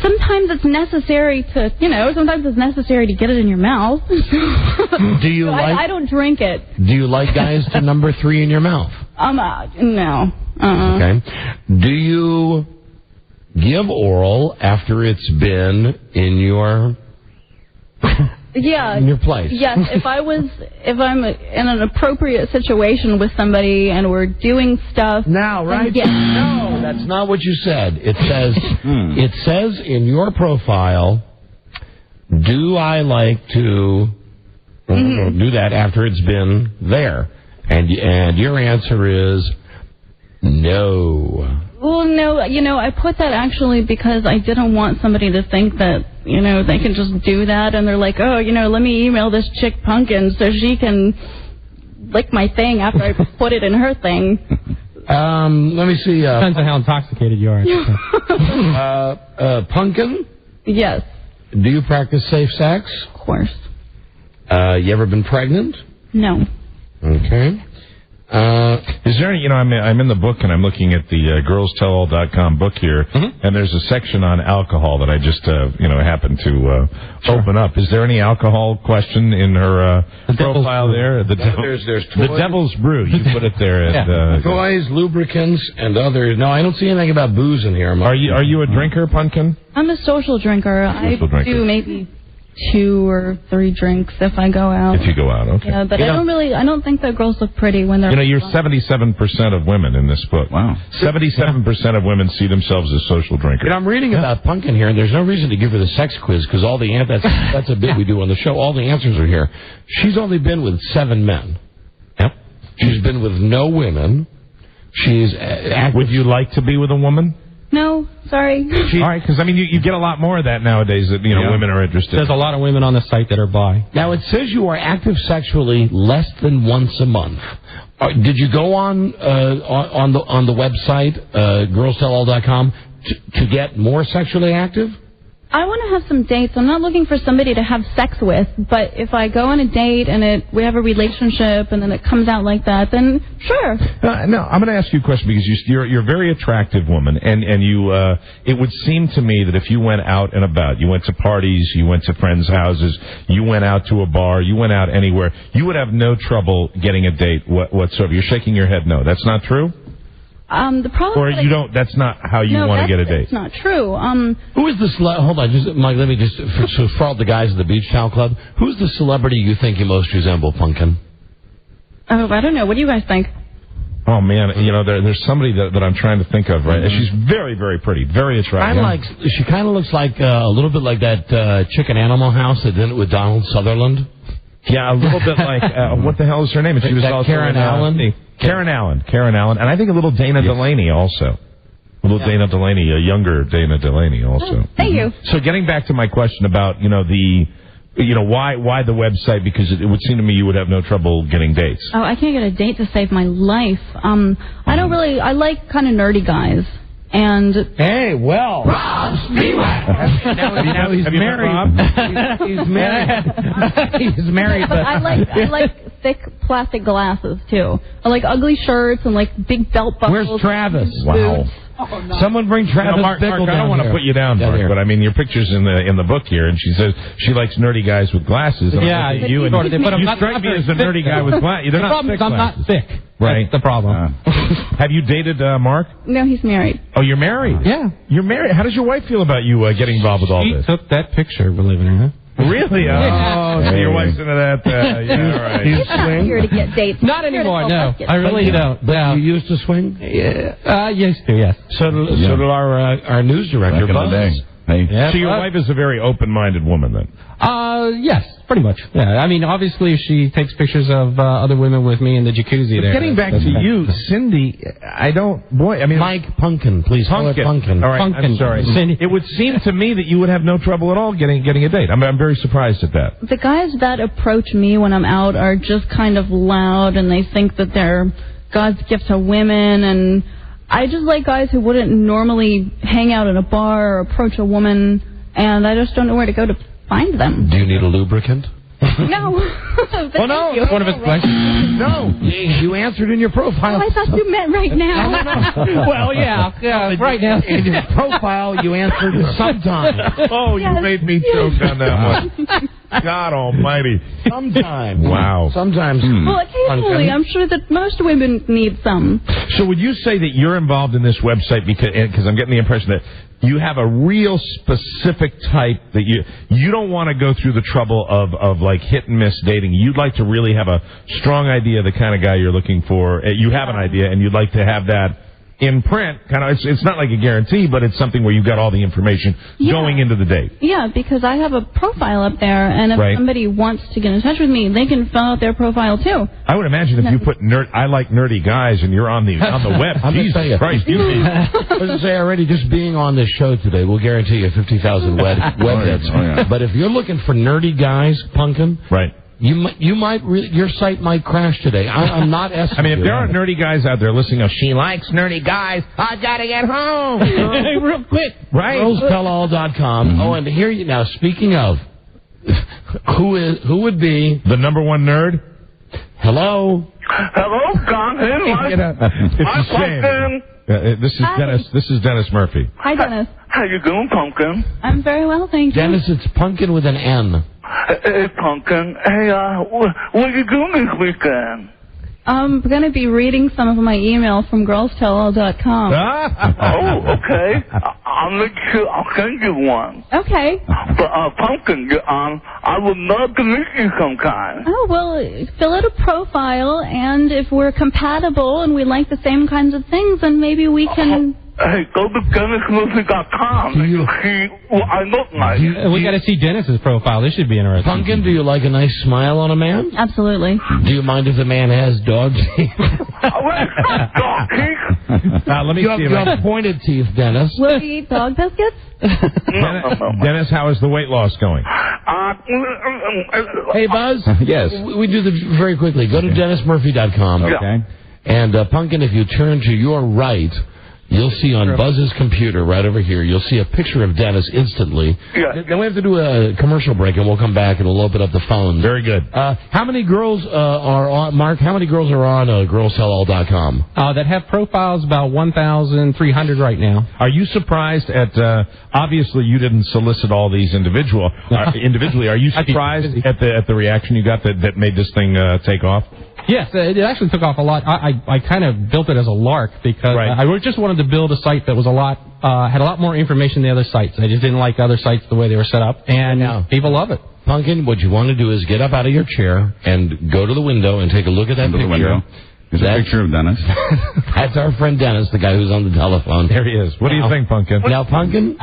sometimes it's necessary to get it in your mouth. Do you I don't drink it. Do you like guys to number 3 in your mouth? No. Okay. Do you give oral after it's been in your in your place? Yes. If I'm in an appropriate situation with somebody and we're doing stuff. Now, right? Yes. No, that's not what you said. It says in your profile, do I like to do that after it's been there? And your answer is no. Well, no, I put that actually because I didn't want somebody to think that, they can just do that and they're like, oh, let me email this chick Pumpkin so she can lick my thing after I put it in her thing. Let me see. Depends on how intoxicated you are. Pumpkin? Yes. Do you practice safe sex? Of course. You ever been pregnant? No. Okay. Is there any, I'm in the book and I'm looking at the girlstellall.com book here, and there's a section on alcohol that I just, happened to open up. Is there any alcohol question in her profile there? There's the Devil's Brew. You put it there. Toys, lubricants, and other. No, I don't see anything about booze in here. Are you a drinker, Pumpkin? I'm a social drinker. I do maybe 2 or 3 drinks if I go out. If you go out, okay. Yeah, but I don't think that girls look pretty when they're... you're 77% of women in this book. Wow. 77% of women see themselves as social drinkers. I'm reading about Pumpkin here, and there's no reason to give her the sex quiz, because all the that's a bit we do on the show. All the answers are here. She's only been with 7 men. Yep. She's been with no women. She's active. Would you like to be with a woman? No, sorry. All right, because, you get a lot more of that nowadays that, women are interested. There's a lot of women on the site that are bi. Now, it says you are active sexually less than once a month. Did you go on the website, girlstellall.com, to get more sexually active? I want to have some dates. I'm not looking for somebody to have sex with, but if I go on a date and we have a relationship and then it comes out like that, then sure. No, I'm going to ask you a question because you're a very attractive woman, and you it would seem to me that if you went out and about, you went to parties, you went to friends' houses, you went out to a bar, you went out anywhere, you would have no trouble getting a date whatsoever. You're shaking your head no. That's not true? The problem or you don't. That's not how you want to get a date. That's not true. Who is the hold on, Mike? Let me just for all the guys at the Beach Town Club. Who's the celebrity you think you most resemble, Pumpkin? Oh, I don't know. What do you guys think? Oh man, there's somebody that I'm trying to think of. Right, she's very, very pretty, very attractive. She kind of looks like a little bit like that chicken Animal House that did it with Donald Sutherland. Yeah, a little bit like what the hell is her name? She was also Karen Allen. Karen Allen, and I think a little Dana Delaney also. A little Dana Delaney, a younger Dana Delaney also. Thank you. So getting back to my question about why the website, because it would seem to me you would have no trouble getting dates. Oh, I can't get a date to save my life. I like kind of nerdy guys. And hey, well, Rob now he's married. He's married. He's married. But I like thick plastic glasses too. I like ugly shirts and like big belt buckles. Where's Travis? Wow. Oh, no. Someone bring Travis. Mark, I don't want to put you down, Mark, but your picture's in the book here, and she says she likes nerdy guys with glasses. Yeah, you strike me as a nerdy guy with glasses. They're not thick glasses. I'm not thick. Right. That's the problem. Have you dated Mark? No, he's married. Oh, you're married? Yeah. You're married. How does your wife feel about you getting involved with all this? She took that picture, believe it or not. Really? Oh, so your wife's into that. Yeah, all right. He's not here to get dates. Not anymore, no. I really don't. But you used to swing? Yeah. Used to, yes. So did our news director, Buzz. So your wife is a very open-minded woman, then? Yes, pretty much. Yeah, obviously, if she takes pictures of other women with me in the jacuzzi there. Getting back to you, Cindy, Mike Pumpkin, please. Pumpkin. All right, I'm sorry. Cindy. It would seem to me that you would have no trouble at all getting a date. I'm very surprised at that. The guys that approach me when I'm out are just kind of loud, and they think that they're God's gift to women, and I just like guys who wouldn't normally hang out in a bar or approach a woman, and I just don't know where to go to find them. Do you need a lubricant? No. Well, no. That's one of his questions. No. You answered in your profile. Oh, I thought you meant right now. Well, yeah, right now. In your profile, you answered sometime. Oh, you made me choke on that one. God almighty. Sometimes. Wow. Sometimes. Well, occasionally, I'm sure that most women need some. So would you say that you're involved in this website because I'm getting the impression that you have a real specific type that you don't want to go through the trouble of like hit and miss dating. You'd like to really have a strong idea of the kind of guy you're looking for. You have an idea, and you'd like to have that in print. Kind of, it's not like a guarantee, but it's something where you've got all the information going into the date. Yeah, because I have a profile up there, and if somebody wants to get in touch with me, they can fill out their profile too. I would imagine if you put I like nerdy guys, and you're on the web. Jesus Christ! I was going to say already, just being on this show today will guarantee you 50,000 web hits. Yeah. But if you're looking for nerdy guys, Pumpkin, right? You might your site might crash today. I'm not asking. If there are nerdy guys out there listening, she likes nerdy guys. I gotta get home real quick. Right? Girlstellall.com. Oh, and here you now. Speaking of, who would be the number one nerd? Hello. Hello, Don. It's Pumpkin. This is Dennis Murphy. Hi, Dennis. How you doing, Pumpkin? I'm very well, thank you. Dennis, it's Pumpkin with an N. Hey, Pumpkin. Hey, what are you doing this weekend? I'm going to be reading some of my emails from girlstellall.com. Oh, okay. I'll make sure I'll send you one. Okay. But, Pumpkin, I would love to meet you sometime. Oh, well, fill out a profile, and if we're compatible and we like the same kinds of things, then maybe we can... Hey, go to DennisMurphy.com and you'll see what I look like. We got to see Dennis's profile. This should be interesting. Pumpkin, do you like a nice smile on a man? Absolutely. Do you mind if the man has dog teeth? Dog teeth? Let me see. You have pointed teeth, Dennis. Will we eat dog biscuits? Dennis, how is the weight loss going? Hey, Buzz. Yes. We do this very quickly. Go to DennisMurphy.com. Okay. And, Pumpkin, if you turn to your right... You'll see on Buzz's computer right over here, you'll see a picture of Dennis instantly. Yeah. Then we have to do a commercial break, and we'll come back, and we'll open up the phone. Very good. How many girls are on, Mark, how many girls are on girlstellall.com? That have profiles, about 1,300 right now. Are you surprised at, obviously you didn't solicit all these individually. Are you surprised at the reaction you got that made this thing take off? Yes, it actually took off a lot. I kind of built it as a lark because I just wanted to build a site that was had a lot more information than the other sites. I just didn't like other sites the way they were set up, and people love it. Pumpkin, what you want to do is get up out of your chair and go to the window and take a look at that picture. There's a picture of Dennis. That's our friend Dennis, the guy who's on the telephone. There he is. What do you think, Pumpkin? Now, Pumpkin,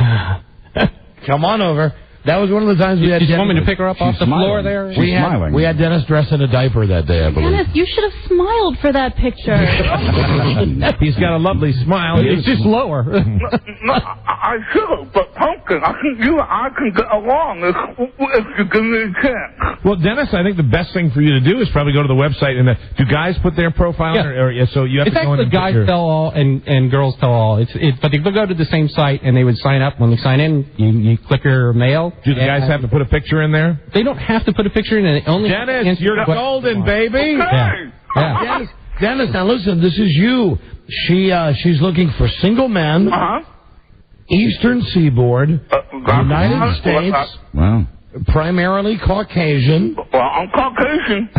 come on over. That was one of the times we had Dennis. You want me to pick her up off the floor there? We had Dennis dressed in a diaper that day, I believe. Dennis, you should have smiled for that picture. He's got a lovely smile. It's just lower. No, I should have, but Pumpkin, I can get along if you give me a chance. Well, Dennis, I think the best thing for you to do is probably go to the website and do guys put their profile in? So you have it's to go in actually guys tell all and girls tell all. But they go to the same site and they would sign up. When they sign in, you click your mail. Do the guys have to put a picture in there? They don't have to put a picture in it. Only Dennis, you're golden, baby. Okay. Yeah. Dennis, now listen, this is you. She's looking for single men, Eastern Seaboard, United States. Wow. Primarily Caucasian. Well, I'm Caucasian.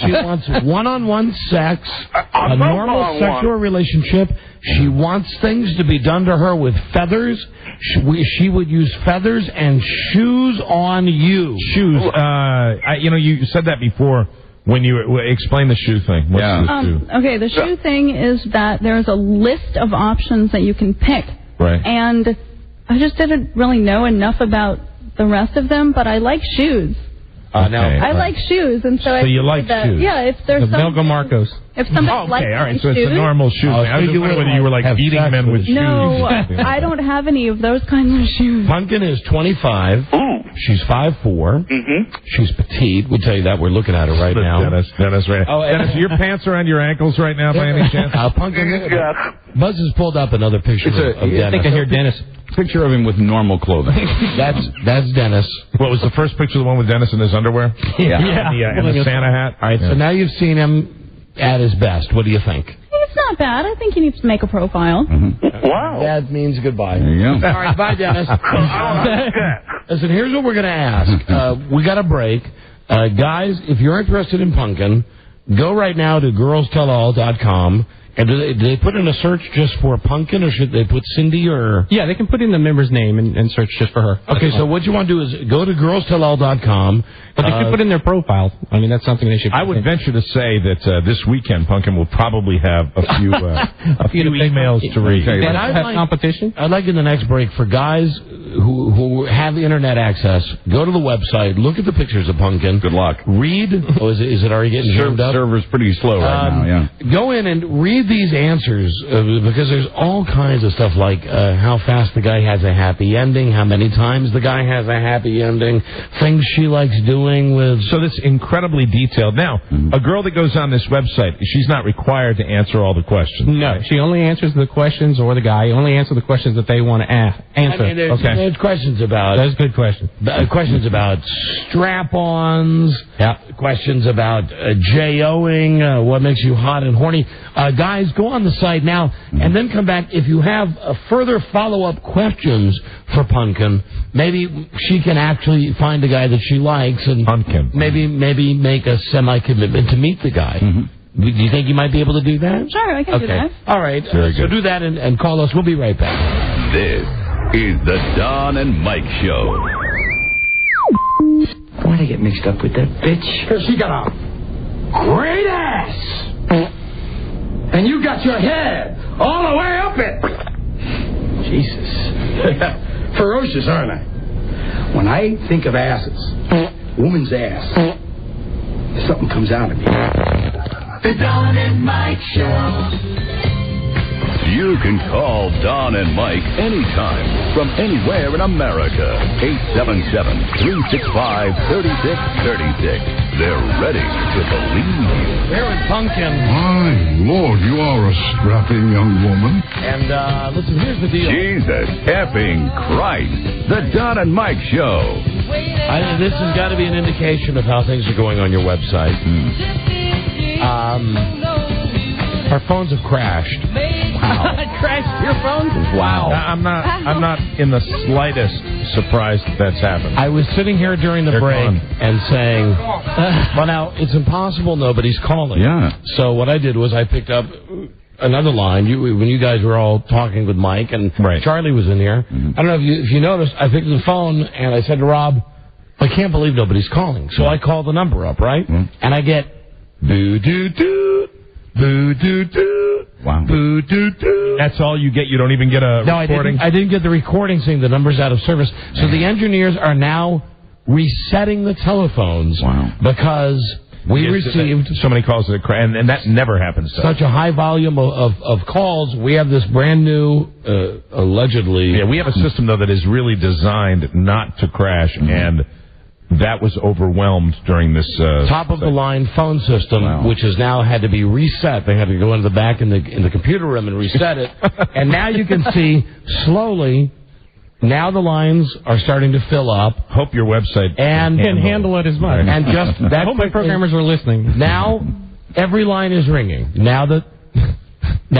She wants one-on-one sex, a normal sexual relationship. She wants things to be done to her with feathers. She would use feathers and shoes on you. Shoes. You said that before when you explained the shoe thing. What's the shoe? Okay, the shoe thing is that there's a list of options that you can pick. Right. And I just didn't really know enough about the rest of them, but I like shoes. I like shoes, and so you like shoes? Yeah, if there's some Belga Marcos. If somebody likes all right. shoes, So it's a normal shoe thing. I was just wondering whether you were like beating men with shoes. No, I don't have any of those kinds of shoes. Pumpkin is 25. Ooh. She's 5'4". Mm-hmm. She's petite. We'll tell you that. We're looking at her right now. Dennis, right. Dennis, your pants around your ankles right now, by any chance? Pumpkin. Buzz has pulled up another picture of Dennis. I think I hear Dennis. Picture of him with normal clothing. That's Dennis. What was the first picture? The one with Dennis in his underwear? And the Santa hat. All right. So now you've seen him at his best. What do you think? It's not bad. I think he needs to make a profile. Mm-hmm. Wow. That means goodbye. There you go. All right. Bye, Dennis. Listen, here's what we're going to ask. We got a break. Guys, if you're interested in Pumpkin, go right now to girlstellall.com. And do they put in a search just for Pumpkin, or should they put Cindy, or? Yeah, they can put in the member's name and search just for her. Okay, so what you want to do is go to girlstellall.com. But they should put in their profile. I mean, that's something they should. I would venture to say that this weekend, Pumpkin will probably have a few emails to read. And competition. I'd like in the next break for guys who have the internet access, go to the website, look at the pictures of Pumpkin. Good luck. Read. Oh, is it already getting jammed up? Server's pretty slow right now. Yeah. Go in and read these answers because there's all kinds of stuff like how fast the guy has a happy ending, how many times the guy has a happy ending, things she likes doing with. So this incredibly detailed. Now, a girl that goes on this website, she's not required to answer all the questions. No, she only answers the questions, or the guy only answer the questions that they want to answer. I mean, There's questions about... That's a good question. Questions about strap-ons. Yeah. Questions about J-O-ing, what makes you hot and horny. Guys, go on the site now and then come back. If you have further follow-up questions for Pumpkin, maybe she can actually find a guy that she likes and maybe make a semi-commitment to meet the guy. Do you think you might be able to do that? Sure, I can do that. All right. So do that and call us. We'll be right back. This is the Don and Mike Show. Why'd I get mixed up with that bitch? Because she got a great ass. And you got your head all the way up it. Jesus. Ferocious, aren't I? When I think of asses, woman's ass, something comes out of me. The Don and Mike Show. You can call Don and Mike anytime from anywhere in America. 877-365-3636. They're ready to believe you. They're in Pumpkin. My Lord, you are a strapping young woman. And listen, here's the deal. Jesus effing Christ. The Don and Mike Show. This has got to be an indication of how things are going on your website. Our phones have crashed. Wow. Crashed your phone? Wow. I'm not in the slightest surprised that's happened. I was sitting here during the break and saying, well, now, it's impossible nobody's calling. Yeah. So what I did was I picked up another line. When you guys were all talking with Mike and Charlie was in here. I don't know if you noticed, I picked up the phone and I said to Rob, I can't believe nobody's calling. So I called the number up, right? And I get boo-doo-doo. Boo-doo-doo. Wow. Boo-doo-doo. That's all you get? You don't even get a recording? I didn't get the recording saying the number's out of service. So the engineers are now resetting the telephones because we received so many calls and that never happens to us. Such a high volume of calls. We have this brand new, allegedly... Yeah, we have a system, though, that is really designed not to crash, and... that was overwhelmed during this top-of-the-line phone system, which has now had to be reset. They had to go into the back in the computer room and reset it. And now you can see, slowly, now the lines are starting to fill up. Hope your website can handle it as much. And just that I hope my programmers are listening. Now, every line is ringing. Now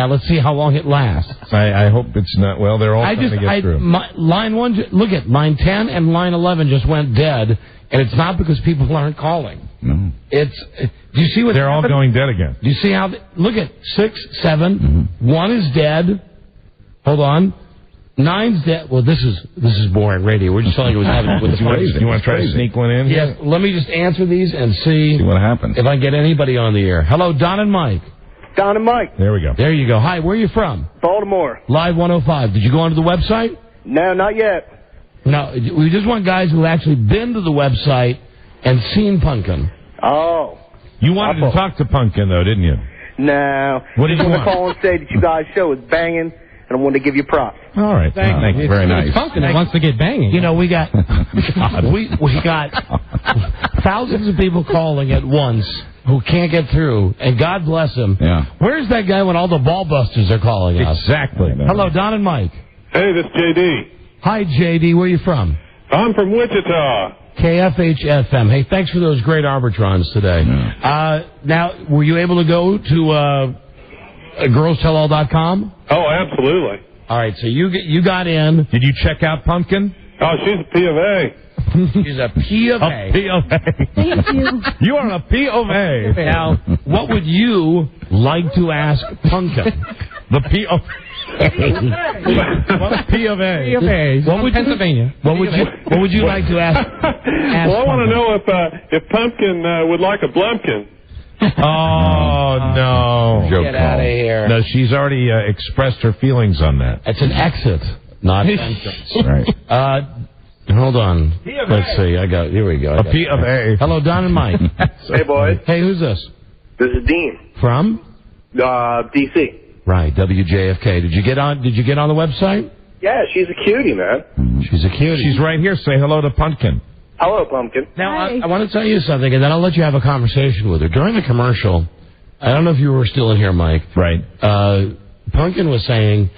let's see how long it lasts. I hope it's not. Well, they're all trying to get through. Line 1, look at line 10 and line 11 just went dead. And it's not because people aren't calling. No. Do you see what they're all going dead again? Do you see how? Look at 6, 7. 1 is dead. Hold on. 9's dead. Well, this is boring radio. We're just telling you what's happening with the phone. You want to try to sneak one in? Yes. Let me just answer these and see what happens. If I get anybody on the air. Hello, Don and Mike. Don and Mike. There we go. There you go. Hi. Where are you from? Baltimore. Live 105. Did you go onto the website? No, not yet. No, we just want guys who have actually been to the website and seen Pumpkin. Oh. You wanted to talk to Pumpkin, though, didn't you? No. What did you want? I call and say that you guys' show is banging, and I wanted to give you props. All right. Thank you. Very nice. Pumpkin that wants to get banging. You know, we got we got thousands of people calling at once who can't get through, and God bless them. Yeah. Where's that guy when all the ball busters are calling us? Exactly. Hello, Don and Mike. Hey, this is JD. Hi, JD. Where are you from? I'm from Wichita. KFH-FM. Hey, thanks for those great arbitrons today. Yeah. Now, were you able to go to girlstellall.com? Oh, absolutely. All right, so you got in. Did you check out Pumpkin? Oh, she's a P of A. She's a P of A. A P of A. Thank you. You are a P of A. Now, what would you like to ask Pumpkin? The P of A. What's P of A? P of A. Pennsylvania. What would you like to ask? Well, I want to know if Pumpkin would like a Blumpkin. Oh, no. Get out of here. No, she's already expressed her feelings on that. It's an exit, not entrance. Right. Hold on. Let's see. Here we go. A P of A. Hello, Don and Mike. Hey, boys. Hey, who's this? This is Dean. From? D.C. Right, WJFK. Did you get on the website? Yeah, she's a cutie, man. She's a cutie. She's right here. Say hello to Pumpkin. Hello, Pumpkin. Now, I want to tell you something, and then I'll let you have a conversation with her. During the commercial, I don't know if you were still in here, Mike. Right. Pumpkin was saying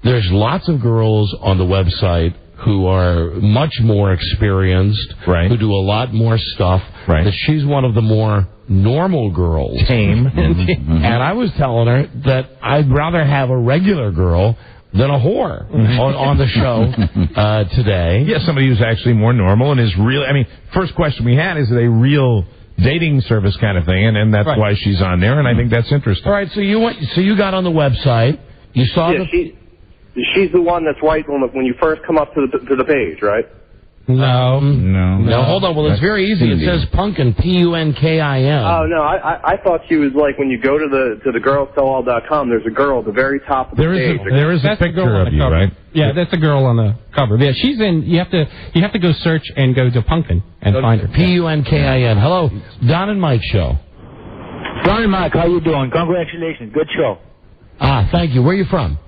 there's lots of girls on the website who are much more experienced, who do a lot more stuff, that she's one of the more normal girls. Tame. And I was telling her that I'd rather have a regular girl than a whore on the show today. Yeah, somebody who's actually more normal and is really, I mean, first question we had, is it a real dating service kind of thing? And that's why she's on there, and I think that's interesting. All right, so you got on the website, you saw she's the one that's white when you first come up to the page, right? No, hold on. Well, it's very easy. It says Punkin, Punkin. Oh no, I thought she was like when you go to the girlstellall.com. There's a girl at the very top of the page. There is a picture of you, right? Yeah, that's a girl on the cover. Yeah, she's in. You have to go search and go to Punkin and find her. Punkin. Hello, Don and Mike show. Don and Mike, how you doing? Congratulations, good show. Thank you. Where are you from?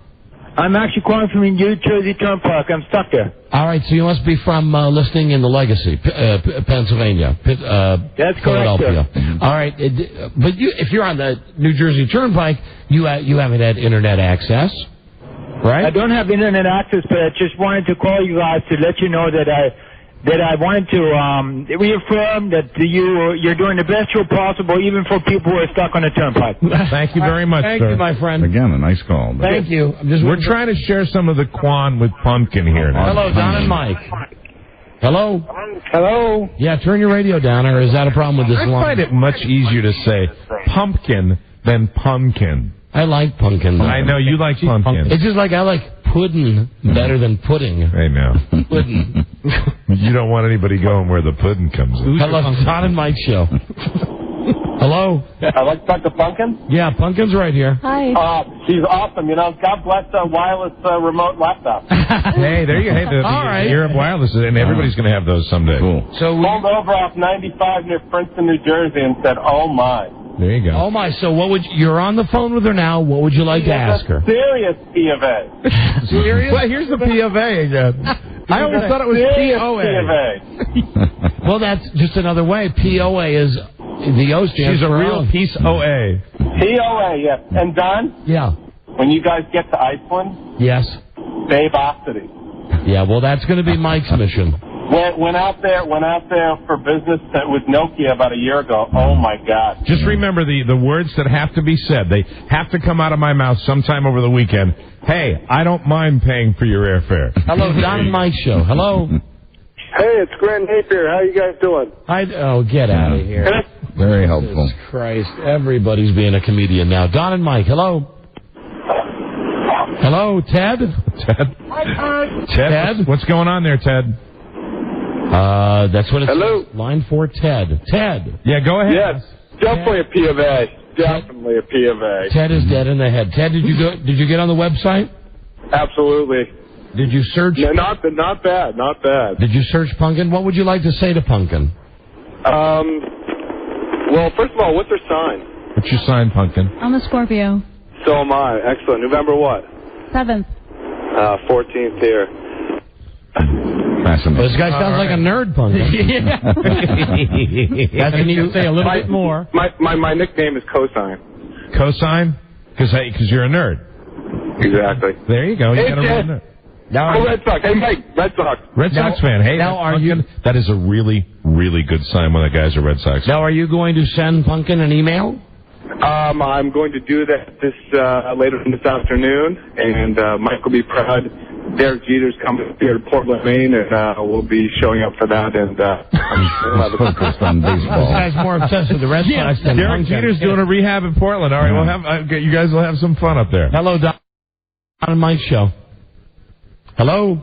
I'm actually calling from the New Jersey Turnpike. I'm stuck there. All right, so you must be from listening in the Legacy, Pennsylvania. That's Philadelphia. correct, All right, but if you're on the New Jersey Turnpike, you haven't had internet access, right? I don't have internet access, but I just wanted to call you guys to let you know that I wanted to reaffirm that you're doing the best show possible, even for people who are stuck on the turnpike. Thank you very much, Thank sir. you, my friend. Again, a nice call. Thank you. We're trying to share some of the Quan with Pumpkin here now. Hello, Don and Mike. Hello? Hello? Yeah, turn your radio down, or is that a problem with this I line? find it much easier to say pumpkin than pumpkin. I like pumpkin. I know, you like pumpkin. It's just like I like pudding better than pudding. I know. Pudding. You don't want anybody going where the pudding comes in. Hello, Don and Mike show. Hello? I like to talk to Pumpkin. Yeah, Pumpkin's right here. Hi. She's awesome. You know, God bless wireless remote laptop. Hey, there you go. All right. Europe Wireless, and everybody's going to have those someday. Cool. So pulled over off 95 near Princeton, New Jersey, and said, "Oh my." There you go. Oh my! So you're on the phone with her now? What would you like to ask her? Serious P of A. Serious? Well, here's the P of A again. I always thought it was POA. Well, that's just another way. POA is the O stands She's a for real piece OA. POA, yes. And Don? Yeah. When you guys get to Iceland? Yes. Babosity. Yeah, well, that's going to be Mike's mission. Went out there for business with Nokia about a year ago. Oh my God! Just remember the words that have to be said. They have to come out of my mouth sometime over the weekend. Hey, I don't mind paying for your airfare. Hello, Don and Mike show. Hello. Hey, it's Grant Napier. How you guys doing? Get out of here. Very helpful. Jesus Christ, everybody's being a comedian now. Don and Mike, hello. Hello, Ted. Ted. What's going on there, Ted? That's what it Hello. says. Line 4, Ted. Ted. Yeah, go ahead. Yes, definitely a P of A. Definitely a P of A. Ted is dead in the head. Ted, did you get on the website? Absolutely. Did you search? No, not bad. Not bad. Did you search Punkin? What would you like to say to Punkin? Well, first of all, what's her sign? What's your sign, Punkin? I'm a Scorpio. So am I. Excellent. November what? 7th. 14th here. Fascinating. Well, this guy sounds like a nerd, Punkin. Can you say a little bit more? My nickname is Cosine. Cosine? Because you're a nerd. Exactly. There you go. You got a real nerd. Red Sox. Hey, Mike, Red Sox. Red Sox fan. Hey, now are you? That is a really, really good sign when the guys are Red Sox. Now, are you going to send Punkin an email? I'm going to do that later this afternoon, and Mike will be proud. Derek Jeter's coming here to Portland, Maine, and we'll be showing up for that. And I'm focused on baseball. This guy's more obsessed with the Red Sox than Derek Jeter's doing a rehab in Portland. All right, you guys will have some fun up there. Hello, Don and Mike show. Hello.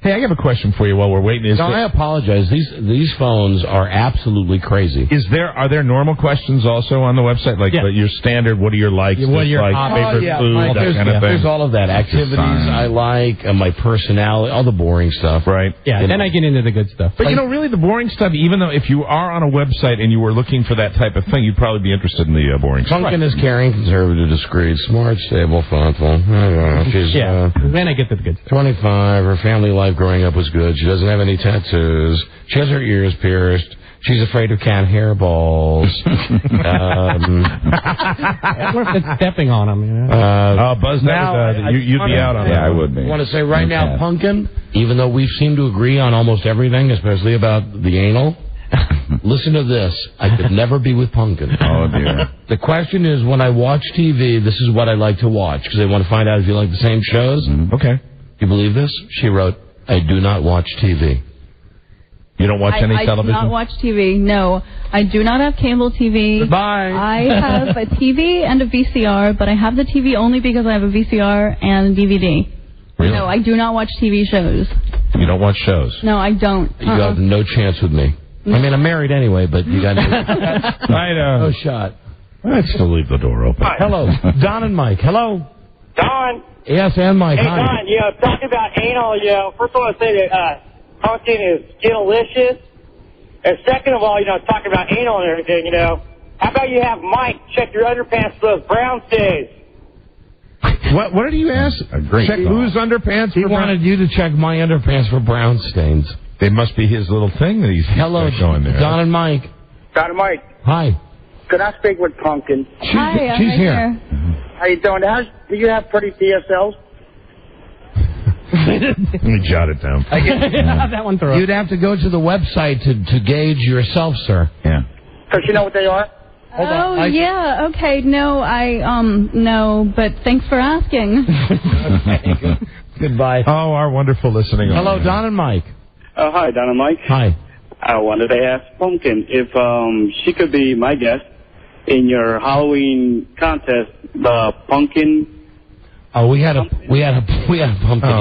Hey, I have a question for you while we're waiting. I apologize. These phones are absolutely crazy. Are there normal questions also on the website? Like your standard, what are your likes, what your favorite food, Mike, that kind of thing? There's all of that. Activities I like, my personality, all the boring stuff. Right. Yeah, then I get into the good stuff. But really the boring stuff, even though if you are on a website and you were looking for that type of thing, you'd probably be interested in the boring stuff. Punkin is caring, conservative, discreet, smart, stable, thoughtful. She's then I get to the good stuff. 25. Her family life growing up was good. She doesn't have any tattoos. She has her ears pierced. She's afraid of cat hairballs. What if it's stepping on them? You know? Buzz, you'd be out on that. Yeah, I would be. I want to say right now, Pumpkin, even though we seem to agree on almost everything, especially about the anal, listen to this. I could never be with Pumpkin. Oh, dear. The question is, when I watch TV, this is what I like to watch, because I want to find out if you like the same shows. Mm-hmm. Okay. You believe this? She wrote, I do not watch TV. You don't watch any television? I do not watch TV, no. I do not have cable TV. Goodbye. I have a TV and a VCR, but I have the TV only because I have a VCR and DVD. Really? No, I do not watch TV shows. You don't watch shows? No, I don't. You have no chance with me. I mean, I'm married anyway, but you got no shot. I'd still leave the door open. Hello, Don and Mike. Hello. Don. Yes, and Mike. Hey, Hi. Don, talking about anal, first of all, I want to say that Pumpkin is delicious. And second of all, talking about anal and everything, how about you have Mike check your underpants for those brown stains? What did you ask? Check whose underpants? He wanted you to check my underpants for brown stains. It must be his little thing that he's showing there. Don and Mike. Don and Mike. Hi. Could I speak with Pumpkin? Hi, I'm she's right here. How you doing? Do you have pretty DSLs? Let me jot it down. That one through. You'd have to go to the website to gauge yourself, sir. Yeah. Because you know what they are? Yeah, okay, no, no, but thanks for asking. Okay, goodbye. Oh, our wonderful listening. Hello, Don and Mike. Hi, Don and Mike. Hi. I wanted to ask Pumpkin if she could be my guest in your Halloween contest, the pumpkin. Oh, we had a pumpkin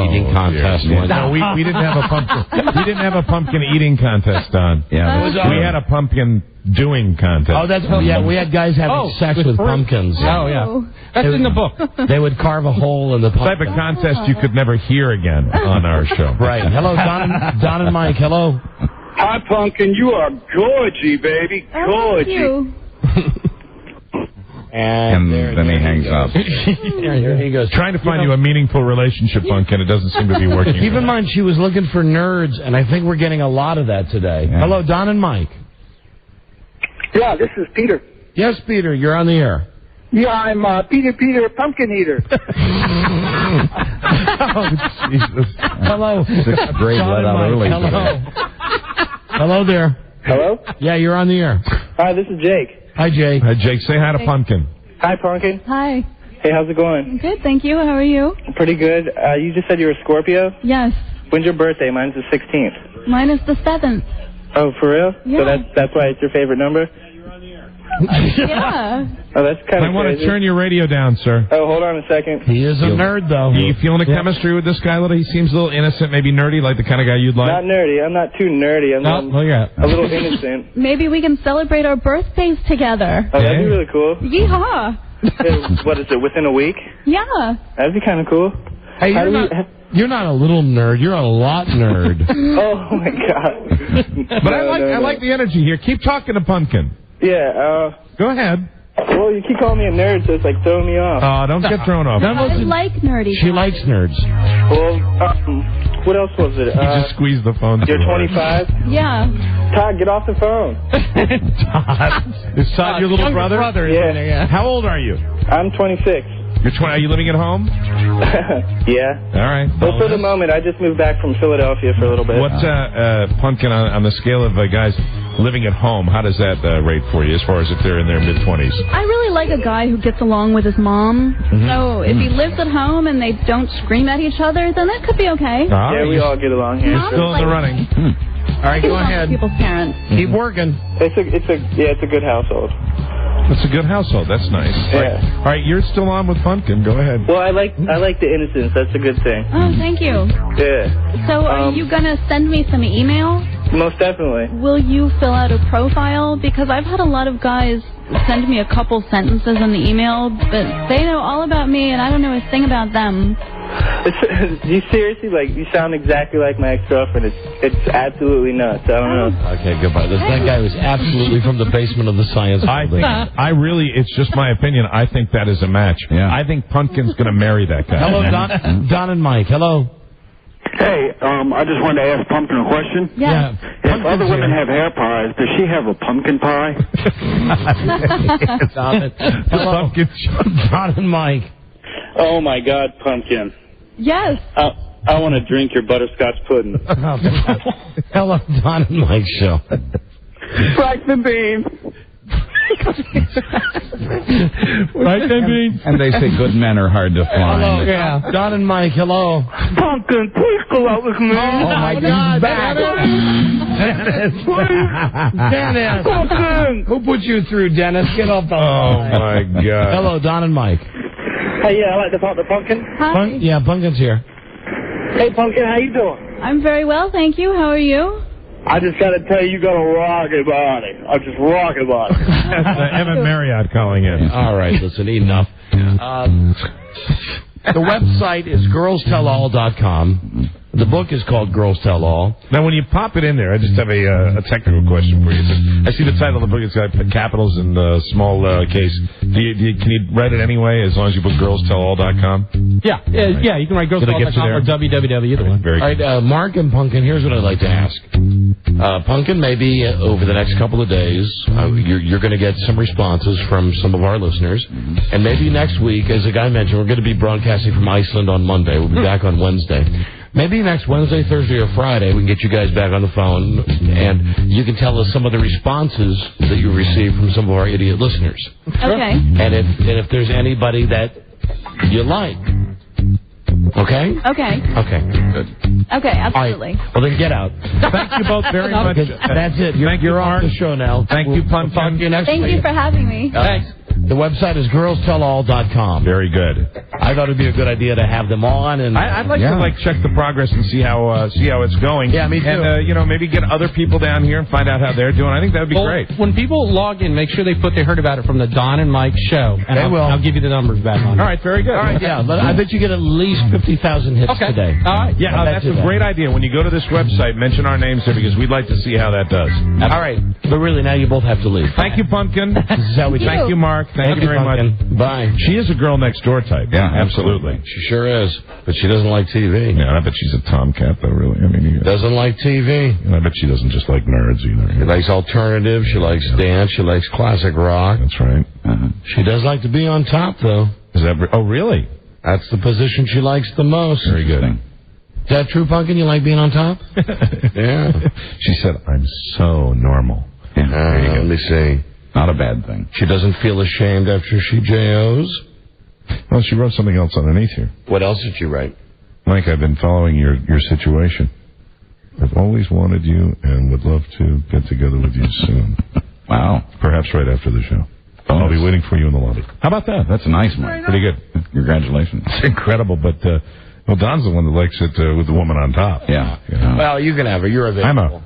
eating contest. Dear. No, we didn't have a pumpkin. We didn't have a pumpkin eating contest, Don. Yeah, we had a pumpkin doing contest. Oh, that's we had guys having sex with pumpkins. Oh yeah, that's in the book. They would carve a hole in the pumpkin. Type of contest you could never hear again on our show. Right. Hello, Don and Mike. Hello. Hi, Pumpkin. You are gorgy, baby. Gorgy. You. And then he hangs up. Here he goes. Trying to find you a meaningful relationship, Pumpkin. It doesn't seem to be working. Keep in mind, she was looking for nerds, and I think we're getting a lot of that today. Yeah. Hello, Don and Mike. Yeah, this is Peter. Yes, Peter, you're on the air. Yeah, I'm Peter Pumpkin Eater. Oh, Jesus. Hello. 6th grade let out early. Hello. Hello there. Hello? Yeah, you're on the air. Hi, this is Jake. Hi, Jake. Hi, Jake. Say hi to Pumpkin. Hi, Pumpkin. Hi. Hey, how's it going? Good, thank you. How are you? Pretty good. You just said you were a Scorpio? Yes. When's your birthday? Mine's the 16th. Mine is the 7th. Oh, for real? Yeah. So that's why it's your favorite number? Yeah. Oh, that's kind of I want to turn your radio down, sir. Oh, hold on a second. He is a nerd, though. Are you feeling the chemistry with this guy? He seems a little innocent, maybe nerdy, like the kind of guy you'd like? Not nerdy. I'm not too nerdy. I'm a little innocent. Maybe we can celebrate our birthdays together. Oh, that'd be really cool. Yeehaw. What is it, within a week? Yeah. That'd be kind of cool. Hey, you're not a little nerd. You're a lot nerd. Oh, my God. But I like the energy here. Keep talking to Pumpkin. Yeah, Go ahead. Well, you keep calling me a nerd, so it's like throwing me off. Oh, don't get thrown off. I like nerdy. She likes nerds. Well, what else was it? You just squeezed the phone. You're 25? Yeah. Todd, get off the phone. Todd. Is Todd your little brother? Yeah. How old are you? I'm 26. You're 20. Are you living at home? Yeah. All right. Well, for the moment, I just moved back from Philadelphia for a little bit. What's Pumpkin on the scale of guys living at home? How does that rate for you as far as if they're in their mid-20s? I really like a guy who gets along with his mom. Mm-hmm. So if he lives at home and they don't scream at each other, then that could be okay. Yeah, we all get along here. You're still in the running. All right, go ahead. People's parents. Keep working. It's a good household. It's a good household. That's nice. Yeah. All right, you're still on with Pumpkin. Go ahead. Well, I like the innocence. That's a good thing. Oh, thank you. Yeah. So are you going to send me some email? Most definitely. Will you fill out a profile? Because I've had a lot of guys send me a couple sentences in the email, but they know all about me and I don't know a thing about them. You seriously, you sound exactly like my ex-girlfriend. It's absolutely nuts. I don't know. Okay, goodbye. That guy was absolutely from the basement of the science building. It's just my opinion. I think that is a match. Yeah. I think Pumpkin's going to marry that guy. Hello, Don and Mike. Hello. Hey, I just wanted to ask Pumpkin a question. Yeah. If other women have hair pies, does she have a pumpkin pie? Stop it. Hello, John and Mike. Oh, my God, Pumpkin. Yes. I want to drink your butterscotch pudding. Hello, John and Mike show. Rice and beans. Right, beans. And they say good men are hard to find. Hello, yeah. John and Mike, hello. Pumpkin, please go out with me. Oh, my God. Dennis. Pumpkin. Who put you through, Dennis? Get off the line. Oh, my God. Hello, Don and Mike. Hey, yeah, I'd like to talk to Pumpkin. Hi. Yeah, Pumpkin's here. Hey, Pumpkin, how you doing? I'm very well, thank you. How are you? I just got to tell you, you got a rocket body. I just rocket body. That's Emma Marriott calling in. All right, listen, enough. The website is girlstellall.com. The book is called Girls Tell All. Now, when you pop it in there, I just have a technical question for you. I see the title of the book. It's got capitals in the small case. Can you write it anyway, as long as you put girlstellall.com? Yeah, you can write girlstellall.com or www, either one. Very All right, Mark and Pumpkin, here's what I'd like to ask. Pumpkin, maybe over the next couple of days, you're going to get some responses from some of our listeners. And maybe next week, as the guy mentioned, we're going to be broadcasting from Iceland on Monday. We'll be back on Wednesday. Maybe next Wednesday, Thursday, or Friday, we can get you guys back on the phone, and you can tell us some of the responses that you received from some of our idiot listeners. Okay. And if there's anybody that you like. Okay? Okay. Okay, good. Okay, absolutely. Right. Well, then get out. Thank you both very much. That's it. You're on the show now. Thank you, Pumpkin. We'll talk to you next Thank week. you for having me. Thanks. The website is girlstellall.com. Very good. I thought it'd be a good idea to have them on, and I'd like to check the progress and see how it's going. Yeah, me too. And maybe get other people down here and find out how they're doing. I think that would be great. When people log in, make sure they heard about it from the Don and Mike show, and I'll give you the numbers back on it. All right, very good. All right, yeah. I bet you get at least 50,000 hits today. All right. Yeah, that's a great idea. When you go to this website, mention our names there because we'd like to see how that does. All right, but really now you both have to leave. Thank you, Pumpkin. This is how we Thank you, Mark. Thank you very much. Bye. She is a girl next door type. Yeah, absolutely. She sure is, but she doesn't like TV. Yeah, I bet she's a tomcat, though, really. I mean, doesn't like TV. And I bet she doesn't just like nerds either. She likes alternative. She likes dance. She likes classic rock. That's right. She does like to be on top, though. Is that? Oh, really? That's the position she likes the most. Very good. Is that true, Pumpkin? You like being on top? Yeah. She said, "I'm so normal." Yeah. Let me see. Not a bad thing. She doesn't feel ashamed after she JOs. Well, she wrote something else underneath here. What else did she write? Mike, I've been following your situation. I've always wanted you and would love to get together with you soon. Wow. Perhaps right after the show. I'll be waiting for you in the lobby. How about that? That's nice, Mike. Pretty good. Congratulations. It's incredible, but Don's the one that likes it with the woman on top. Yeah. Well, you can have her. You're available.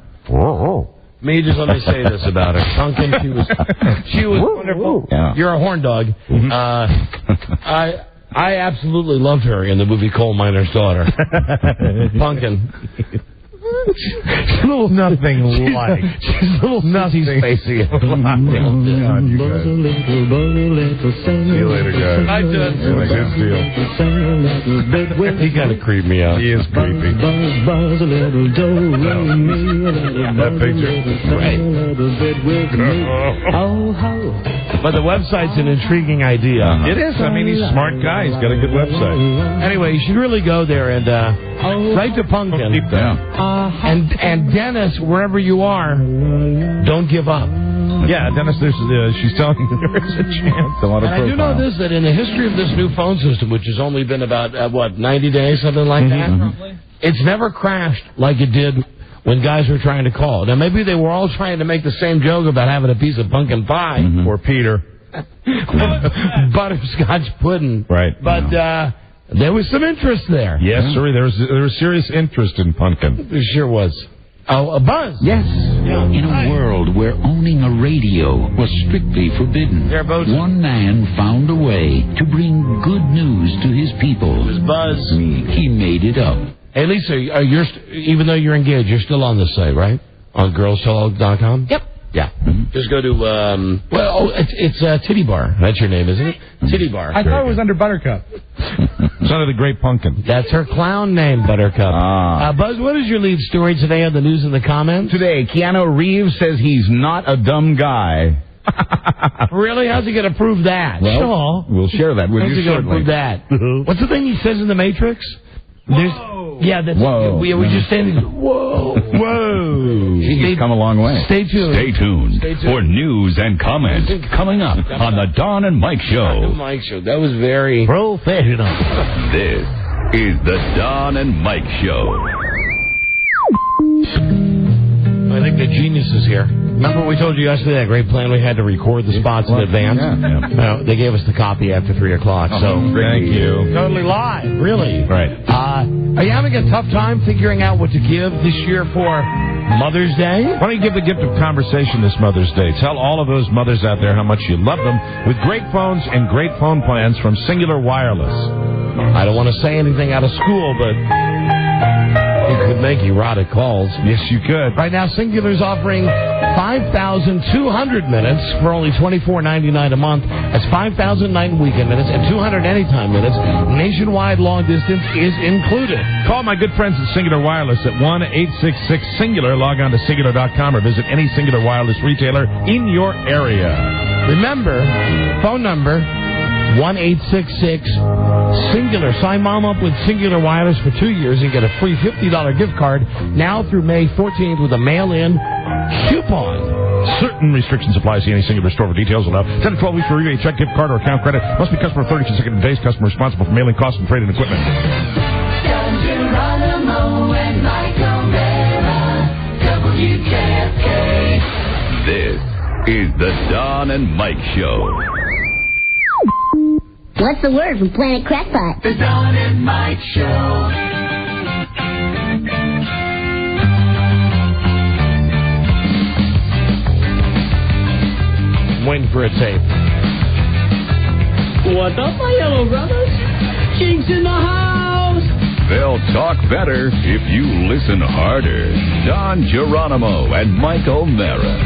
Me, just let me say this about her. Pumpkin, she was wonderful. Yeah. You're a horn dog. I absolutely loved her in the movie Coal Miner's Daughter. Pumpkin. She's a little nothing like. She's a little nothing spacey. See you later, guys. Hi, Jen. Good deal. He kind of creeped me out. He is creepy. That picture. But the website's an intriguing idea. It is. I mean, he's a smart guy. He's got a good website. Anyway, you should really go there and write to Pumpkin. And Dennis, wherever you are, don't give up. Yeah, Dennis, she's telling you there's a chance. And I do know this, that in the history of this new phone system, which has only been about, 90 days, something like that, it's never crashed like it did when guys were trying to call. Now, maybe they were all trying to make the same joke about having a piece of pumpkin pie. Or Peter. Butterscotch pudding. Right. But there was some interest there. Yes, sir. There was serious interest in pumpkin. There sure was. Oh, a buzz. Yes. In a world where owning a radio was strictly forbidden, one man found a way to bring good news to his people. It was Buzz. He made it up. Hey, Lisa, even though you're engaged, you're still on the site, right? On girlstellall.com? Yep. Yeah. Just go to, it's Titty Bar. That's your name, isn't it? Titty Bar. I thought it was under Buttercup. Son of the Great Pumpkin. That's her clown name, Buttercup. Buzz, what is your lead story today on the news in the comments? Today, Keanu Reeves says he's not a dumb guy. Really? How's he going to prove that? Well, sure. We'll share that with How's you he going to prove that? What's the thing he says in The Matrix? Yeah, that's... Whoa. We just saying... Whoa. Whoa. He's come a long way. Stay tuned. Stay tuned for news and comment coming up on the Don and Mike Show. The Mike Show. That was very... professional. This is the Don and Mike Show. I think the genius is here. Remember we told you yesterday that great plan we had to record the spots in advance? Yeah. They gave us the copy after 3 o'clock. So thank you. Totally live. Really. Right. Are you having a tough time figuring out what to give this year for Mother's Day? Why don't you give the gift of conversation this Mother's Day? Tell all of those mothers out there how much you love them with great phones and great phone plans from Singular Wireless. I don't want to say anything out of school, but you could make erotic calls. Yes, you could. Right now, Singular's offering 5,200 minutes for only $24.99 a month. That's 5,000 night and weekend minutes and 200 anytime minutes. Nationwide long distance is included. Call my good friends at Singular Wireless at 1-866-SINGULAR. Log on to Singular.com or visit any Singular Wireless retailer in your area. Remember, phone number 1-866-SINGULAR. Sign Mom up with Singular Wireless for 2 years and get a free $50 gift card now through May 14th with a mail-in coupon. Certain restrictions apply. See any Singular store for details. Allowed 10 to 12 weeks for rebate, check, gift card, or account credit. Must be customer 30 consecutive days. Customer responsible for mailing costs and freight and equipment. Don Geronimo and Mike O'Mara, WKFK. This is the Don and Mike Show. What's the word from Planet Crackpot? The Don and Mike Show. I'm waiting for a tape. What's up, my yellow brothers? Kings in the house. They'll talk better if you listen harder. Don Geronimo and Mike O'Mara.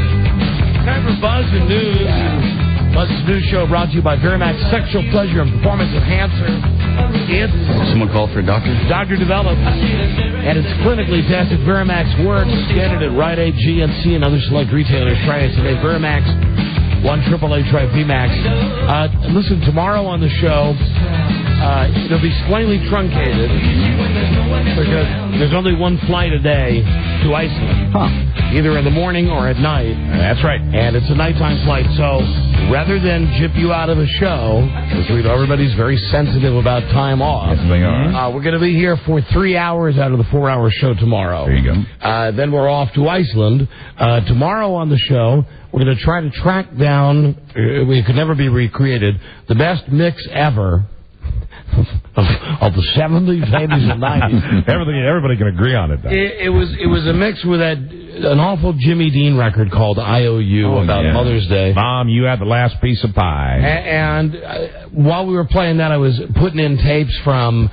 Time for Buzz and News. Buzz's News Show brought to you by Verimax Sexual Pleasure and Performance Enhancer. It's... Someone called for a doctor? Doctor developed. And it's clinically tested. Verimax works. Get it at Rite Aid, GNC, and other select retailers. Try it today. Verimax 1-888 try VMAX. Listen, tomorrow on the show, it'll be slightly truncated because there's only one flight a day to Iceland. Either in the morning or at night. That's right. And it's a nighttime flight, so rather than jip you out of a show, because we know everybody's very sensitive about time off. Yes, they are. We're going to be here for 3 hours out of the 4-hour show tomorrow. There you go. Then we're off to Iceland. Tomorrow on the show, we're going to try to track down, it could never be recreated, the best mix ever of the 70s, 80s, and 90s. Everybody can agree on it, though. It was a mix with an awful Jimmy Dean record called IOU about Mother's Day. Mom, you had the last piece of pie. And while we were playing that, I was putting in tapes from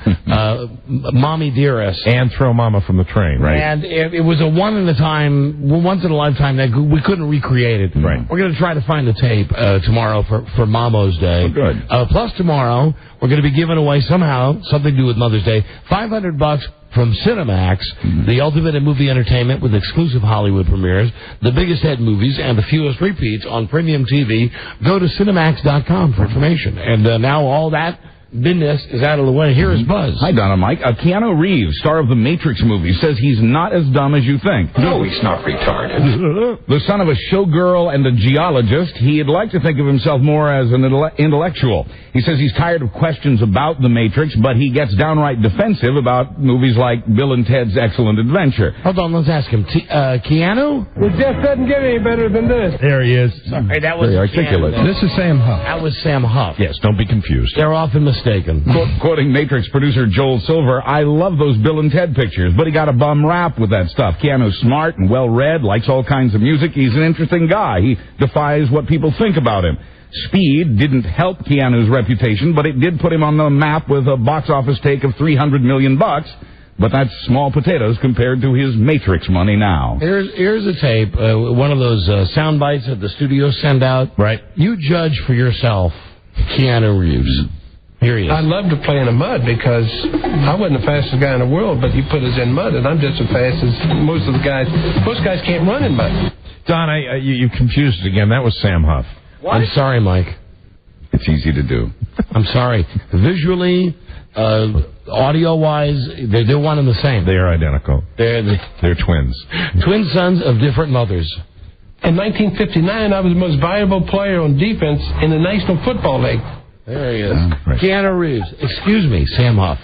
Mommy Dearest. And Throw Mama from the Train, right? And it was a once-in-a-lifetime that we couldn't recreate it. Right. We're going to try to find the tape tomorrow for Mamo's Day. Oh, good. Plus tomorrow, we're going to be giving away somehow something to do with Mother's Day. $500 from Cinemax, the ultimate in movie entertainment with exclusive Hollywood premieres, the biggest hit movies, and the fewest repeats on premium TV. Go to Cinemax.com for information. And now all that business is out of the way. Here is Buzz. Hi, Don and Mike. Keanu Reeves, star of the Matrix movie, says he's not as dumb as you think. No, he's not retarded. The son of a showgirl and a geologist, he'd like to think of himself more as an intellectual. He says he's tired of questions about the Matrix, but he gets downright defensive about movies like Bill and Ted's Excellent Adventure. Hold on, let's ask him. Keanu? It just doesn't get any better than this. There he is. Sorry, that was very articulate. This is Sam Huff. That was Sam Huff. Yes, don't be confused. They're often mistaken. Quoting Matrix producer Joel Silver, I love those Bill and Ted pictures, but he got a bum rap with that stuff. Keanu's smart and well-read, likes all kinds of music. He's an interesting guy. He defies what people think about him. Speed didn't help Keanu's reputation, but it did put him on the map with a box office take of $300 million. but that's small potatoes compared to his Matrix money now. Here's a tape, one of those sound bites that the studios send out. Right. You judge for yourself, Keanu Reeves. Here he is. I'd love to play in the mud because I wasn't the fastest guy in the world, but you put us in mud, and I'm just as fast as most of the guys. Most guys can't run in mud. Don, you confused it again. That was Sam Huff. What? I'm sorry, Mike. It's easy to do. I'm sorry. Visually, audio-wise, they're one and the same. They are identical. They're twins. Twin sons of different mothers. In 1959, I was the most valuable player on defense in the National Football League. There he is. Right. Keanu Reeves. Excuse me, Sam Huff.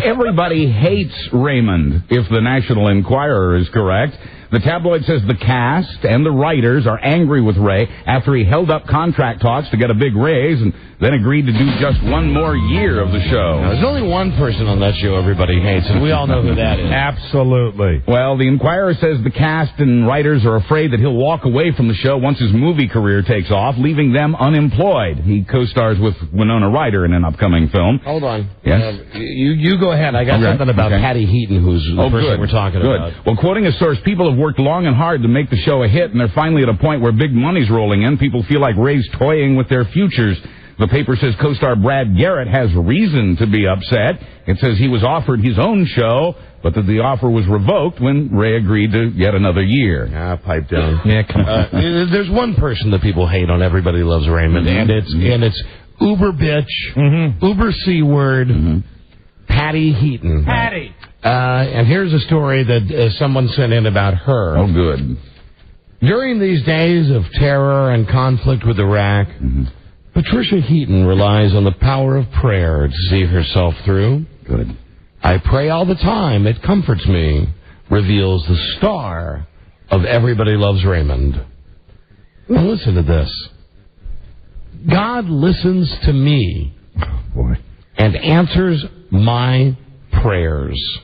Everybody hates Raymond, if the National Enquirer is correct. The tabloid says the cast and the writers are angry with Ray after he held up contract talks to get a big raise and then agreed to do just one more year of the show. Now, there's only one person on that show everybody hates, and we all know who that is. Absolutely. Well, the Enquirer says the cast and writers are afraid that he'll walk away from the show once his movie career takes off, leaving them unemployed. He co-stars with Winona Ryder in an upcoming film. Hold on. Yes? You go ahead. I got something about Patty Heaton, who's the person we're talking about. Well, quoting a source, people have worked long and hard to make the show a hit, and they're finally at a point where big money's rolling in. People feel like Ray's toying with their futures. The paper says co-star Brad Garrett has reason to be upset. It says he was offered his own show, but that the offer was revoked when Ray agreed to yet another year. Pipe down. Yeah, come on. There's one person that people hate on Everybody Loves Raymond, and it's uber bitch, uber C-word, Patty Heaton. Patty! And here's a story that someone sent in about her. Oh, good. During these days of terror and conflict with Iraq, Patricia Heaton relies on the power of prayer to see herself through. Good. I pray all the time. It comforts me, reveals the star of Everybody Loves Raymond. Now listen to this. God listens to me and answers my prayers.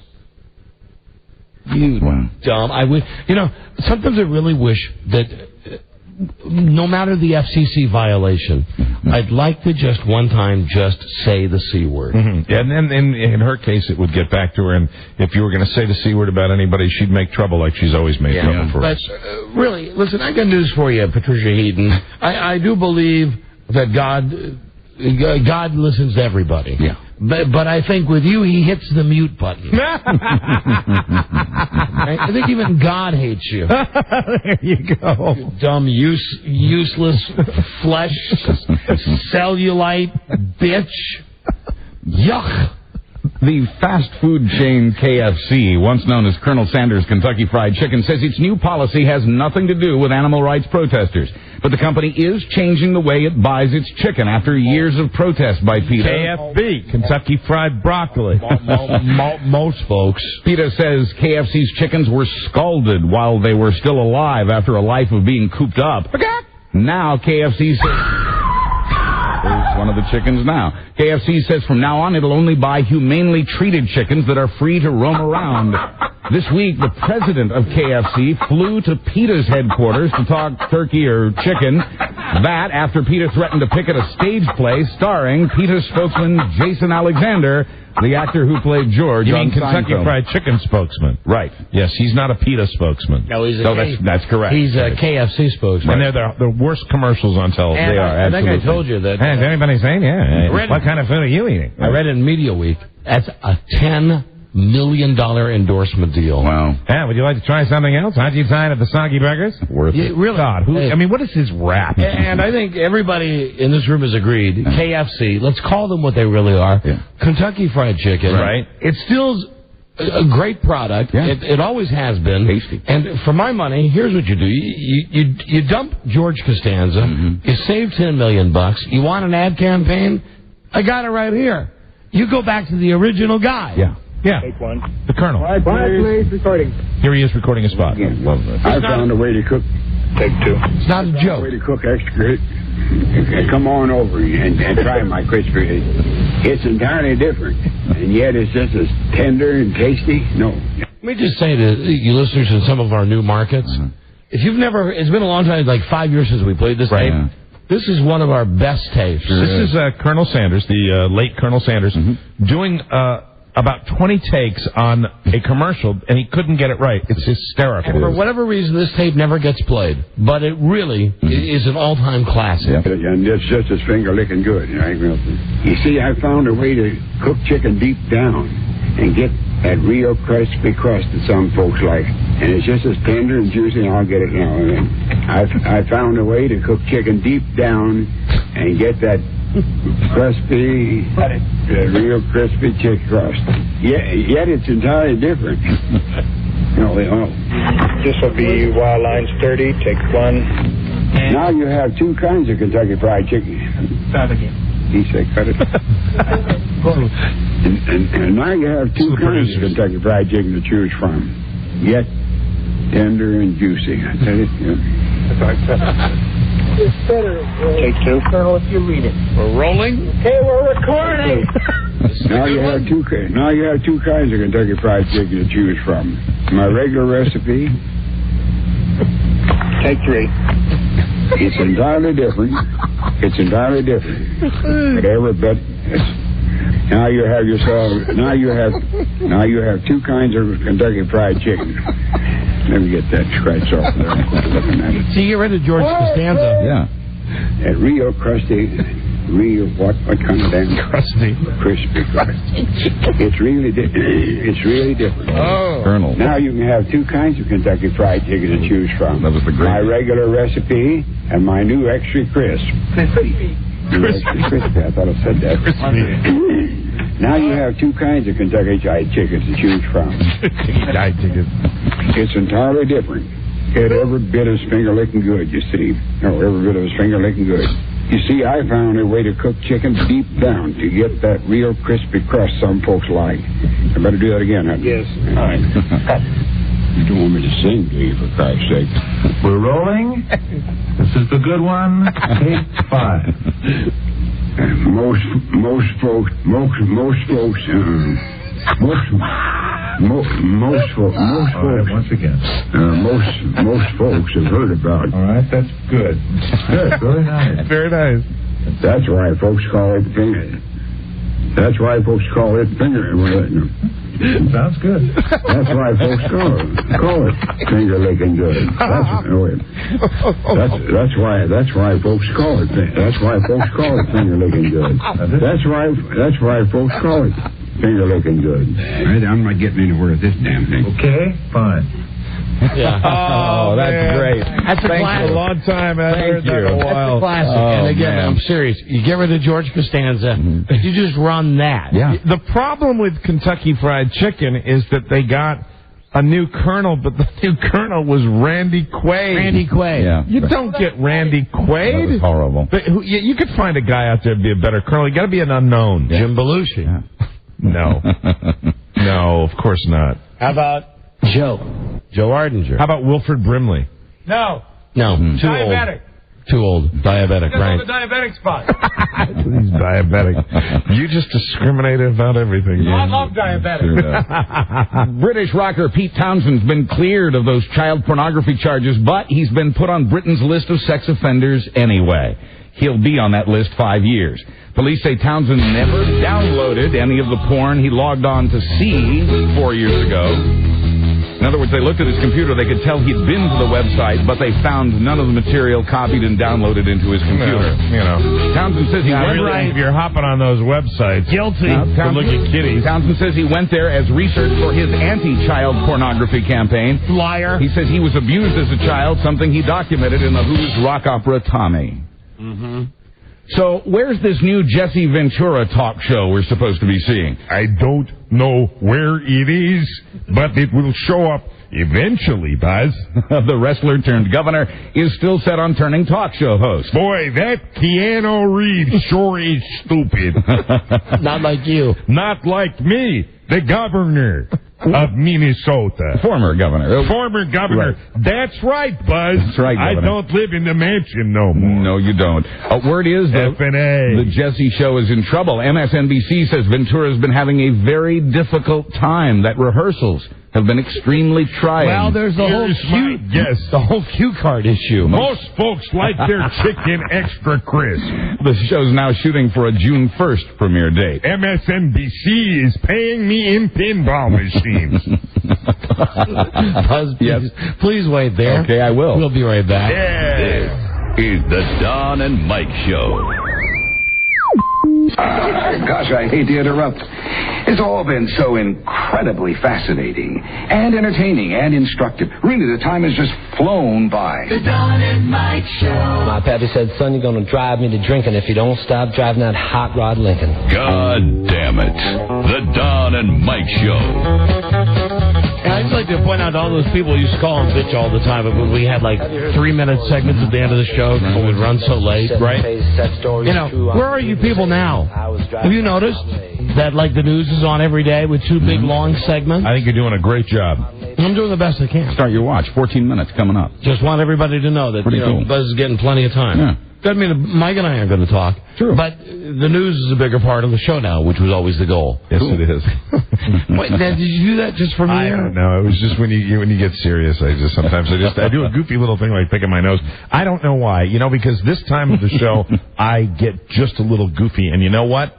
You dumb. Sometimes I really wish that no matter the FCC violation, I'd like to just one time just say the C word. And then in her case, it would get back to her, and if you were going to say the C word about anybody, she'd make trouble like she's always made trouble for us. But really, listen, I got news for you, Patricia Heaton. I do believe that God listens to everybody. Yeah. But I think with you, he hits the mute button. I think even God hates you. There you go. You dumb, useless, flesh, cellulite, bitch. Yuck. The fast food chain KFC, once known as Colonel Sanders Kentucky Fried Chicken, says its new policy has nothing to do with animal rights protesters. But the company is changing the way it buys its chicken after years of protest by PETA. KFB, Kentucky Fried Broccoli. Most folks. PETA says KFC's chickens were scalded while they were still alive after a life of being cooped up. Now KFC says... There's one of the chickens now. KFC says from now on it'll only buy humanely treated chickens that are free to roam around. This week, the president of KFC flew to PETA's headquarters to talk turkey or chicken. That after PETA threatened to picket a stage play starring PETA spokesman Jason Alexander, the actor who played George. You mean Kentucky Fried Chicken spokesman? Right. Yes, he's not a PETA spokesman. No, that's correct. He's a KFC spokesman. And they're the worst commercials on television. They are, absolutely. I think I told you that. Has anybody saying, what kind of food are you eating? I read it in Media Week. That's a $10 million endorsement deal. Wow. Yeah, would you like to try something else? How'd you sign at the Soggy Burgers? Worth it. Really? God, what is his rap? And I think everybody in this room has agreed. KFC, let's call them what they really are. Yeah. Kentucky Fried Chicken. Right. It's still a great product. Yeah. It always has been. Tasty. And for my money, here's what you do. You dump George Costanza. You save $10 million. You want an ad campaign? I got it right here. You go back to the original guy. Yeah. Yeah. Take one. The Colonel. Quiet, please. Recording. Here he is recording a spot. Love this. I found a way to cook. Take two. It's not a joke. Way to cook extra. Come on over and try my crispy. It's entirely different, and yet it's just as tender and tasty. No. Let me just say to you listeners in some of our new markets, if you've never, it's been a long time, like 5 years since we played this tape. This is one of our best tapes. This is Colonel Sanders, the late Colonel Sanders, doing about 20 takes on a commercial, and he couldn't get it right. It's hysterical. And for whatever reason, this tape never gets played, but it really is an all-time classic. And it's just his finger licking good. You see, I found a way to cook chicken deep down and get that real crispy crust that some folks like. And it's just as tender and juicy, and I'll get it now. I found a way to cook chicken deep down and get that crispy, real crispy chicken crust. Yet it's entirely different. This will be Wild Lines 30, take 1. Now you have two kinds of Kentucky Fried Chicken. Start again. He said, cut it. and now you have two kinds of Kentucky Fried Chicken to choose from. Yet tender and juicy. I tell you. It's better. Take 2. Colonel, if you read it. We're rolling. Okay, we're recording. Now you have two kinds of Kentucky Fried Chicken to choose from. My regular recipe. Take 3. It's entirely different. Whatever, but now you have two kinds of Kentucky Fried Chicken. Let me get that scratch off there and quit looking at it. See, get rid of George Costanza. Yeah. That real crusty, what kind of damn crusty, crispy crust. It's really different. Oh, Colonel. Now you can have two kinds of Kentucky Fried Chicken to choose from. That was the great. My regular recipe and my new extra crisp. Crispy. I thought I said that. Now you have two kinds of Kentucky Fried Chicken to choose from. Fried Chicken. It's entirely different. Every bit is finger licking good, you see. Every bit of his finger licking good. You see, I found a way to cook chicken deep down to get that real crispy crust some folks like. I better do that again, huh? Yes. All right. You don't want me to sing, do you, for Christ's sake? We're rolling. This is the good one. Take 5. Most folks. Once again. Most folks have heard about. All right, that's good. Good, very nice. Very nice. That's why folks call it finger. That's why folks call it finger. Sounds good. That's why folks call it finger licking good. That's why folks call it. That's why folks call it finger licking good. That's why folks call it finger licking good. Right, I'm not getting anywhere with this damn thing. Okay, fine. Yeah. Oh, that's great. That's a classic. A long time. I haven't heard that in a while. That's a classic. And again, I'm serious. You get rid of George Costanza, you just run that. Yeah. The problem with Kentucky Fried Chicken is that they got a new colonel, but the new colonel was Randy Quaid. Randy Quaid. Yeah. You don't get Randy Quaid. That was horrible. But you could find a guy out there to be a better colonel. You got to be an unknown. Jim Belushi. Yeah. No. No, of course not. How about Joe Ardinger? How about Wilford Brimley? No. No, too Diabetic. old. Too old. Diabetic, Just right. on the diabetic spot. He's diabetic. You just discriminate about everything. I love diabetic. British rocker Pete Townsend's been cleared of those child pornography charges, but he's been put on Britain's list of sex offenders anyway. He'll be on that list 5 years. Police say Townsend never downloaded any of the porn he logged on to see 4 years ago. In other words, they looked at his computer. They could tell he'd been to the website, but they found none of the material copied and downloaded into his computer. Townsend says he went right. If you're hopping on those websites, guilty to look at kitties. Townsend says he went there as research for his anti-child pornography campaign. Liar. He says he was abused as a child, something he documented in the Who's rock opera Tommy. So, where's this new Jesse Ventura talk show we're supposed to be seeing? I don't know where it is, but it will show up eventually, Buzz. The wrestler turned governor is still set on turning talk show host. Boy, that Keanu Reeves sure is stupid. Not like you. Not like me, the governor of Minnesota. Former governor. Former governor. Right. That's right, Buzz. That's right, Governor. I don't live in the mansion no more. No, you don't. Word is that F&A. the Jesse Show is in trouble. MSNBC says Ventura's been having a very difficult time, that rehearsals have been extremely trying. Well, there's the whole cue card issue. Most folks like their chicken extra crisp. The show's now shooting for a June 1st premiere date. MSNBC is paying me in pinball machines. Buzz, please wait there. Okay, I will. We'll be right back. This is the Don and Mike Show. Gosh, I hate to interrupt. It's all been so incredibly fascinating and entertaining and instructive. Really, the time has just flown by. The Don and Mike Show. My pappy said, son, you're going to drive me to drinking if you don't stop driving that hot rod Lincoln. God damn it. The Don and Mike Show. And I'd just like to point out to all those people who used to call and bitch all the time, but when we had like 3-minute segments at the end of the show, it would run so late, right? You know, where are you people now? Have you noticed that like the news is on every day with 2 big long segments? I think you're doing a great job. I'm doing the best I can. Start your watch. 14 minutes coming up. Just want everybody to know that cool. Buzz is getting plenty of time. Yeah. Doesn't mean that Mike and I aren't going to talk. True. But the news is a bigger part of the show now, which was always the goal. Yes, it is. Wait, now, did you do that just for me? I don't know. It was just when you get serious, I do a goofy little thing like picking my nose. I don't know why. Because this time of the show, I get just a little goofy. And you know what?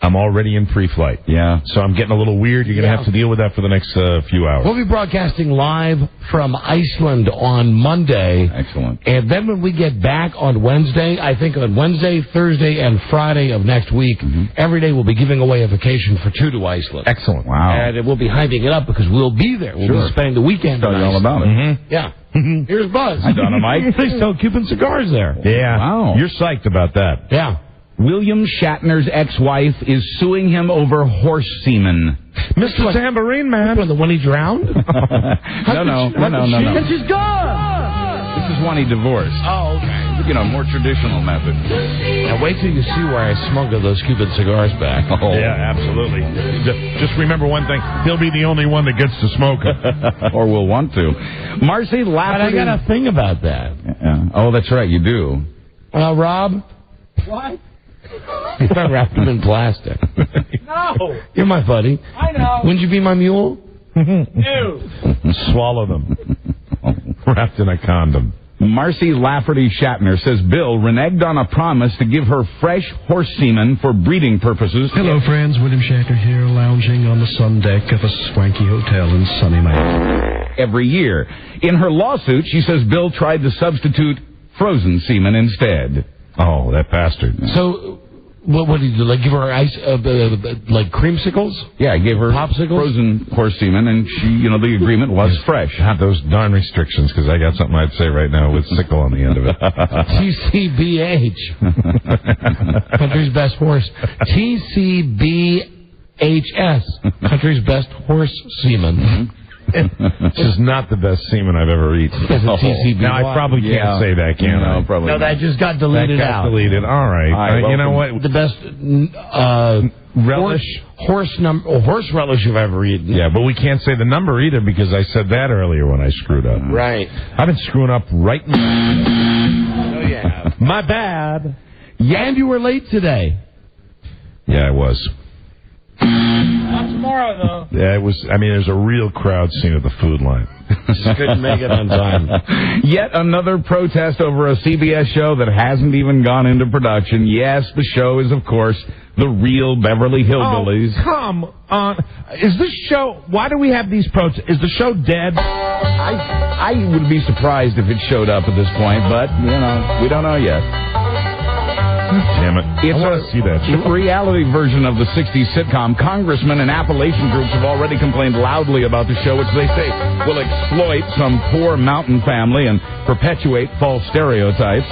I'm already in pre-flight. Yeah. So I'm getting a little weird. You're going to have to deal with that for the next few hours. We'll be broadcasting live from Iceland on Monday. Excellent. And then when we get back on Wednesday, I think on Wednesday, Thursday, and Friday of next week, every day we'll be giving away a vacation for 2 to Iceland. Excellent. Wow. And we'll be hyping it up because we'll be there. We'll be spending the weekend. Tell you all about it. Yeah. Here's Buzz. Hi, Don and Mike. They sell Cuban cigars there. Yeah. Wow. You're psyched about that. Yeah. William Shatner's ex-wife is suing him over horse semen. Mr. Tambourine Man. The one he drowned? No. And she's gone. This is one he divorced. Oh, okay. More traditional method. Now wait till you see where I smuggle those Cuban cigars back. Oh. Yeah, absolutely. Just remember one thing. He'll be the only one that gets to smoke them. Or will want to. Marcy Lafferty. But I got a thing about that. Oh, that's right. You do. Rob? What? I wrapped them in plastic. No. You're my buddy. I know. Wouldn't you be my mule? Ew. Swallow them. Wrapped in a condom. Marcy Lafferty Shatner says Bill reneged on a promise to give her fresh horse semen for breeding purposes. Hello, friends. William Shatner here, lounging on the sun deck of a swanky hotel in sunny Miami. Every year. In her lawsuit, she says Bill tried to substitute frozen semen instead. Oh, that bastard. So, what did you do? Like give her ice, like creamsicles? Yeah, I gave her popsicles? Frozen horse semen, and she, the agreement was fresh. God, those darn restrictions, because I got something I'd say right now with sickle on the end of it. TCBH. Country's best horse. TCBHS. Country's best horse semen. This is not the best semen I've ever eaten. Now, I probably can't say that, can I? No, probably No, that just got deleted out. That got deleted. All right. You know what? The best relish? Horse relish you've ever eaten. Yeah, but we can't say the number either because I said that earlier when I screwed up. Right. I've been screwing up right now. Oh, yeah. My bad. Yeah, and you were late today. Yeah, I was. Not tomorrow, though. Yeah, it was. There's a real crowd scene at the food line. Just couldn't make it on time. Yet another protest over a CBS show that hasn't even gone into production. Yes, the show is, of course, the real Beverly Hillbillies. Oh, come on. Is this show... Why do we have these protests? Is the show dead? I would be surprised if it showed up at this point, but, we don't know yet. Damn it. I want to see that show. Reality version of the 60s sitcom. Congressmen and Appalachian groups have already complained loudly about the show, which they say will exploit some poor mountain family and perpetuate false stereotypes.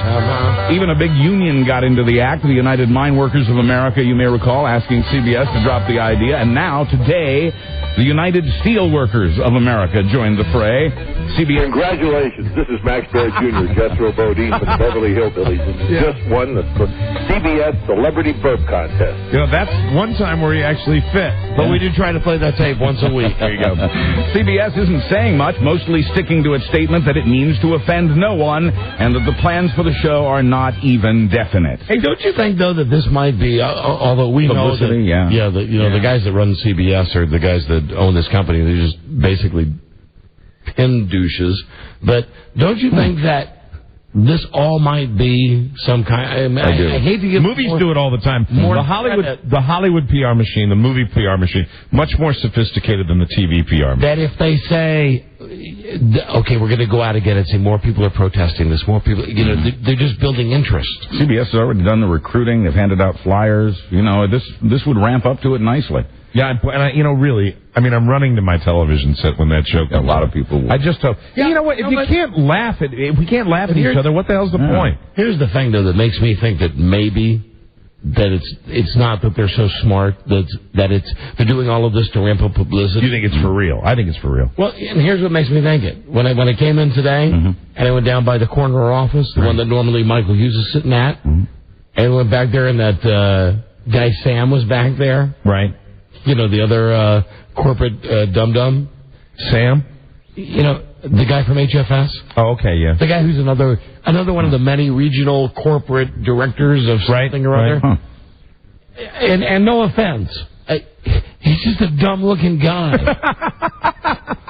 Even a big union got into the act, the United Mine Workers of America, you may recall, asking CBS to drop the idea. And now, today, the United Steelworkers of America joined the fray. CBS. Congratulations. This is Max Baird Jr., Jethro Bodine from the Beverly Hillbillies. Just won the CBS Celebrity Burp Contest. That's one time where he actually fit. But we do try to play that tape once a week. There you go. CBS isn't saying much, mostly sticking to its statement that it means to offend no one and that the plans for the show are not even definite. Hey, don't you think, though, that this might be, although we Publicity, know that, the guys that run CBS are the guys that that own this company. They're just basically pin douches. But don't you think that this all might be some kind? I hate to give movies do it all the time. The Hollywood PR machine, the movie PR machine, much more sophisticated than the TV PR machine. That if they say, okay, we're going to go out again and say more people are protesting this, more people, they're just building interest. CBS has already done the recruiting. They've handed out flyers. This would ramp up to it nicely. Yeah, and really, I'm running to my television set when that show comes. A lot of people will. I just hope. Yeah, you know what? If we can't laugh at each other, what the hell's the point? Here's the thing, though, that makes me think that maybe that it's not that they're so smart, that they're doing all of this to ramp up publicity. You think it's for real? I think it's for real. Well, and here's what makes me think it. When I came in today, and I went down by the corner office, the one that normally Michael Hughes is sitting at, and I went back there, and that guy Sam was back there. Right. The other corporate dum-dum. Sam? The guy from HFS. Oh, okay, yeah. The guy who's another one of the many regional corporate directors of something or other. Huh. And no offense, he's just a dumb-looking guy.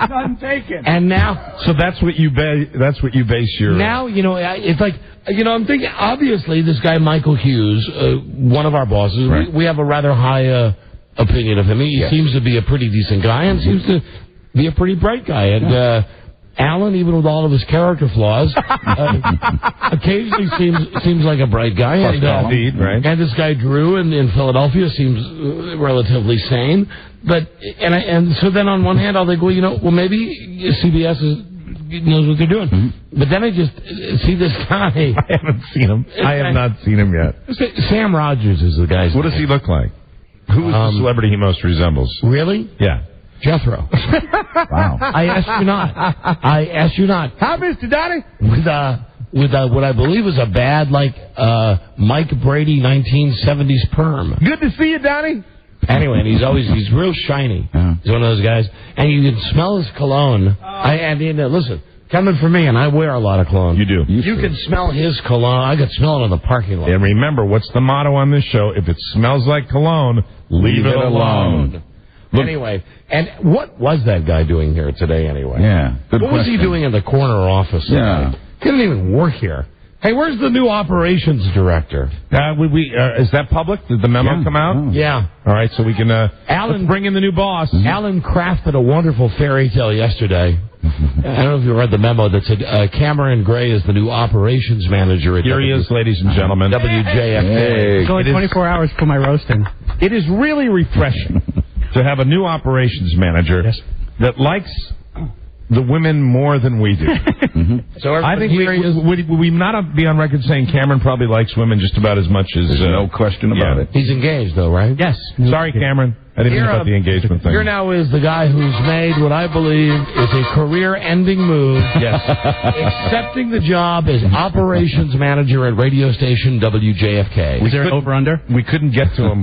None taken. And now, so that's what you base your. Now it's like I'm thinking. Obviously, this guy Michael Hughes, one of our bosses, right. we have a rather high opinion of him. He seems to be a pretty decent guy and seems to be a pretty bright guy. And Alan, even with all of his character flaws, occasionally seems like a bright guy. Indeed, right. And this guy Drew in Philadelphia seems relatively sane. So then on one hand I'll think, well maybe CBS knows what they're doing. But then I just see this guy. I haven't seen him. I have not seen him yet. Sam Rogers is the guy's What does he look like? Who is the celebrity he most resembles? Really? Yeah. Jethro. Wow. I asked you not. How, Mr. Donnie? With what I believe is a bad, Mike Brady 1970s perm. Good to see you, Donnie. Anyway, and he's real shiny. Yeah. He's one of those guys. And you can smell his cologne. Listen, coming from me, and I wear a lot of cologne. You do. You can smell his cologne. I could smell it in the parking lot. And remember, what's the motto on this show? If it smells like cologne, leave it alone. Anyway, and what was that guy doing here today anyway? Yeah. What was he doing in the corner office today? Yeah. He didn't even work here. Hey, where's the new operations director? Is that public? Did the memo come out? Oh. Yeah. All right, so we can let's bring in the new boss. Alan crafted a wonderful fairy tale yesterday. I don't know if you read the memo that said Cameron Gray is the new operations manager at Here he is, ladies and gentlemen. WJFK. It's only 24 hours for my roasting. It is really refreshing to have a new operations manager that likes the women more than we do. So I think would we not be on record saying Cameron probably likes women just about as much as... There's no question about it. He's engaged, though, right? Yes. Sorry, Cameron. I didn't know about the engagement thing. Here now is the guy who's made what I believe is a career-ending move. Yes. Accepting the job as operations manager at radio station WJFK. Is there an over-under? We couldn't get to him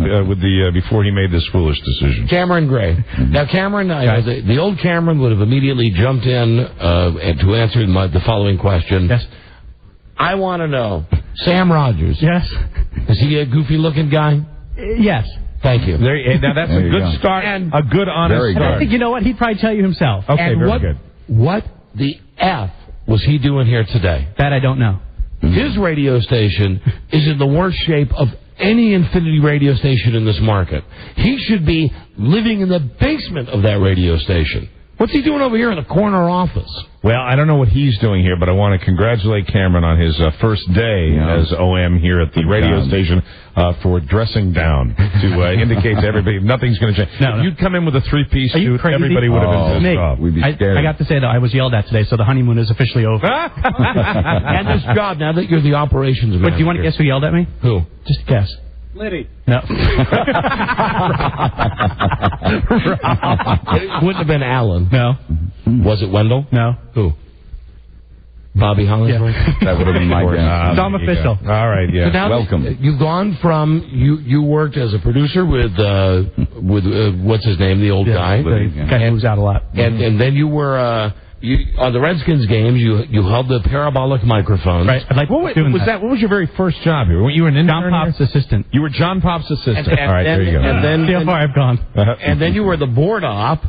before he made this foolish decision. Cameron Gray. Now, Cameron, the old Cameron would have immediately jumped in to answer the following question. Yes. I want to know, Sam Rogers. Yes. Is he a goofy-looking guy? Yes. Thank you. Now that's a good start, and a good, honest start. I think, you know what, he'd probably tell you himself. Okay, very good. What the F was he doing here today? That I don't know. His radio station is in the worst shape of any Infinity radio station in this market. He should be living in the basement of that radio station. What's he doing over here in the corner office? Well, I don't know what he's doing here, but I want to congratulate Cameron on his first day as OM here at the radio station for dressing down to indicate to everybody nothing's going to change. No. If you'd come in with a three-piece suit, everybody would have been pissed off. We'd be scared. I got to say, though, I was yelled at today, so the honeymoon is officially over. And this job, now that you're the operations manager. But do you want to guess who yelled at me? Who? Just guess. Liddy. No. It wouldn't have been Alan. No. Was it Wendell? No. Who? Bobby Hollingsworth? Yeah. That would have been my guess. Dumb official. All right, yeah. So now welcome. You've gone from, you worked as a producer with what's his name, the old guy? The guy who moves out a lot. And then you were... on the Redskins games, you held the parabolic microphone. Right. What was your very first job here? Were you an intern? John Pop's assistant. You were John Pop's assistant. And all right, there you go. And then, see how far I've gone. And then you were the board op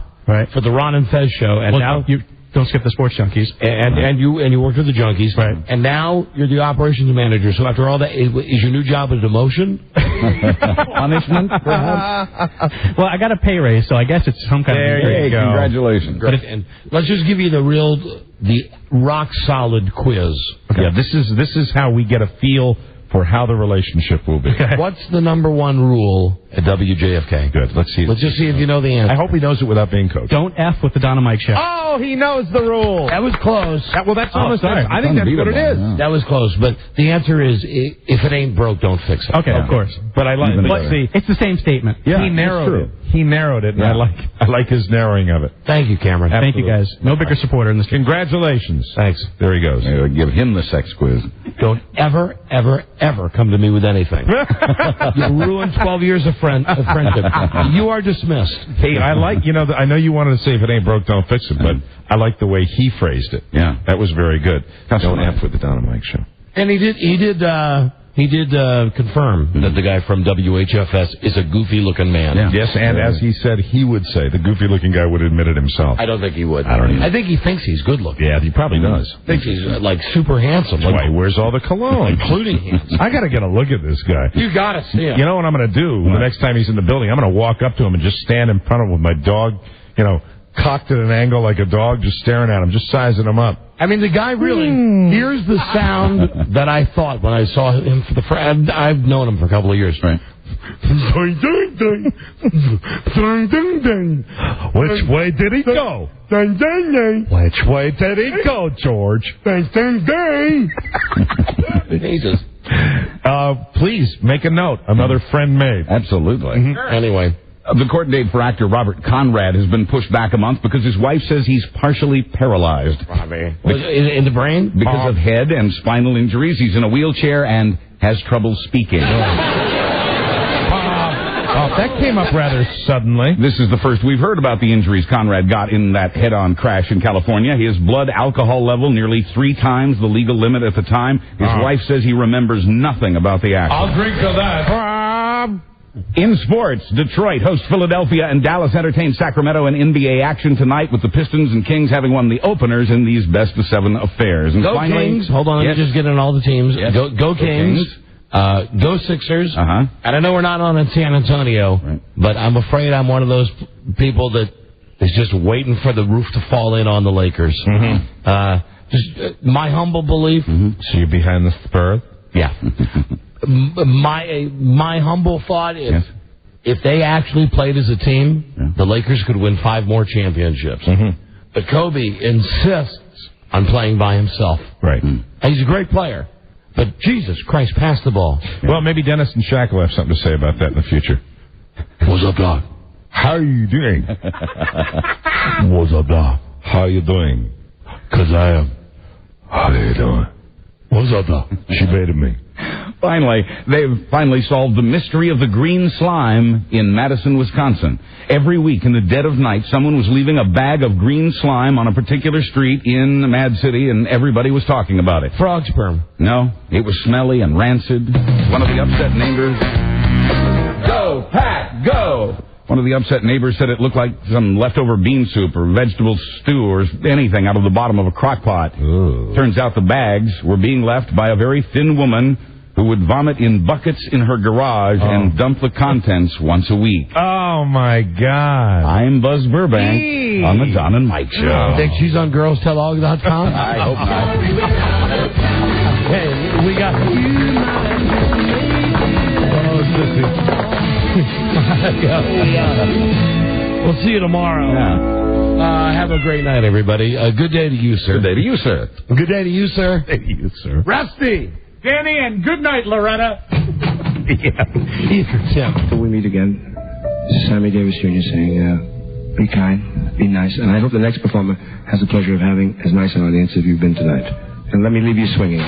for the Ron and Fez show, and now you don't skip the sports junkies. And you worked with the junkies, and now you're the operations manager. So after all that, is your new job a demotion? Punishment, perhaps? Well, I got a pay raise, so I guess it's some kind of... There you go. Congratulations. And let's just give you the rock solid quiz. Okay. Yeah, this is how we get a feel for how the relationship will be. What's the number one rule at WJFK? Good. Let's see. Let's just see if you know the answer. I hope he knows it without being coached. Don't F with the Don and Mike show. Oh, he knows the rule. That was close. That's almost. I think that's what it is. Yeah. That was close, but the answer is if it ain't broke, don't fix it. Okay, of course. But I like. Let's see. It's the same statement. Yeah, he narrowed it. He narrowed it, and I like his narrowing of it. Thank you, Cameron. Absolutely. Thank you, guys. No bigger supporter in this. Congratulations. Thanks. There he goes. Give him the sex quiz. Don't ever, ever, ever come to me with anything. You ruined 12 years of friendship. You are dismissed. Hey, I like, I know you wanted to say if it ain't broke, don't fix it, but I like the way he phrased it. Yeah. That was very good. Don't F with the Don and Mike show. And he did confirm that the guy from WHFS is a goofy-looking man. Yeah. Yes, and as he said, he would say, the goofy-looking guy would admit it himself. I don't think he would. I don't either. I think he thinks he's good-looking. Yeah, he probably does. Thinks he's, super handsome. That's why he wears all the cologne. Including handsome. I got to get a look at this guy. You got to see him. You know what I'm going to do? The next time he's in the building, I'm going to walk up to him and just stand in front of him with my dog, cocked at an angle like a dog, just staring at him, just sizing him up. I mean, the guy really... Here's the sound that I thought when I saw him for the first... I've known him for a couple of years. Right. Which way did he go? Which way did he go, George? Jesus. Please, make a note. Another friend made. Absolutely. Anyway... The court date for actor Robert Conrad has been pushed back a month because his wife says he's partially paralyzed. In the brain? Because of head and spinal injuries. He's in a wheelchair and has trouble speaking. That came up rather suddenly. This is the first we've heard about the injuries Conrad got in that head-on crash in California. His blood alcohol level nearly 3 times the legal limit at the time. His wife says he remembers nothing about the accident. I'll drink to that. In sports, Detroit hosts Philadelphia and Dallas entertain Sacramento in NBA action tonight, with the Pistons and Kings having won the openers in these best-of-7 affairs. And go finally, Kings! Hold on, let me just get in all the teams. Yes. Go Kings. Go Sixers. And I know we're not on in San Antonio, but I'm afraid I'm one of those people that is just waiting for the roof to fall in on the Lakers. Just my humble belief. So you're behind the Spurs? Yeah. My humble thought is, if they actually played as a team, the Lakers could win 5 more championships. But Kobe insists on playing by himself. Right. And he's a great player. But Jesus Christ, pass the ball. Well, maybe Dennis and Shaq will have something to say about that in the future. What's up, Doc? How are you doing? What's up, Doc? How are you doing? 'Cause I am. How are you doing? What's up, Doc? She baited me. Finally, they've solved the mystery of the green slime in Madison, Wisconsin. Every week in the dead of night, someone was leaving a bag of green slime on a particular street in the Mad City, and everybody was talking about it. Frog sperm. No, it was smelly and rancid. One of the upset neighbors... Go, Pat, go! One of the upset neighbors said it looked like some leftover bean soup or vegetable stew or anything out of the bottom of a crock pot. Turns out the bags were being left by a very thin woman who would vomit in buckets in her garage and dump the contents once a week. Oh, my God. I'm Buzz Burbank on the Don and Mike Show. Think she's on girlstellog.com? I hope not. Hey, we got... Oh, sissy. We'll see you tomorrow. Have a great night, everybody. Good day to you, sir. Good day to you, sir. Good day to you, sir. Good day to you, sir. Rusty! Danny, and good night, Loretta. Either Tim. Till we meet again, this is Sammy Davis Jr. saying, be kind, be nice, and I hope the next performer has the pleasure of having as nice an audience as you've been tonight. And let me leave you swinging.